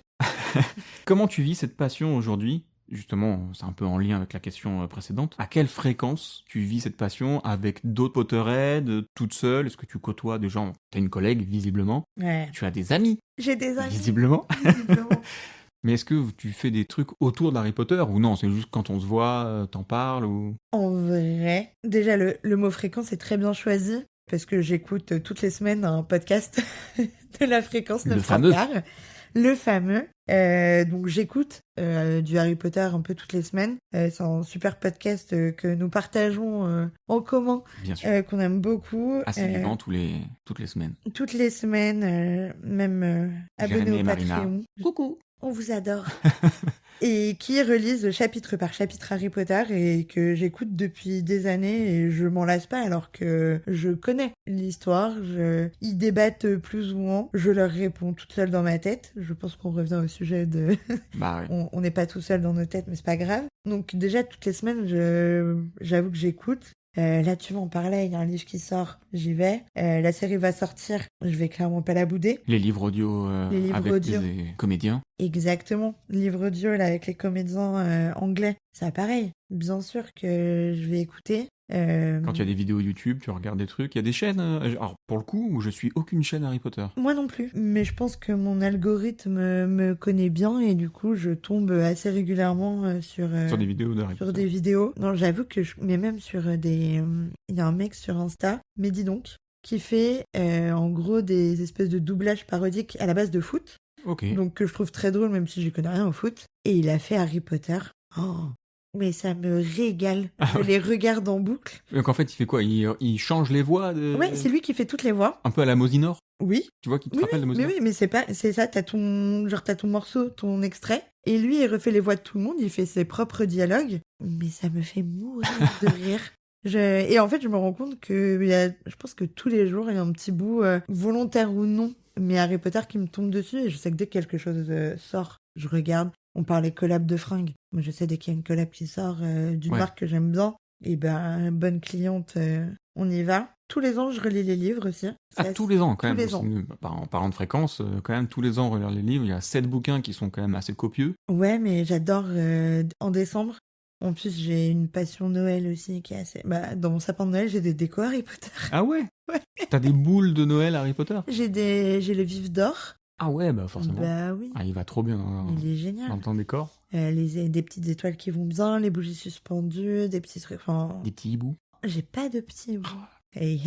Speaker 2: Comment tu vis cette passion aujourd'hui ? Justement, c'est un peu en lien avec la question précédente. À quelle fréquence tu vis cette passion avec d'autres Potterheads, toute seule ? Est-ce que tu côtoies des gens ? T'as une collègue, visiblement.
Speaker 1: Ouais.
Speaker 2: Tu as des amis,
Speaker 1: J'ai des amis.
Speaker 2: visiblement.
Speaker 1: visiblement.
Speaker 2: Mais est-ce que tu fais des trucs autour d'Harry Potter ou non ? C'est juste quand on se voit, t'en parles ou...
Speaker 1: En vrai, déjà, le mot fréquence est très bien choisi parce que j'écoute toutes les semaines un podcast de la fréquence
Speaker 2: Le
Speaker 1: 900
Speaker 2: fameux.
Speaker 1: quarts. Le fameux. Donc j'écoute du Harry Potter un peu toutes les semaines. C'est un super podcast que nous partageons en commun,
Speaker 2: Bien sûr.
Speaker 1: qu'on aime beaucoup.
Speaker 2: Assidûment toutes les semaines.
Speaker 1: Toutes les semaines, même abonné
Speaker 2: Jérémy
Speaker 1: au
Speaker 2: et Marina.
Speaker 1: Patreon. Coucou, on vous adore. Et qui relisent chapitre par chapitre Harry Potter et que j'écoute depuis des années et je m'en lasse pas alors que je connais l'histoire. Ils débattent plus ou moins. Je leur réponds toute seule dans ma tête. Je pense qu'on revient au sujet de...
Speaker 2: Bah ouais.
Speaker 1: On n'est pas tout seul dans nos têtes, mais c'est pas grave. Donc déjà, toutes les semaines, j'avoue que j'écoute. Là, tu vas en parler, il y a un livre qui sort, j'y vais. La série va sortir, je vais clairement pas la bouder.
Speaker 2: Les livres audio
Speaker 1: Les livres
Speaker 2: avec
Speaker 1: audio.
Speaker 2: des comédiens.
Speaker 1: Exactement, livre audio là avec les comédiens anglais, c'est pareil. Bien sûr que je vais écouter.
Speaker 2: Quand il y a des vidéos YouTube, tu regardes des trucs. Il y a des chaînes. Alors, pour le coup, où je suis aucune chaîne Harry Potter.
Speaker 1: Moi non plus, mais je pense que mon algorithme me connaît bien et du coup je tombe assez régulièrement sur
Speaker 2: Sur des vidéos d'Harry
Speaker 1: sur
Speaker 2: Potter.
Speaker 1: des vidéos. Non, j'avoue que mais même sur des... Il y a un mec sur Insta, mais dis donc, qui fait en gros des espèces de doublages parodiques à la base de foot.
Speaker 2: Ok.
Speaker 1: Donc que je trouve très drôle même si je connais rien au foot. Et il a fait Harry Potter. Oh, mais ça me régale. Je les regarde en boucle.
Speaker 2: Donc en fait, il fait quoi il change les voix de...
Speaker 1: Ouais, c'est lui qui fait toutes les voix.
Speaker 2: Un peu à la Mosinor.
Speaker 1: Oui.
Speaker 2: Tu vois, qui te
Speaker 1: Oui,
Speaker 2: rappelle de
Speaker 1: mais
Speaker 2: Mosinor.
Speaker 1: oui, mais c'est ça, t'as ton morceau, ton extrait, et lui, il refait les voix de tout le monde, il fait ses propres dialogues, mais ça me fait mourir de rire. Et en fait, je me rends compte que je pense que tous les jours, il y a un petit bout, volontaire ou non, mais Harry Potter qui me tombe dessus, et je sais que dès que quelque chose sort, je regarde. On parlait collab de fringues. Moi, je sais dès qu'il y a une collab qui sort d'une
Speaker 2: Ouais.
Speaker 1: marque que j'aime bien, et ben, bonne cliente, on y va. Tous les ans, je relis les livres aussi.
Speaker 2: Ah,
Speaker 1: C'est
Speaker 2: tous les ans, quand
Speaker 1: tous
Speaker 2: même.
Speaker 1: les ans.
Speaker 2: En parlant de fréquence, quand même, tous les ans, relire les livres. Il y a 7 bouquins qui sont quand même assez copieux.
Speaker 1: Ouais, mais j'adore en décembre. En plus, j'ai une passion Noël aussi qui est assez... Bah, dans mon sapin de Noël, j'ai des décos Harry Potter.
Speaker 2: Ah ouais
Speaker 1: Ouais.
Speaker 2: T'as des boules de Noël Harry Potter
Speaker 1: J'ai le vif d'or.
Speaker 2: Ah ouais, bah forcément.
Speaker 1: Bah oui,
Speaker 2: Ah, il va trop bien dans,
Speaker 1: il est
Speaker 2: dans
Speaker 1: génial.
Speaker 2: ton décor.
Speaker 1: Des petites étoiles qui vont bien, les bougies suspendues, des petits trucs... Enfin,
Speaker 2: Des petits hiboux.
Speaker 1: j'ai pas de petits bouts. Hey,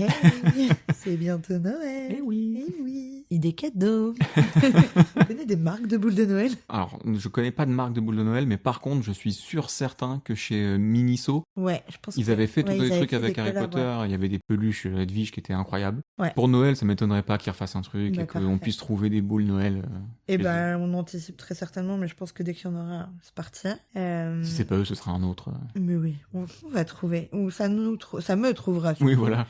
Speaker 1: hey, c'est bientôt Noël.
Speaker 2: Eh oui.
Speaker 1: Eh oui. idée cadeau. Tu connais des marques de boules de Noël?
Speaker 2: Alors, je connais pas de marque de boules de Noël, mais par contre, je suis certain que chez Miniso,
Speaker 1: Ouais, je pense
Speaker 2: ils avaient fait tous
Speaker 1: ouais,
Speaker 2: les
Speaker 1: ils avaient
Speaker 2: trucs
Speaker 1: fait
Speaker 2: avec
Speaker 1: des
Speaker 2: Harry
Speaker 1: collabs,
Speaker 2: Potter. Il y avait des peluches Edwige qui étaient incroyables.
Speaker 1: Ouais.
Speaker 2: Pour Noël, ça m'étonnerait pas qu'ils refassent un truc
Speaker 1: Bah,
Speaker 2: et qu'on
Speaker 1: parfait.
Speaker 2: puisse trouver des boules Noël.
Speaker 1: Et
Speaker 2: chez eux.
Speaker 1: ben, on anticipe très certainement, mais je pense que dès qu'il y en aura, c'est parti.
Speaker 2: Si c'est pas eux, ce sera un autre.
Speaker 1: Mais oui, on va trouver. Ou ça me trouvera.
Speaker 2: Oui,
Speaker 1: surtout.
Speaker 2: voilà.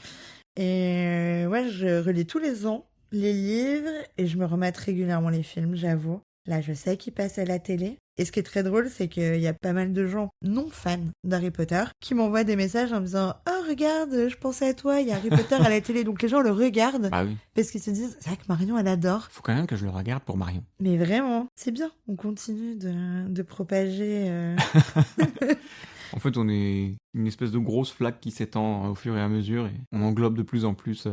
Speaker 1: Et ouais, je relis tous les ans les livres et je me remate régulièrement les films, j'avoue. Là, je sais qu'ils passent à la télé. Et ce qui est très drôle, c'est qu'il y a pas mal de gens non fans d'Harry Potter qui m'envoient des messages en me disant « Oh, regarde, je pensais à toi, il y a Harry Potter à la télé. » Donc les gens le regardent
Speaker 2: Bah oui.
Speaker 1: parce qu'ils se disent « C'est vrai que Marion, elle adore.
Speaker 2: Faut quand même que je le regarde pour Marion. »
Speaker 1: Mais vraiment, c'est bien. On continue de propager...
Speaker 2: En fait, on est une espèce de grosse flaque qui s'étend au fur et à mesure et on englobe de plus en plus.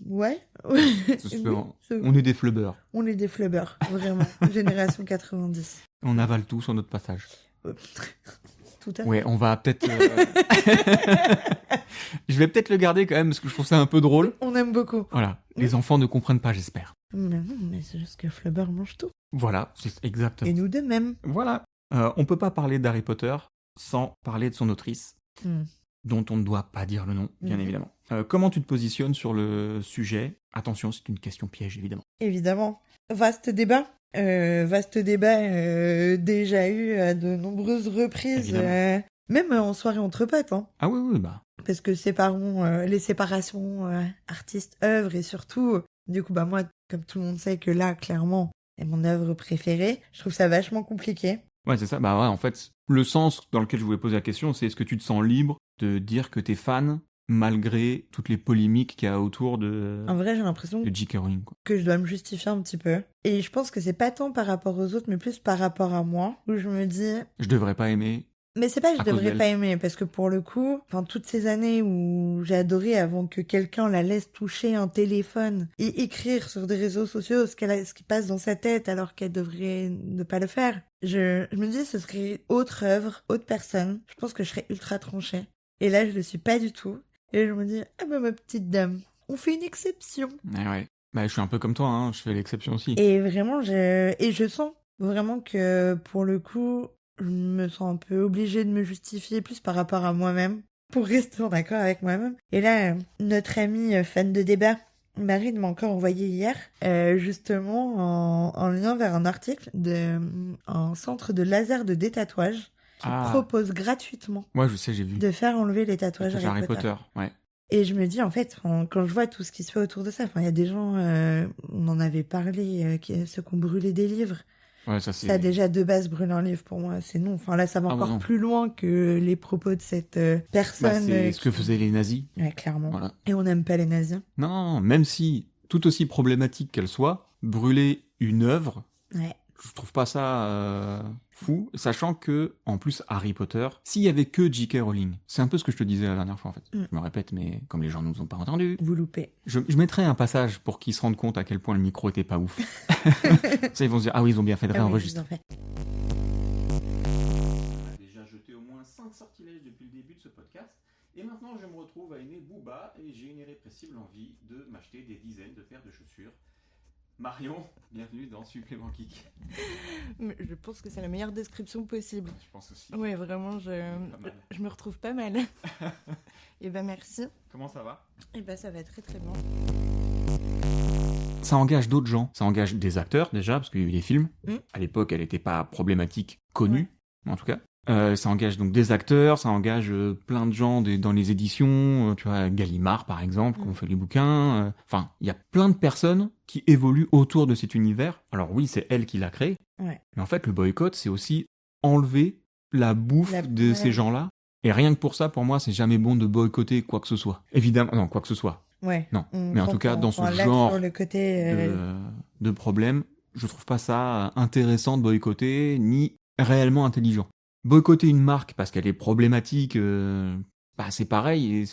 Speaker 1: Ouais.
Speaker 2: On est des flubbers.
Speaker 1: On est des flubbers, vraiment. Génération 90.
Speaker 2: On avale tout sur notre passage.
Speaker 1: Tout à fait.
Speaker 2: Ouais, on va peut-être... Je vais peut-être le garder quand même parce que je trouve ça un peu drôle.
Speaker 1: On aime beaucoup.
Speaker 2: Voilà. Les enfants ne comprennent pas, j'espère.
Speaker 1: Mais non, mais c'est juste que Flubber mange tout.
Speaker 2: Voilà, c'est exactement.
Speaker 1: Et nous de même.
Speaker 2: Voilà. On peut pas parler d'Harry Potter sans parler de son autrice, dont on ne doit pas dire le nom, bien évidemment. Comment tu te positionnes sur le sujet? Attention, c'est une question piège, évidemment.
Speaker 1: Évidemment. Vaste débat. Déjà eu à de nombreuses reprises. Même en soirée entre potes. Hein.
Speaker 2: Ah oui, bah.
Speaker 1: Parce que les séparations artistes-œuvres et surtout, du coup, bah moi, comme tout le monde sait que là, clairement, est mon œuvre préférée, je trouve ça vachement compliqué.
Speaker 2: Ouais, c'est ça. Bah ouais, en fait, le sens dans lequel je voulais poser la question, c'est est-ce que tu te sens libre de dire que t'es fan malgré toutes les polémiques qu'il y a autour de...
Speaker 1: En vrai, j'ai l'impression
Speaker 2: de J.K. Rowling, quoi.
Speaker 1: Que je dois me justifier un petit peu. Et je pense que c'est pas tant par rapport aux autres, mais plus par rapport à moi, où je me dis...
Speaker 2: Je devrais pas aimer...
Speaker 1: Mais c'est pas que je
Speaker 2: à cause
Speaker 1: devrais
Speaker 2: d'elle.
Speaker 1: pas aimer, parce que pour le coup, toutes ces années où j'ai adoré avant que quelqu'un la laisse toucher un téléphone et écrire sur des réseaux sociaux ce qui passe dans sa tête alors qu'elle devrait ne pas le faire, je me dis ce serait autre œuvre, autre personne, je pense que je serais ultra tranchée. Et là, je le suis pas du tout. Et je me dis, ah bah ma petite dame, on fait une exception.
Speaker 2: Ouais. Bah je suis un peu comme toi, hein, je fais l'exception aussi.
Speaker 1: Et vraiment, je sens vraiment que pour le coup... Je me sens un peu obligée de me justifier plus par rapport à moi-même pour rester en accord avec moi-même. Et là, notre amie fan de débat, Marine, m'a encore envoyé hier, justement en lien vers un article d'un centre de laser de détatouage qui propose gratuitement
Speaker 2: ouais, je sais, j'ai vu.
Speaker 1: de faire enlever les tatouages
Speaker 2: Harry Potter. Ouais.
Speaker 1: Et je me dis, en fait, quand je vois tout ce qui se fait autour de ça, il y a des gens, on en avait parlé, ceux qui ont brûlé des livres.
Speaker 2: Ouais,
Speaker 1: ça déjà de base brûler un livre pour moi c'est non. Enfin là ça va encore plus loin que les propos de cette personne.
Speaker 2: C'est ce que faisaient les nazis.
Speaker 1: Ouais, clairement.
Speaker 2: Voilà.
Speaker 1: Et on n'aime pas les nazis.
Speaker 2: Non, même si tout aussi problématique qu'elle soit, brûler une œuvre, je trouve pas ça fou, sachant que en plus Harry Potter, s'il y avait que J.K. Rowling, c'est un peu ce que je te disais la dernière fois en fait. Je me répète, mais comme les gens ne nous ont pas entendus,
Speaker 1: vous loupez.
Speaker 2: Je mettrais un passage pour qu'ils se rendent compte à quel point le micro était pas ouf. Ça, ils vont se dire ah oui, ils ont bien fait de réenregistrer. On a déjà jeté au moins 5 sortilèges depuis le début de ce podcast. Et maintenant, je me retrouve à aimer Booba et j'ai une irrépressible envie de m'acheter des dizaines de paires de chaussures. Marion, bienvenue dans Supplément Geek.
Speaker 1: Je pense que c'est la meilleure description possible.
Speaker 2: Je pense aussi.
Speaker 1: Oui, vraiment, je me retrouve pas mal. Et ben merci.
Speaker 2: Comment ça va?
Speaker 1: Et ben ça va très très bien.
Speaker 2: Ça engage d'autres gens. Ça engage des acteurs déjà, parce qu'il y a eu des films. À l'époque, elle n'était pas problématique, connue, en tout cas. Ça engage donc des acteurs, ça engage plein de gens dans les éditions, tu vois, Gallimard par exemple, qui ont fait les bouquins. Enfin, il y a plein de personnes qui évoluent autour de cet univers. Alors oui, c'est elle qui l'a créé, mais en fait, le boycott, c'est aussi enlever la bouffe de ces gens-là. Et rien que pour ça, pour moi, c'est jamais bon de boycotter quoi que ce soit. Évidemment, non, quoi que ce soit. Ouais. Non, mais en tout cas, dans ce genre
Speaker 1: le côté,
Speaker 2: de problème, je trouve pas ça intéressant de boycotter, ni réellement intelligent. Boycotter une marque parce qu'elle est problématique, c'est pareil.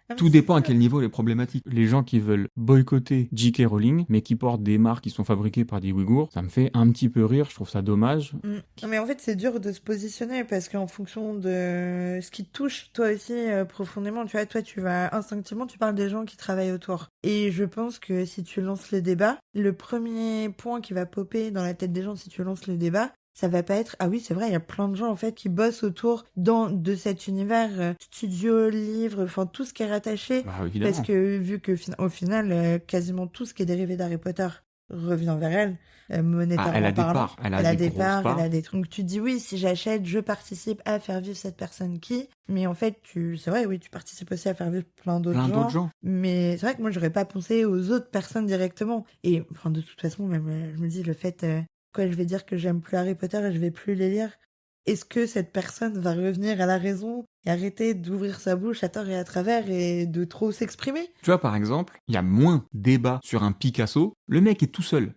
Speaker 1: mais
Speaker 2: Tout
Speaker 1: c'est
Speaker 2: dépend à
Speaker 1: sûr.
Speaker 2: quel niveau elle est problématique. Les gens qui veulent boycotter J.K. Rowling, mais qui portent des marques qui sont fabriquées par des Ouïghours, ça me fait un petit peu rire, je trouve ça dommage.
Speaker 1: Non, mais en fait, c'est dur de se positionner parce qu'en fonction de ce qui te touche, toi aussi, profondément, tu vois, toi, tu vas instinctivement, tu parles des gens qui travaillent autour. Et je pense que si tu lances le débat, le premier point qui va popper dans la tête des gens si tu lances le débat, ça va pas être ah oui c'est vrai il y a plein de gens en fait qui bossent autour de cet univers studio livre enfin tout ce qui est rattaché
Speaker 2: Bah évidemment.
Speaker 1: parce que vu que au final quasiment tout ce qui est dérivé d'Harry Potter revient vers elle monétairement
Speaker 2: elle a des
Speaker 1: parlant.
Speaker 2: parts, elle a
Speaker 1: Elle a
Speaker 2: des
Speaker 1: des
Speaker 2: grosses
Speaker 1: parts,
Speaker 2: parts.
Speaker 1: elle a des trucs. Donc tu te dis oui, si j'achète, je participe à faire vivre cette personne qui. Mais en fait, c'est vrai, oui, tu participes aussi à faire vivre plein d'autres gens. Mais c'est vrai que moi, j'aurais pas pensé aux autres personnes directement. Et enfin, de toute façon, même, je me dis le fait, quoi, je vais dire que j'aime plus Harry Potter et je vais plus les lire. Est-ce que cette personne va revenir à la raison et arrêter d'ouvrir sa bouche à tort et à travers et de trop s'exprimer?
Speaker 2: Tu vois, par exemple, il y a moins débat sur un Picasso. Le mec est tout seul.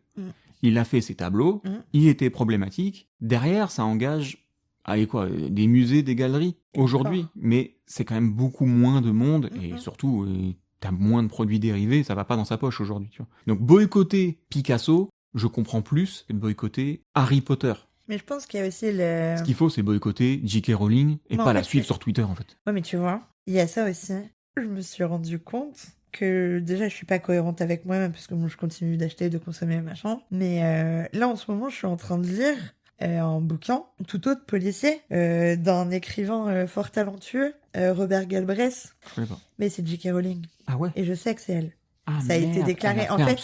Speaker 2: Il a fait ses tableaux, il était problématique. Derrière, ça engage, allez quoi, des musées, des galeries, aujourd'hui. Mais c'est quand même beaucoup moins de monde, et surtout, t'as moins de produits dérivés, ça va pas dans sa poche aujourd'hui, tu vois. Donc boycotter Picasso, je comprends plus que de boycotter Harry Potter.
Speaker 1: Mais je pense qu'il y a aussi le...
Speaker 2: Ce qu'il faut, c'est boycotter J.K. Rowling, et pas la suivre sur Twitter, en fait.
Speaker 1: Ouais, mais tu vois, il y a ça aussi. Je me suis rendu compte que déjà je suis pas cohérente avec moi-même parce que moi je continue d'acheter, de consommer machin. Mais là en ce moment je suis en train de lire un bouquin tout autre policier d'un écrivain fort talentueux, Robert Galbraith.
Speaker 2: Je connais pas.
Speaker 1: Mais c'est J.K. Rowling.
Speaker 2: Ah ouais.
Speaker 1: Et je sais que c'est elle.
Speaker 2: Ah,
Speaker 1: ça a été déclaré. En fait,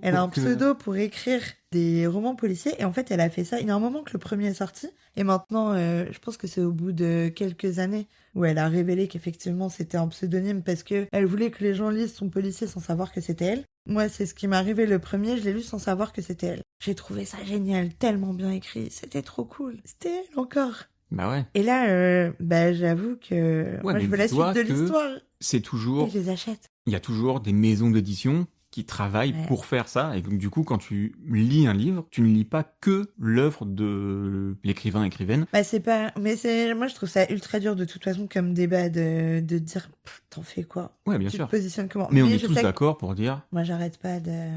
Speaker 1: elle a un pseudo pour écrire des romans policiers et en fait elle a fait ça. Il y a un moment que le premier est sorti et maintenant je pense que c'est au bout de quelques années où elle a révélé qu'effectivement c'était un pseudonyme parce que elle voulait que les gens lisent son policier sans savoir que c'était elle. Moi c'est ce qui m'est arrivé le premier, je l'ai lu sans savoir que c'était elle. J'ai trouvé ça génial, tellement bien écrit, c'était trop cool. C'était elle encore.
Speaker 2: Bah ouais.
Speaker 1: Et là, j'avoue que moi je veux la suite de l'histoire.
Speaker 2: C'est toujours...
Speaker 1: Et je les achète.
Speaker 2: Il y a toujours des maisons d'édition qui travaillent pour faire ça. Et donc, du coup, quand tu lis un livre, tu ne lis pas que l'œuvre de l'écrivain-écrivaine.
Speaker 1: Bah, c'est pas... Mais moi, je trouve ça ultra dur de toute façon comme débat de dire t'en fais quoi?
Speaker 2: Ouais, bien
Speaker 1: tu
Speaker 2: sûr.
Speaker 1: te positionnes comment?
Speaker 2: Mais on est tous d'accord pour dire...
Speaker 1: Moi, j'arrête pas de...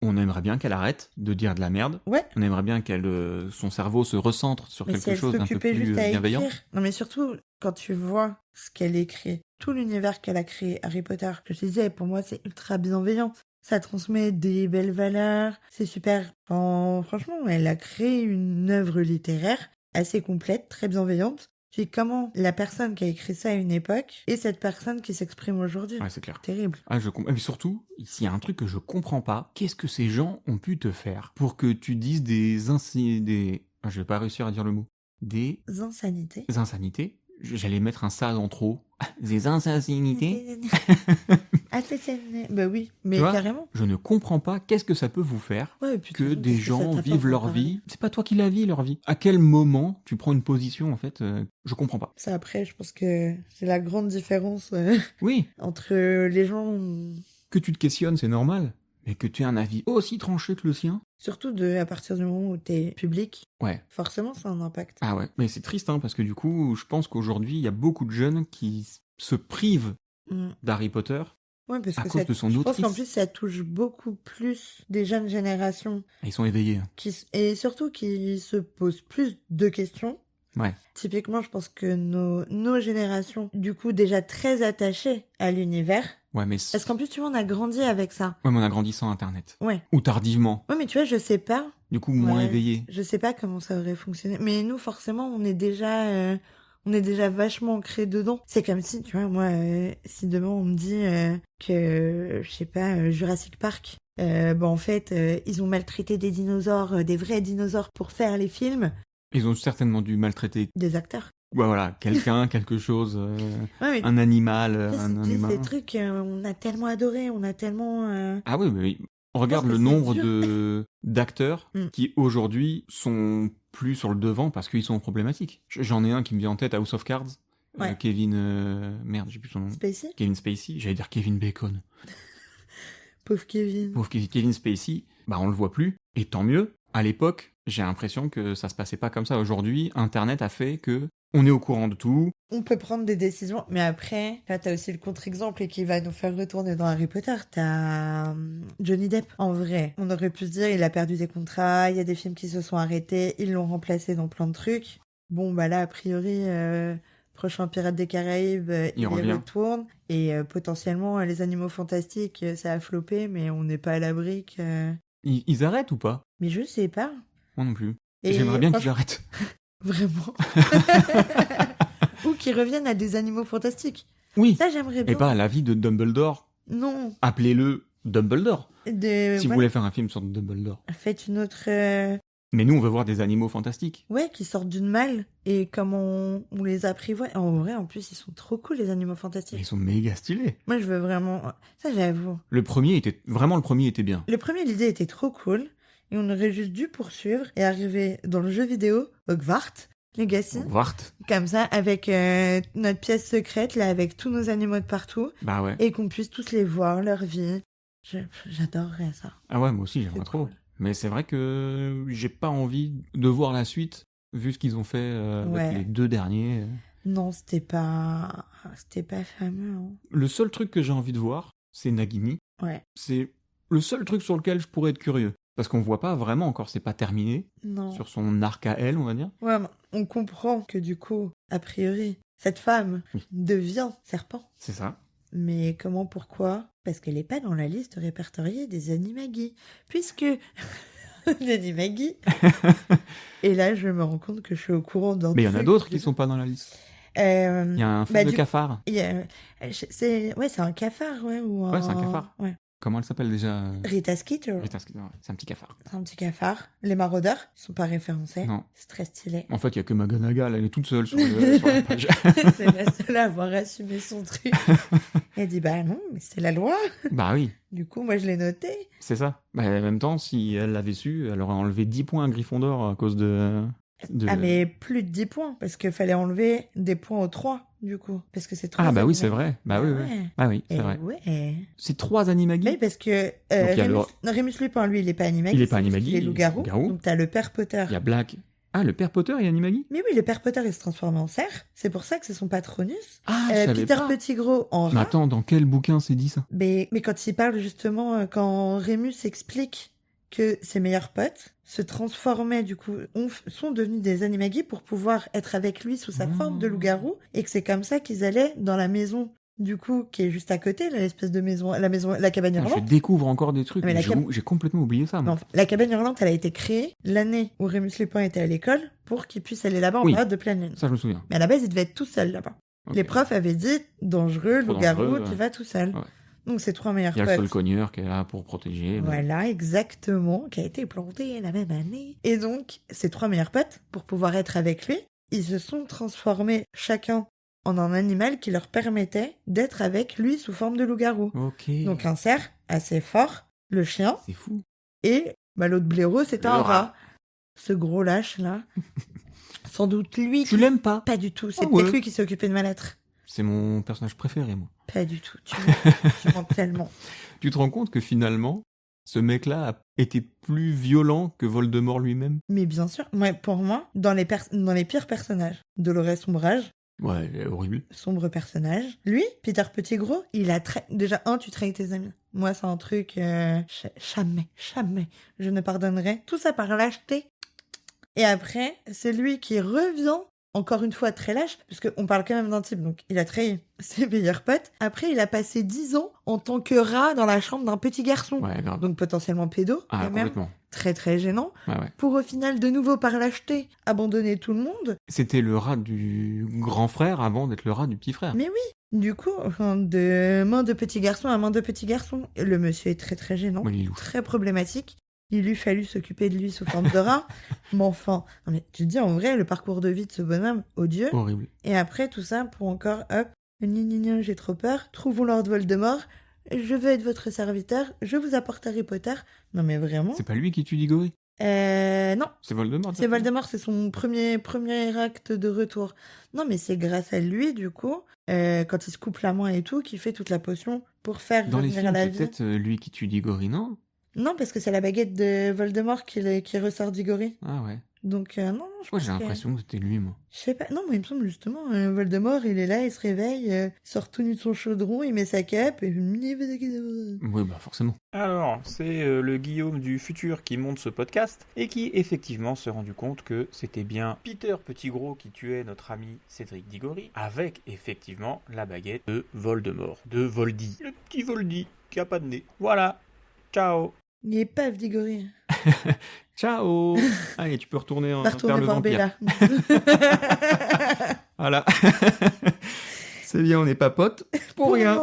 Speaker 2: On aimerait bien qu'elle arrête de dire de la merde.
Speaker 1: Ouais.
Speaker 2: On aimerait bien qu'elle son cerveau se recentre sur quelque chose d'un peu plus bienveillant.
Speaker 1: Écrire. Non, mais surtout, quand tu vois ce qu'elle écrit, tout l'univers qu'elle a créé, Harry Potter, je te disais, pour moi, c'est ultra bienveillant. Ça transmet des belles valeurs, c'est super. Franchement, elle a créé une œuvre littéraire assez complète, très bienveillante. Puis comment la personne qui a écrit ça à une époque et cette personne qui s'exprime aujourd'hui.
Speaker 2: Ouais, c'est clair.
Speaker 1: Terrible.
Speaker 2: Ah, je comprends. Mais surtout, s'il y a un truc que je comprends pas, qu'est-ce que ces gens ont pu te faire pour que tu dises je vais pas réussir à dire le mot. Des
Speaker 1: insanités.
Speaker 2: J'allais mettre un ça en trop. Des insanités.
Speaker 1: Bah oui, mais carrément.
Speaker 2: Je ne comprends pas qu'est-ce que ça peut vous faire que des gens vivent leur vie. C'est pas toi qui la vis, leur vie. À quel moment tu prends une position, en fait je comprends pas.
Speaker 1: Ça, après, je pense que c'est la grande différence entre les gens...
Speaker 2: Que tu te questionnes, c'est normal. Mais que tu aies un avis aussi tranché que le sien.
Speaker 1: Surtout à partir du moment où t'es public.
Speaker 2: Ouais.
Speaker 1: Forcément, ça a un impact.
Speaker 2: Ah ouais. Mais c'est triste, parce que du coup, je pense qu'aujourd'hui, il y a beaucoup de jeunes qui se privent d'Harry Potter.
Speaker 1: Ouais, parce
Speaker 2: à
Speaker 1: que
Speaker 2: cause de son autrice.
Speaker 1: Je pense qu'en plus, ça touche beaucoup plus des jeunes générations.
Speaker 2: Ils sont éveillés.
Speaker 1: Et surtout qui se posent plus de questions.
Speaker 2: Ouais.
Speaker 1: Typiquement, je pense que nos générations, du coup, déjà très attachées à l'univers.
Speaker 2: Ouais, mais...
Speaker 1: Parce qu'en plus, tu vois, on a grandi avec ça.
Speaker 2: Ouais, mais on a grandi sans Internet.
Speaker 1: Ouais.
Speaker 2: Ou tardivement.
Speaker 1: Ouais, mais tu vois, je sais pas.
Speaker 2: Du coup, moins éveillé.
Speaker 1: Je sais pas comment ça aurait fonctionné. Mais nous, forcément, on est déjà vachement ancré dedans. C'est comme si, tu vois, moi, si demain on me dit que, je sais pas, Jurassic Park, en fait, ils ont maltraité des dinosaures, des vrais dinosaures pour faire les films.
Speaker 2: Ils ont certainement dû maltraiter...
Speaker 1: des acteurs.
Speaker 2: Ouais, voilà, quelqu'un, quelque chose,
Speaker 1: ouais,
Speaker 2: un animal, un humain.
Speaker 1: Ces trucs, on a tellement adoré, on a tellement...
Speaker 2: Ah oui, mais on regarde le nombre d'acteurs qui aujourd'hui sont plus sur le devant parce qu'ils sont problématiques. J'en ai un qui me vient en tête, House of Cards. Kevin... merde, j'ai plus son nom.
Speaker 1: Spacey.
Speaker 2: Kevin Spacey. J'allais dire Kevin Bacon.
Speaker 1: Pauvre Kevin.
Speaker 2: Pauvre Kevin Spacey. Bah, on le voit plus. Et tant mieux. À l'époque, j'ai l'impression que ça se passait pas comme ça. Aujourd'hui, Internet a fait que On est au courant de tout.
Speaker 1: On peut prendre des décisions, mais après, là, t'as aussi le contre-exemple et qui va nous faire retourner dans Harry Potter. T'as Johnny Depp. En vrai, on aurait pu se dire, il a perdu des contrats, il y a des films qui se sont arrêtés, ils l'ont remplacé dans plein de trucs. Bon, bah là, a priori, prochain Pirates des Caraïbes, il y
Speaker 2: revient.
Speaker 1: retourne. Et potentiellement, les Animaux Fantastiques, ça a floppé, mais on n'est pas à l'abri que...
Speaker 2: Ils arrêtent ou pas?
Speaker 1: Mais je sais pas.
Speaker 2: Moi non plus.
Speaker 1: Et
Speaker 2: J'aimerais bien qu'ils
Speaker 1: franchement-
Speaker 2: arrêtent.
Speaker 1: Vraiment. Ou qu'ils reviennent à des Animaux Fantastiques.
Speaker 2: Oui.
Speaker 1: Ça, j'aimerais bien.
Speaker 2: Et pas à la vie de Dumbledore.
Speaker 1: Non.
Speaker 2: Appelez-le Dumbledore. Si vous
Speaker 1: Voilà.
Speaker 2: voulez faire un film sur Dumbledore.
Speaker 1: Faites une autre...
Speaker 2: Mais nous, on veut voir des animaux fantastiques.
Speaker 1: Ouais, qui sortent d'une malle et comment on les apprivoise. En vrai, en plus, ils sont trop cool, les Animaux
Speaker 2: Et
Speaker 1: Fantastiques.
Speaker 2: ils sont méga stylés.
Speaker 1: Moi, je veux vraiment... Ça, j'avoue.
Speaker 2: Le premier était bien.
Speaker 1: Le premier, l'idée était trop cool. Et on aurait juste dû poursuivre et arriver dans le jeu vidéo, Hogwarts Legacy.
Speaker 2: Vart.
Speaker 1: Comme ça, avec notre pièce secrète, là, avec tous nos animaux de partout.
Speaker 2: Bah ouais.
Speaker 1: Et qu'on puisse tous les voir, leur vie. J'adorerais ça.
Speaker 2: Ah ouais, moi aussi, j'aimerais
Speaker 1: C'est
Speaker 2: trop.
Speaker 1: cool.
Speaker 2: Mais c'est vrai que j'ai pas envie de voir la suite, vu ce qu'ils ont fait
Speaker 1: Ouais.
Speaker 2: avec les 2 derniers.
Speaker 1: Non, c'était pas fameux. Hein.
Speaker 2: Le seul truc que j'ai envie de voir, c'est Nagini.
Speaker 1: Ouais.
Speaker 2: C'est le seul truc sur lequel je pourrais être curieux. Parce qu'on voit pas vraiment encore, c'est pas terminé.
Speaker 1: Non.
Speaker 2: Sur son arc à elle, on va dire.
Speaker 1: Ouais, mais on comprend que du coup, a priori, cette femme
Speaker 2: Oui.
Speaker 1: devient serpent.
Speaker 2: C'est ça.
Speaker 1: Mais comment, pourquoi? Parce qu'elle n'est pas dans la liste répertoriée des animagi. Puisque... Animagi. Et là, je me rends compte que je suis au courant d'un
Speaker 2: Mais il y en a
Speaker 1: truc
Speaker 2: d'autres
Speaker 1: de-
Speaker 2: qui sont pas dans la liste.
Speaker 1: Euh,
Speaker 2: Il y a un film
Speaker 1: bah,
Speaker 2: de
Speaker 1: du-
Speaker 2: cafard.
Speaker 1: il y a- c'est un cafard, ouais. Ou
Speaker 2: Ouais, c'est un cafard.
Speaker 1: Ouais.
Speaker 2: Comment elle s'appelle déjà
Speaker 1: Rita Skeeter.
Speaker 2: Rita Skeeter, ouais, c'est un petit cafard.
Speaker 1: C'est un petit cafard. Les maraudeurs, ils sont pas référencés.
Speaker 2: Non.
Speaker 1: C'est très stylé.
Speaker 2: En fait, il y a que McGonagall, elle est toute seule sur la page.
Speaker 1: C'est la seule à avoir assumé son truc. Elle dit, bah non, mais c'est la loi.
Speaker 2: Bah oui,
Speaker 1: Du coup, moi, je l'ai noté.
Speaker 2: c'est ça. Bah, en même temps, si elle l'avait su, elle aurait enlevé 10 points à Gryffondor à cause de...
Speaker 1: Ah, mais plus de 10 points, parce qu'il fallait enlever des points aux 3, du coup. Parce que c'est 3
Speaker 2: Ah bah oui, c'est vrai. Bah oui, oui.
Speaker 1: Ouais.
Speaker 2: Bah oui, c'est
Speaker 1: Et
Speaker 2: vrai.
Speaker 1: ouais.
Speaker 2: C'est 3 animagi.
Speaker 1: Oui, parce que
Speaker 2: il y a le-
Speaker 1: Rémus Lupin, lui, il est pas animagi.
Speaker 2: Il est pas
Speaker 1: c'est juste
Speaker 2: animagi,
Speaker 1: qu'il est
Speaker 2: il est
Speaker 1: loup-garou.
Speaker 2: loup-garou.
Speaker 1: Donc, t'as le père Potter.
Speaker 2: Il y a Black. Ah, le père Potter est animagi.
Speaker 1: Mais oui, le père Potter, il se transforme en cerf. C'est pour ça que c'est son patronus.
Speaker 2: Ah, je savais
Speaker 1: Peter
Speaker 2: pas.
Speaker 1: Pettigrew en
Speaker 2: Mais
Speaker 1: rat.
Speaker 2: attends, dans quel bouquin c'est dit ça?
Speaker 1: Mais quand il parle justement, quand Rémus explique que ses meilleurs potes se transformaient, du coup, sont devenus des animagi pour pouvoir être avec lui sous sa forme de loup-garou, et que c'est comme ça qu'ils allaient dans la maison, du coup, qui est juste à côté, là, l'espèce de maison, la cabane
Speaker 2: Je
Speaker 1: hurlante.
Speaker 2: découvre encore des trucs.
Speaker 1: Mais la
Speaker 2: J'ai complètement oublié ça, moi.
Speaker 1: Non, la cabane hurlante, elle a été créée l'année où Rémus Lupin était à l'école pour qu'il puisse aller là-bas en
Speaker 2: Oui.
Speaker 1: période de pleine lune.
Speaker 2: Ça, je me souviens.
Speaker 1: Mais à la base, il devait être tout seul là-bas.
Speaker 2: Ok.
Speaker 1: Les profs avaient dit dangereux,
Speaker 2: Trop
Speaker 1: loup-garou,
Speaker 2: dangereux,
Speaker 1: tu
Speaker 2: ouais.
Speaker 1: vas tout seul.
Speaker 2: Ouais.
Speaker 1: Donc, ses 3 meilleurs
Speaker 2: Il y a le
Speaker 1: potes.
Speaker 2: seul cogneur qui est là pour protéger. mais-
Speaker 1: Voilà, exactement, qui a été planté la même année. Et donc, ses 3 meilleurs potes, pour pouvoir être avec lui, ils se sont transformés chacun en un animal qui leur permettait d'être avec lui sous forme de loup-garou.
Speaker 2: Ok.
Speaker 1: Donc, un cerf assez fort, le chien,
Speaker 2: C'est fou.
Speaker 1: et bah, l'autre blaireau, c'était
Speaker 2: Le
Speaker 1: un
Speaker 2: rat.
Speaker 1: rat. Ce gros lâche-là. Sans doute lui
Speaker 2: Tu
Speaker 1: qui...
Speaker 2: l'aimes pas?
Speaker 1: Pas du tout, c'est
Speaker 2: Ah
Speaker 1: peut-être
Speaker 2: ouais.
Speaker 1: lui qui s'est occupé de ma lettre.
Speaker 2: C'est mon personnage préféré, moi.
Speaker 1: Pas du tout, tu mens tellement.
Speaker 2: Tu te rends compte que finalement, ce mec-là a été plus violent que Voldemort lui-même?
Speaker 1: Mais bien sûr, pour moi, dans les pires personnages, Dolores Sombrage,
Speaker 2: Ouais, elle est horrible.
Speaker 1: sombre personnage. Lui, Peter Pettigrew, il a déjà tu trahis tes amis. Moi, c'est un truc jamais, je ne pardonnerai. Tout ça par lâcheté. Et après, c'est lui qui revient, encore une fois très lâche, parce qu'on parle quand même d'un type, donc il a trahi ses meilleurs potes. Après, il a passé 10 ans en tant que rat dans la chambre d'un petit garçon.
Speaker 2: Ouais, grave.
Speaker 1: Donc potentiellement pédo,
Speaker 2: Ah,
Speaker 1: et même
Speaker 2: complètement.
Speaker 1: très très gênant.
Speaker 2: Ouais, ouais.
Speaker 1: Pour au final, de nouveau par lâcheté, abandonner tout le monde.
Speaker 2: C'était le rat du grand frère avant d'être le rat du petit frère.
Speaker 1: Mais oui, du coup, de main de petit garçon à main de petit garçon. Le monsieur est très très gênant,
Speaker 2: Ouais, Lilou.
Speaker 1: très problématique. Il lui fallu s'occuper de lui sous forme de rat. Mais enfin, non mais tu te dis en vrai, le parcours de vie de ce bonhomme, odieux.
Speaker 2: Horrible.
Speaker 1: Et après tout ça, pour encore, hop, gna, j'ai trop peur, trouvons Lord Voldemort, je veux être votre serviteur, je vous apporte Harry Potter. Non mais vraiment.
Speaker 2: C'est pas lui qui tue Diggory?
Speaker 1: Non,
Speaker 2: C'est Voldemort?
Speaker 1: c'est Voldemort, c'est son premier acte de retour. Non, mais c'est grâce à lui, du coup, quand il se coupe la main et tout, qu'il fait toute la potion pour faire
Speaker 2: Dans les
Speaker 1: revenir
Speaker 2: films,
Speaker 1: à la
Speaker 2: c'est
Speaker 1: vie.
Speaker 2: peut-être lui qui tue Diggory, non?
Speaker 1: Non, parce que c'est la baguette de Voldemort qui ressort d'Igori.
Speaker 2: Ah ouais.
Speaker 1: Donc, non, je
Speaker 2: Ouais,
Speaker 1: pense
Speaker 2: j'ai l'impression que c'était lui, moi.
Speaker 1: Je sais pas. Non, mais il me semble justement, Voldemort, il est là, il se réveille, il sort tout nu de son chaudron, il met sa cape, et...
Speaker 2: Oui, bah forcément.
Speaker 3: Alors, c'est le Guillaume du futur qui monte ce podcast et qui effectivement s'est rendu compte que c'était bien Peter Pettigrew qui tuait notre ami Cédric Diggory avec effectivement la baguette de Voldemort, de Voldy. Le petit Voldy qui a pas de nez. Voilà. Ciao.
Speaker 1: Il est pas Diggory.
Speaker 2: Ciao. Allez, tu peux retourner
Speaker 1: Va
Speaker 2: vers
Speaker 1: retourner
Speaker 2: le
Speaker 1: voir
Speaker 2: vampire.
Speaker 1: Bella.
Speaker 2: Voilà. C'est bien, on n'est pas potes pour rien.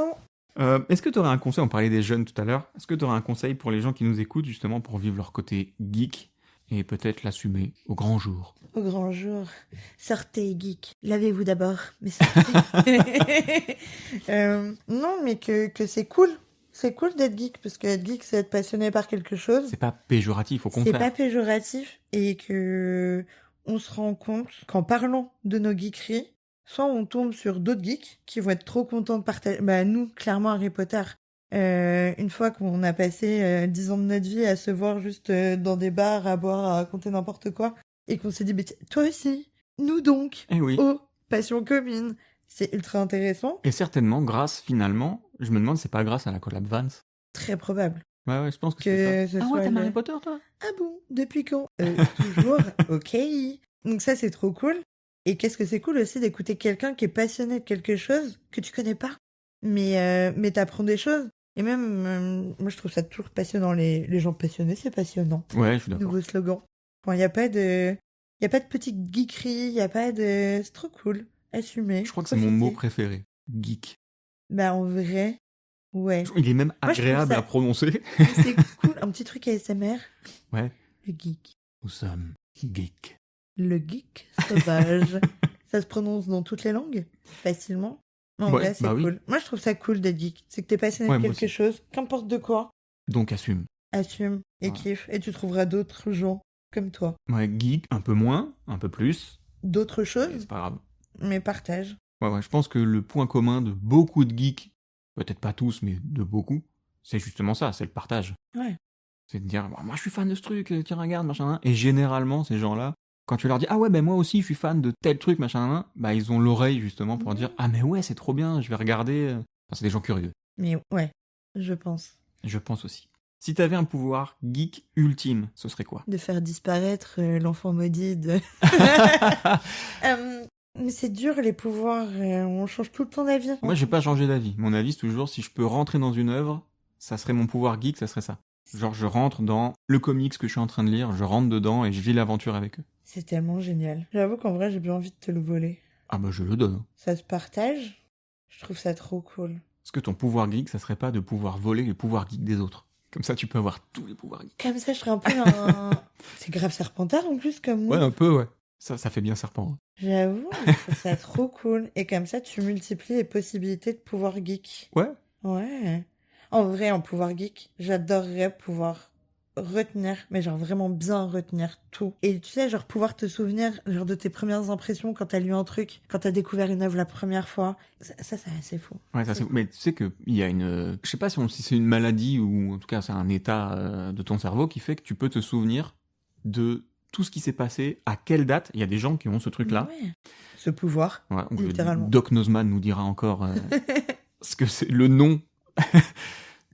Speaker 2: Est-ce que tu aurais un conseil, on parlait des jeunes tout à l'heure, est-ce que tu aurais un conseil pour les gens qui nous écoutent justement pour vivre leur côté geek et peut-être l'assumer au grand jour?
Speaker 1: Au grand jour. Sortez, geek. Lavez-vous d'abord. Mais sortez. Non, mais que c'est cool. C'est cool d'être geek, parce qu'être geek, c'est être passionné par quelque chose.
Speaker 2: C'est pas péjoratif, au
Speaker 1: C'est
Speaker 2: contraire.
Speaker 1: pas péjoratif, et que on se rend compte qu'en parlant de nos geekeries, soit on tombe sur d'autres geeks qui vont être trop contents de partager. Bah, nous, clairement, Harry Potter, une fois qu'on a passé 10 ans de notre vie à se voir juste dans des bars, à boire, à raconter n'importe quoi, et qu'on s'est dit, mais toi aussi, nous donc,
Speaker 2: Eh oui.
Speaker 1: oh, passion commune. C'est ultra intéressant,
Speaker 2: Et certainement, grâce, finalement, je me demande, c'est pas grâce à la collab Vans.
Speaker 1: très probable.
Speaker 2: Ouais, je pense que c'est
Speaker 1: Que
Speaker 2: ça.
Speaker 1: ce
Speaker 2: Ah
Speaker 1: soit
Speaker 2: ouais, t'aimes
Speaker 1: le-
Speaker 2: Harry Potter, toi?
Speaker 1: Ah bon? Depuis quand? Toujours. Ok. Donc ça, c'est trop cool. Et qu'est-ce que c'est cool aussi d'écouter quelqu'un qui est passionné de quelque chose que tu connais pas. Mais t'apprends des choses. Et même, moi, je trouve ça toujours passionnant. Les gens passionnés, c'est passionnant.
Speaker 2: Ouais, je suis d'accord.
Speaker 1: Nouveau slogan. Bon, il n'y a pas de... Il y a pas de petite geekerie, il n'y a pas de... C'est trop cool. Assumé.
Speaker 2: Je crois que c'est mon mot
Speaker 1: profitez.
Speaker 2: préféré. Geek.
Speaker 1: Bah, en vrai, ouais.
Speaker 2: Il est même
Speaker 1: Moi, je trouve
Speaker 2: agréable
Speaker 1: ça-
Speaker 2: à prononcer.
Speaker 1: C'est cool. Un petit truc ASMR.
Speaker 2: Ouais.
Speaker 1: Le geek.
Speaker 2: Nous sommes geeks.
Speaker 1: Le geek sauvage. Ça se prononce dans toutes les langues, facilement. En
Speaker 2: Ouais,
Speaker 1: vrai, c'est
Speaker 2: bah oui.
Speaker 1: cool. Moi, je trouve ça cool d'être geek. C'est que t'es passionné
Speaker 2: Ouais,
Speaker 1: de
Speaker 2: moi
Speaker 1: quelque
Speaker 2: aussi.
Speaker 1: chose, qu'importe de quoi,
Speaker 2: Donc assume.
Speaker 1: assume et
Speaker 2: Ouais.
Speaker 1: kiffe. Et tu trouveras d'autres gens comme toi.
Speaker 2: Ouais, geek, un peu moins, un peu plus.
Speaker 1: D'autres
Speaker 2: Mais
Speaker 1: choses,
Speaker 2: c'est pas grave.
Speaker 1: mais partage.
Speaker 2: Ouais, je pense que le point commun de beaucoup de geeks, peut-être pas tous, mais de beaucoup, c'est justement ça, c'est le partage.
Speaker 1: Ouais.
Speaker 2: C'est de dire, moi je suis fan de ce truc, tiens regarde, machin. Et généralement, ces gens-là, quand tu leur dis, ah ouais, ben moi aussi je suis fan de tel truc, machin, bah ils ont l'oreille justement pour
Speaker 1: Mhm.
Speaker 2: dire, ah mais ouais, c'est trop bien, je vais regarder. Enfin, c'est des gens curieux,
Speaker 1: Mais ouais, je pense.
Speaker 2: je pense aussi. Si t'avais un pouvoir geek ultime, ce serait quoi?
Speaker 1: De faire disparaître l'enfant maudit de... Mais c'est dur, les pouvoirs. On change tout le temps d'avis.
Speaker 2: Moi, j'ai pas changé d'avis. Mon avis, c'est toujours si je peux rentrer dans une œuvre, ça serait mon pouvoir geek, ça serait ça. Genre, je rentre dans le comics que je suis en train de lire, je rentre dedans et je vis l'aventure avec eux.
Speaker 1: C'est tellement génial. J'avoue qu'en vrai, j'ai bien envie de te le voler.
Speaker 2: Ah bah, je le donne.
Speaker 1: Ça se partage. Je trouve ça trop cool.
Speaker 2: Est-ce que ton pouvoir geek, ça serait pas de pouvoir voler les pouvoirs geeks des autres? Comme ça, tu peux avoir tous les pouvoirs geeks.
Speaker 1: Comme ça, je serais un peu un... C'est grave Serpentard en plus, comme
Speaker 2: Ouais,
Speaker 1: moi.
Speaker 2: un peu, ouais. Ça fait bien serpent. Hein.
Speaker 1: J'avoue, je trouve ça trop cool. Et comme ça, tu multiplies les possibilités de pouvoir geek.
Speaker 2: Ouais.
Speaker 1: Ouais. En vrai, en pouvoir geek, j'adorerais pouvoir retenir, mais genre vraiment bien retenir tout. Et tu sais, genre pouvoir te souvenir genre de tes premières impressions quand t'as lu un truc, quand t'as découvert une œuvre la première fois. Ça c'est assez fou.
Speaker 2: Ouais, ça, mais tu sais qu'il y a une... Je sais pas si c'est une maladie ou en tout cas c'est un état de ton cerveau qui fait que tu peux te souvenir de tout ce qui s'est passé, à quelle date. Il y a des gens qui ont ce truc-là.
Speaker 1: Ouais. Ce pouvoir.
Speaker 2: Ouais, donc
Speaker 1: Littéralement.
Speaker 2: Doc Nozman nous dira encore ce que c'est le nom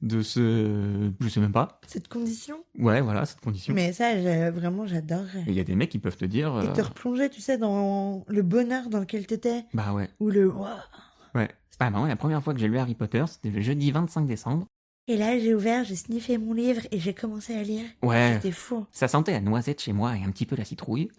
Speaker 2: de ce... Je sais même pas.
Speaker 1: Cette condition.
Speaker 2: Ouais, voilà, cette condition.
Speaker 1: Mais ça, vraiment, j'adorerais.
Speaker 2: Et il y a des mecs qui peuvent te dire...
Speaker 1: Et te replonger, tu sais, dans le bonheur dans lequel t'étais.
Speaker 2: Bah ouais,
Speaker 1: Ou le... Ouah.
Speaker 2: ouais. Ah bah ouais, la première fois que j'ai lu Harry Potter, c'était le jeudi 25 décembre.
Speaker 1: Et là, j'ai ouvert, j'ai sniffé mon livre et j'ai commencé à lire.
Speaker 2: Ouais,
Speaker 1: C'était fou.
Speaker 2: ça sentait la noisette chez moi et un petit peu la citrouille.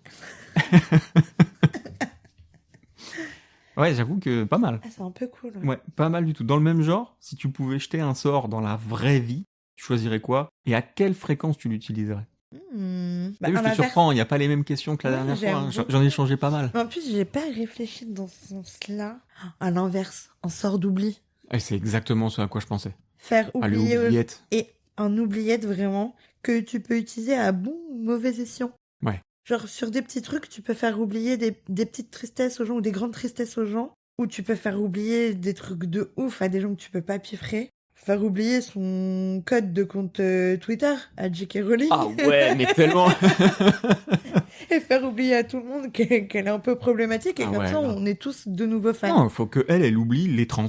Speaker 2: Ouais, j'avoue que pas mal.
Speaker 1: Ah, c'est un peu cool.
Speaker 2: Ouais, pas mal du tout. Dans le même genre, si tu pouvais jeter un sort dans la vraie vie, tu choisirais quoi? Et à quelle fréquence tu l'utiliserais?
Speaker 1: Bah,
Speaker 2: T'as vu, je te surprends, il n'y a pas les mêmes questions que la
Speaker 1: Ouais,
Speaker 2: dernière fois. hein.
Speaker 1: j'avoue.
Speaker 2: J'en ai changé pas mal.
Speaker 1: En plus, j'ai pas réfléchi dans ce sens-là. À l'inverse, en sort d'oubli.
Speaker 2: Et c'est exactement ce à quoi je pensais.
Speaker 1: Faire
Speaker 2: Allez,
Speaker 1: oublier
Speaker 2: oubliette.
Speaker 1: et un oubliette vraiment que tu peux utiliser à bon ou mauvais escient.
Speaker 2: Ouais.
Speaker 1: Genre sur des petits trucs, tu peux faire oublier des petites tristesses aux gens ou des grandes tristesses aux gens, ou tu peux faire oublier des trucs de ouf à des gens que tu peux pas piffrer. Faire oublier son code de compte Twitter à J.K. Rowling.
Speaker 2: Ah ouais, mais tellement.
Speaker 1: Et faire oublier à tout le monde qu'elle est un peu problématique. Et
Speaker 2: Ah
Speaker 1: comme
Speaker 2: ouais,
Speaker 1: ça,
Speaker 2: non.
Speaker 1: on est tous de nouveaux fans.
Speaker 2: Non, faut que elle oublie les trans.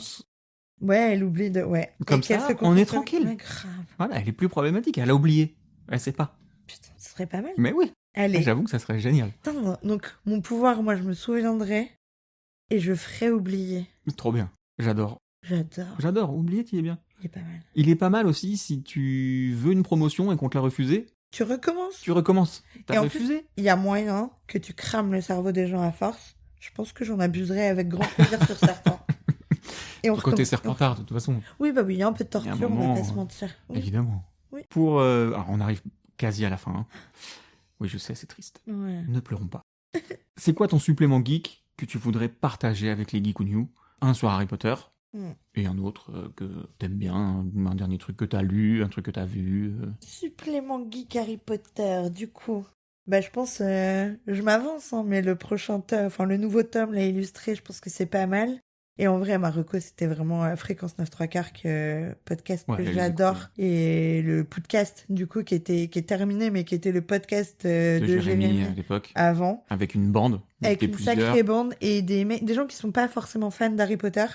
Speaker 1: Ouais, elle oublie de... Ouais.
Speaker 2: Comme
Speaker 1: Et qu'elle
Speaker 2: ça,
Speaker 1: se
Speaker 2: on est
Speaker 1: confronte-
Speaker 2: tranquille.
Speaker 1: Ouais, grave.
Speaker 2: Voilà, elle est plus problématique, elle a oublié. Elle sait pas.
Speaker 1: Putain, ce serait pas mal.
Speaker 2: Mais oui,
Speaker 1: Allez.
Speaker 2: j'avoue que ça serait génial.
Speaker 1: Putain, donc, mon pouvoir, moi, je me souviendrai et je ferai oublier.
Speaker 2: Trop bien. J'adore.
Speaker 1: J'adore.
Speaker 2: J'adore. Oublier, il est bien.
Speaker 1: Il est pas mal.
Speaker 2: Il est pas mal aussi si tu veux une promotion et qu'on te l'a refusée,
Speaker 1: Tu recommences.
Speaker 2: tu recommences.
Speaker 1: Et
Speaker 2: T'as
Speaker 1: en
Speaker 2: refusé
Speaker 1: Il y a moyen que tu crames le cerveau des gens à force. Je pense que j'en abuserai avec grand plaisir sur certains. Et on
Speaker 2: Côté
Speaker 1: recommence.
Speaker 2: serpentard, de toute façon.
Speaker 1: Oui, bah oui, il y a un peu de
Speaker 2: Il y a un
Speaker 1: torture, on va
Speaker 2: moment,
Speaker 1: pas se mentir. Oui.
Speaker 2: Évidemment.
Speaker 1: Oui.
Speaker 2: Pour. Alors, on arrive quasi à la fin. Hein. Oui, je sais, c'est triste.
Speaker 1: Ouais.
Speaker 2: Ne pleurons pas. C'est quoi ton supplément geek que tu voudrais partager avec les Geek ou New? Un sur Harry Potter et un autre que t'aimes bien, un dernier truc que t'as lu, un truc que t'as vu.
Speaker 1: Supplément geek Harry Potter, du coup. Bah, je pense, je m'avance, hein, mais le prochain tome, enfin, le nouveau tome, l'a illustré, je pense que c'est pas mal. Et en vrai, Marocco, c'était vraiment Fréquence 9 3 quarts, podcast
Speaker 2: Ouais,
Speaker 1: que
Speaker 2: elle
Speaker 1: j'adore.
Speaker 2: les
Speaker 1: Et le podcast, du coup, qui est terminé, mais qui était le podcast de Jérémy
Speaker 2: à l'époque,
Speaker 1: avant.
Speaker 2: avec une bande. on
Speaker 1: Avec
Speaker 2: était
Speaker 1: une
Speaker 2: plusieurs.
Speaker 1: sacrée bande et des gens qui sont pas forcément fans d'Harry Potter.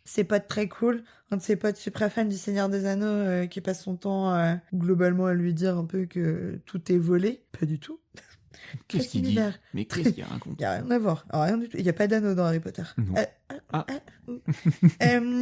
Speaker 1: Ses potes très cool. Un de ses potes super fan du Seigneur des Anneaux qui passe son temps globalement à lui dire un peu que tout est volé. Pas du tout.
Speaker 2: Qu'est-ce qu'il dit?
Speaker 1: similaire.
Speaker 2: Mais qu'est-ce qu'il raconte?
Speaker 1: Il y a rien à voir. Alors, rien du tout. Il y a pas d'anneau dans Harry Potter.
Speaker 2: Non. Ah.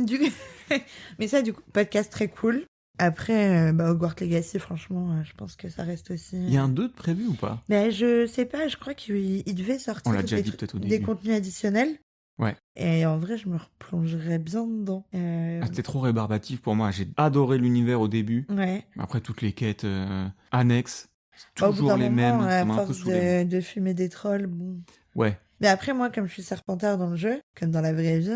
Speaker 1: Du coup... Mais ça, du coup, podcast très cool. Après, Hogwarts Legacy, franchement, je pense que ça reste aussi...
Speaker 2: Il y a un 2 de prévu ou pas?
Speaker 1: Mais je sais pas, je crois qu'il devait sortir
Speaker 2: On l'a déjà
Speaker 1: des
Speaker 2: dit
Speaker 1: trucs-
Speaker 2: peut-être au
Speaker 1: des
Speaker 2: début.
Speaker 1: contenus additionnels.
Speaker 2: Ouais.
Speaker 1: Et en vrai, je me replongerais bien dedans.
Speaker 2: Ah, c'était trop rébarbatif pour moi. J'ai adoré l'univers au début.
Speaker 1: Ouais.
Speaker 2: Après, toutes les quêtes annexes, c'est
Speaker 1: Au bout
Speaker 2: toujours
Speaker 1: d'un
Speaker 2: les
Speaker 1: moment,
Speaker 2: mêmes. Ça
Speaker 1: à
Speaker 2: m'a un peu
Speaker 1: force
Speaker 2: saoulé.
Speaker 1: de fumer des trolls, bon.
Speaker 2: Ouais.
Speaker 1: Mais après, moi, comme je suis serpentard dans le jeu, comme dans la vraie vie,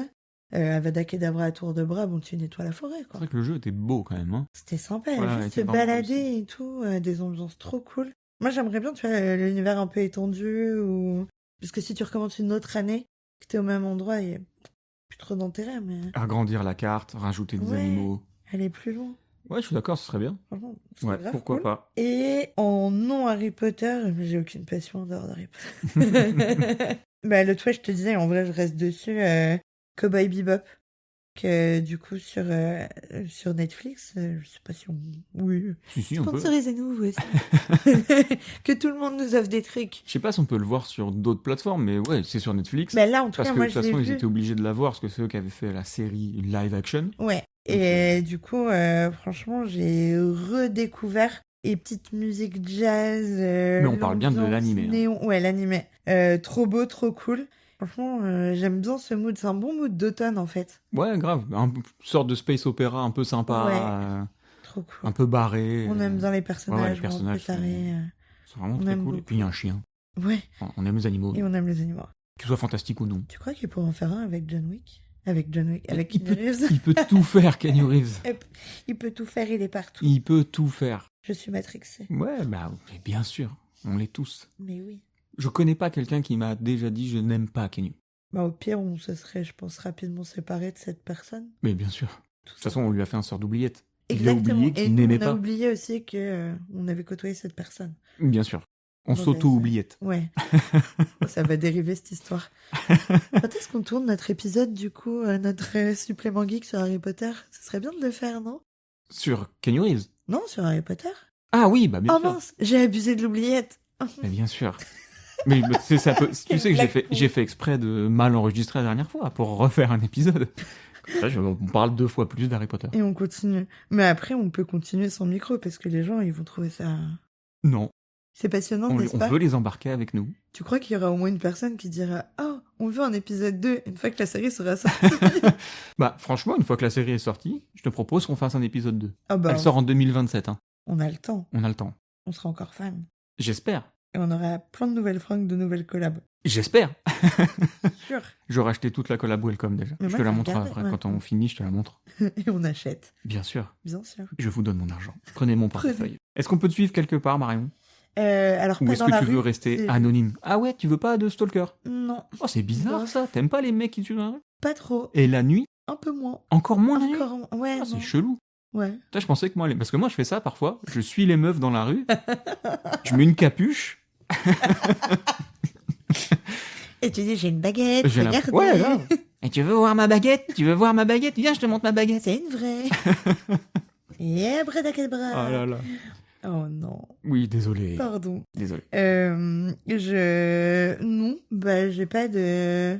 Speaker 1: Avada Kedavra à tour de bras, bon, tu nettoies la forêt,
Speaker 2: C'est
Speaker 1: quoi.
Speaker 2: vrai que le jeu était beau quand même. Hein.
Speaker 1: C'était sympa,
Speaker 2: Ouais,
Speaker 1: juste
Speaker 2: était
Speaker 1: se
Speaker 2: vraiment
Speaker 1: balader et tout, des ambiances trop cool. Moi, j'aimerais bien, tu vois, l'univers un peu étendu, ou... Parce que si tu recommences une autre année, que t'es au même endroit, il y a plus trop d'intérêt, mais
Speaker 2: Agrandir la carte, rajouter des
Speaker 1: Ouais.
Speaker 2: animaux.
Speaker 1: aller plus loin.
Speaker 2: Ouais, je suis d'accord, ce serait bien.
Speaker 1: Franchement, c'est
Speaker 2: Ouais,
Speaker 1: grave
Speaker 2: pourquoi
Speaker 1: cool.
Speaker 2: pas.
Speaker 1: Et en non Harry Potter, j'ai aucune passion en dehors d'Harry Potter. Bah, l'autre fois, je te disais, en vrai, je reste dessus. Cowboy Bebop, que du coup, sur Netflix, je sais pas si on. Oui.
Speaker 2: Si, on peut.
Speaker 1: Sponsorisez-nous, vous aussi. Que tout le monde nous offre des trucs.
Speaker 2: Je sais pas si on peut le voir sur d'autres plateformes, mais ouais, c'est sur Netflix.
Speaker 1: Bah, là, en tout
Speaker 2: parce
Speaker 1: cas,
Speaker 2: que
Speaker 1: moi,
Speaker 2: de toute
Speaker 1: je l'ai
Speaker 2: façon, ils
Speaker 1: vu.
Speaker 2: étaient obligés de l'avoir, parce que c'est eux qui avaient fait la série live action.
Speaker 1: Ouais. Et du coup, franchement, j'ai redécouvert les petites musiques jazz.
Speaker 2: Mais on parle bien de
Speaker 1: l'ambiance
Speaker 2: l'animé, hein.
Speaker 1: néon. Ouais, l'animé. Trop beau, trop cool. Franchement, j'aime bien ce mood. C'est un bon mood d'automne, en fait.
Speaker 2: Ouais, grave. Une sorte de space opéra un peu sympa,
Speaker 1: Ouais. Trop cool.
Speaker 2: un peu barré.
Speaker 1: On aime bien les personnages,
Speaker 2: les personnages
Speaker 1: un peu tarés.
Speaker 2: C'est vraiment
Speaker 1: on
Speaker 2: très
Speaker 1: aime
Speaker 2: cool. Et
Speaker 1: beaucoup.
Speaker 2: puis il y a un chien.
Speaker 1: Ouais,
Speaker 2: On aime les animaux.
Speaker 1: et on aime les animaux.
Speaker 2: Qu'ils soient fantastiques ou non.
Speaker 1: Tu crois qu'il pourrait en faire un avec John Wick? Avec
Speaker 2: il
Speaker 1: Keanu Reeves.
Speaker 2: Il peut tout faire, Keanu Reeves.
Speaker 1: Il peut tout faire, il est partout.
Speaker 2: Il peut tout faire.
Speaker 1: Je suis matrixée.
Speaker 2: Ouais, bah, mais bien sûr. On l'est tous.
Speaker 1: Mais oui.
Speaker 2: Je connais pas quelqu'un qui m'a déjà dit je n'aime pas Keanu.
Speaker 1: Bah, au pire, on se serait, je pense, rapidement séparés de cette personne.
Speaker 2: Mais bien sûr. De toute façon, on lui a fait un sort d'oubliette. Il a
Speaker 1: Exactement.
Speaker 2: oublié
Speaker 1: Et
Speaker 2: qu'il
Speaker 1: nous,
Speaker 2: n'aimait
Speaker 1: on a
Speaker 2: pas.
Speaker 1: oublié aussi que on avait côtoyé cette personne.
Speaker 2: Bien sûr. On
Speaker 1: Bon,
Speaker 2: s'auto-oubliette.
Speaker 1: Ouais. Ça va dériver cette histoire. Quand est-ce qu'on tourne notre épisode, du coup, notre supplément geek sur Harry Potter? Ce serait bien de le faire, non?
Speaker 2: Sur Keanu Reeves.
Speaker 1: Non, sur Harry Potter?
Speaker 2: Ah oui, bah bien
Speaker 1: Oh
Speaker 2: sûr.
Speaker 1: mince, j'ai abusé de l'oubliette.
Speaker 2: Mais bien sûr. Mais tu sais, ça peut... tu
Speaker 1: Quelle
Speaker 2: sais que
Speaker 1: blague pour-
Speaker 2: j'ai fait exprès de mal enregistrer la dernière fois pour refaire un épisode. Comme ça, on parle 2 fois plus d'Harry Potter.
Speaker 1: Et on continue. Mais après, on peut continuer sans micro parce que les gens, ils vont trouver ça.
Speaker 2: Non,
Speaker 1: C'est passionnant, n'est-ce
Speaker 2: on
Speaker 1: pas?
Speaker 2: veut les embarquer avec nous.
Speaker 1: Tu crois qu'il y aura au moins une personne qui dira oh, on veut un épisode 2 une fois que la série sera sortie?
Speaker 2: Bah franchement, une fois que la série est sortie, je te propose qu'on fasse un épisode 2.
Speaker 1: Ah bah,
Speaker 2: Elle sort en 2027, hein.
Speaker 1: on a le temps.
Speaker 2: On a le temps.
Speaker 1: On sera encore fan.
Speaker 2: J'espère.
Speaker 1: Et on aura plein de nouvelles fringues, de nouvelles collabs.
Speaker 2: J'espère.
Speaker 1: Sûr.
Speaker 2: J'aurais acheté toute la collab Welcome déjà.
Speaker 1: Mais
Speaker 2: Je
Speaker 1: moi,
Speaker 2: te la
Speaker 1: je
Speaker 2: montrerai
Speaker 1: regardais,
Speaker 2: après.
Speaker 1: ouais.
Speaker 2: Quand on finit, je te la montre.
Speaker 1: Et on achète.
Speaker 2: Bien sûr.
Speaker 1: Bien sûr.
Speaker 2: Je vous donne mon argent. Prenez mon
Speaker 1: Prenez.
Speaker 2: portefeuille. Est-ce qu'on peut te suivre quelque part, Marion?
Speaker 1: Alors,
Speaker 2: Ou
Speaker 1: pas
Speaker 2: est-ce
Speaker 1: dans
Speaker 2: que
Speaker 1: la
Speaker 2: tu veux
Speaker 1: rue,
Speaker 2: rester
Speaker 1: c'est-
Speaker 2: anonyme? Ah ouais, tu veux pas de stalker?
Speaker 1: Non,
Speaker 2: Oh, c'est bizarre
Speaker 1: Non.
Speaker 2: ça. T'aimes pas les mecs qui tuent dans la rue?
Speaker 1: pas trop.
Speaker 2: Et la nuit?
Speaker 1: Un peu moins.
Speaker 2: Encore moins la nuit?
Speaker 1: Encore. Ouais,
Speaker 2: Ah,
Speaker 1: non.
Speaker 2: c'est chelou.
Speaker 1: Ouais.
Speaker 2: Putain, je pensais que moi, parce que moi je fais ça parfois, je suis les meufs dans la rue, je mets une capuche
Speaker 1: Et tu dis, j'ai une baguette,
Speaker 2: J'ai la-
Speaker 1: regarde.
Speaker 2: Ouais, grave. Et tu veux voir ma baguette? Tu veux voir ma baguette? Viens, je te montre ma baguette.
Speaker 1: C'est une vraie. Et abracadabra.
Speaker 2: Ah là là.
Speaker 1: Oh non,
Speaker 2: Oui, désolé.
Speaker 1: pardon.
Speaker 2: Désolé.
Speaker 1: Non, bah j'ai pas de...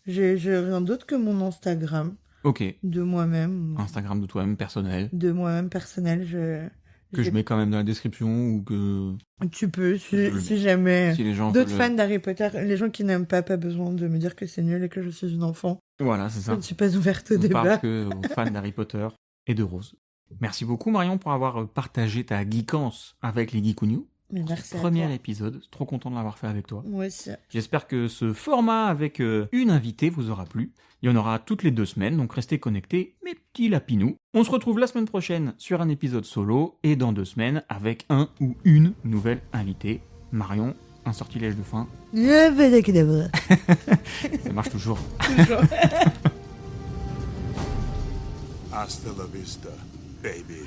Speaker 1: J'ai rien d'autre que mon Instagram
Speaker 2: Ok.
Speaker 1: de moi-même.
Speaker 2: Instagram de toi-même personnel.
Speaker 1: De moi-même personnel,
Speaker 2: Que je mets quand même dans la description ou que
Speaker 1: Tu peux,
Speaker 2: Je-
Speaker 1: si jamais...
Speaker 2: si les gens
Speaker 1: D'autres
Speaker 2: veulent-
Speaker 1: fans d'Harry Potter, les gens qui n'aiment pas besoin de me dire que c'est nul et que je suis une enfant.
Speaker 2: Voilà, c'est
Speaker 1: Je
Speaker 2: ça.
Speaker 1: ne suis pas ouverte au
Speaker 2: On parle
Speaker 1: débat.
Speaker 2: que aux fans d'Harry Potter et de Rose. Merci beaucoup Marion pour avoir partagé ta geekance avec les Geekouniou.
Speaker 1: Mais merci à
Speaker 2: Premier
Speaker 1: toi.
Speaker 2: épisode, trop content de l'avoir fait avec toi.
Speaker 1: Moi aussi.
Speaker 2: J'espère que ce format avec une invitée vous aura plu. Il y en aura toutes les 2 semaines, donc restez connectés, mes petits lapinous. On se retrouve la semaine prochaine sur un épisode solo et dans 2 semaines avec un ou une nouvelle invitée. Marion, un sortilège de fin,
Speaker 1: Abracadabra.
Speaker 2: ça marche toujours.
Speaker 4: Hasta la vista, baby.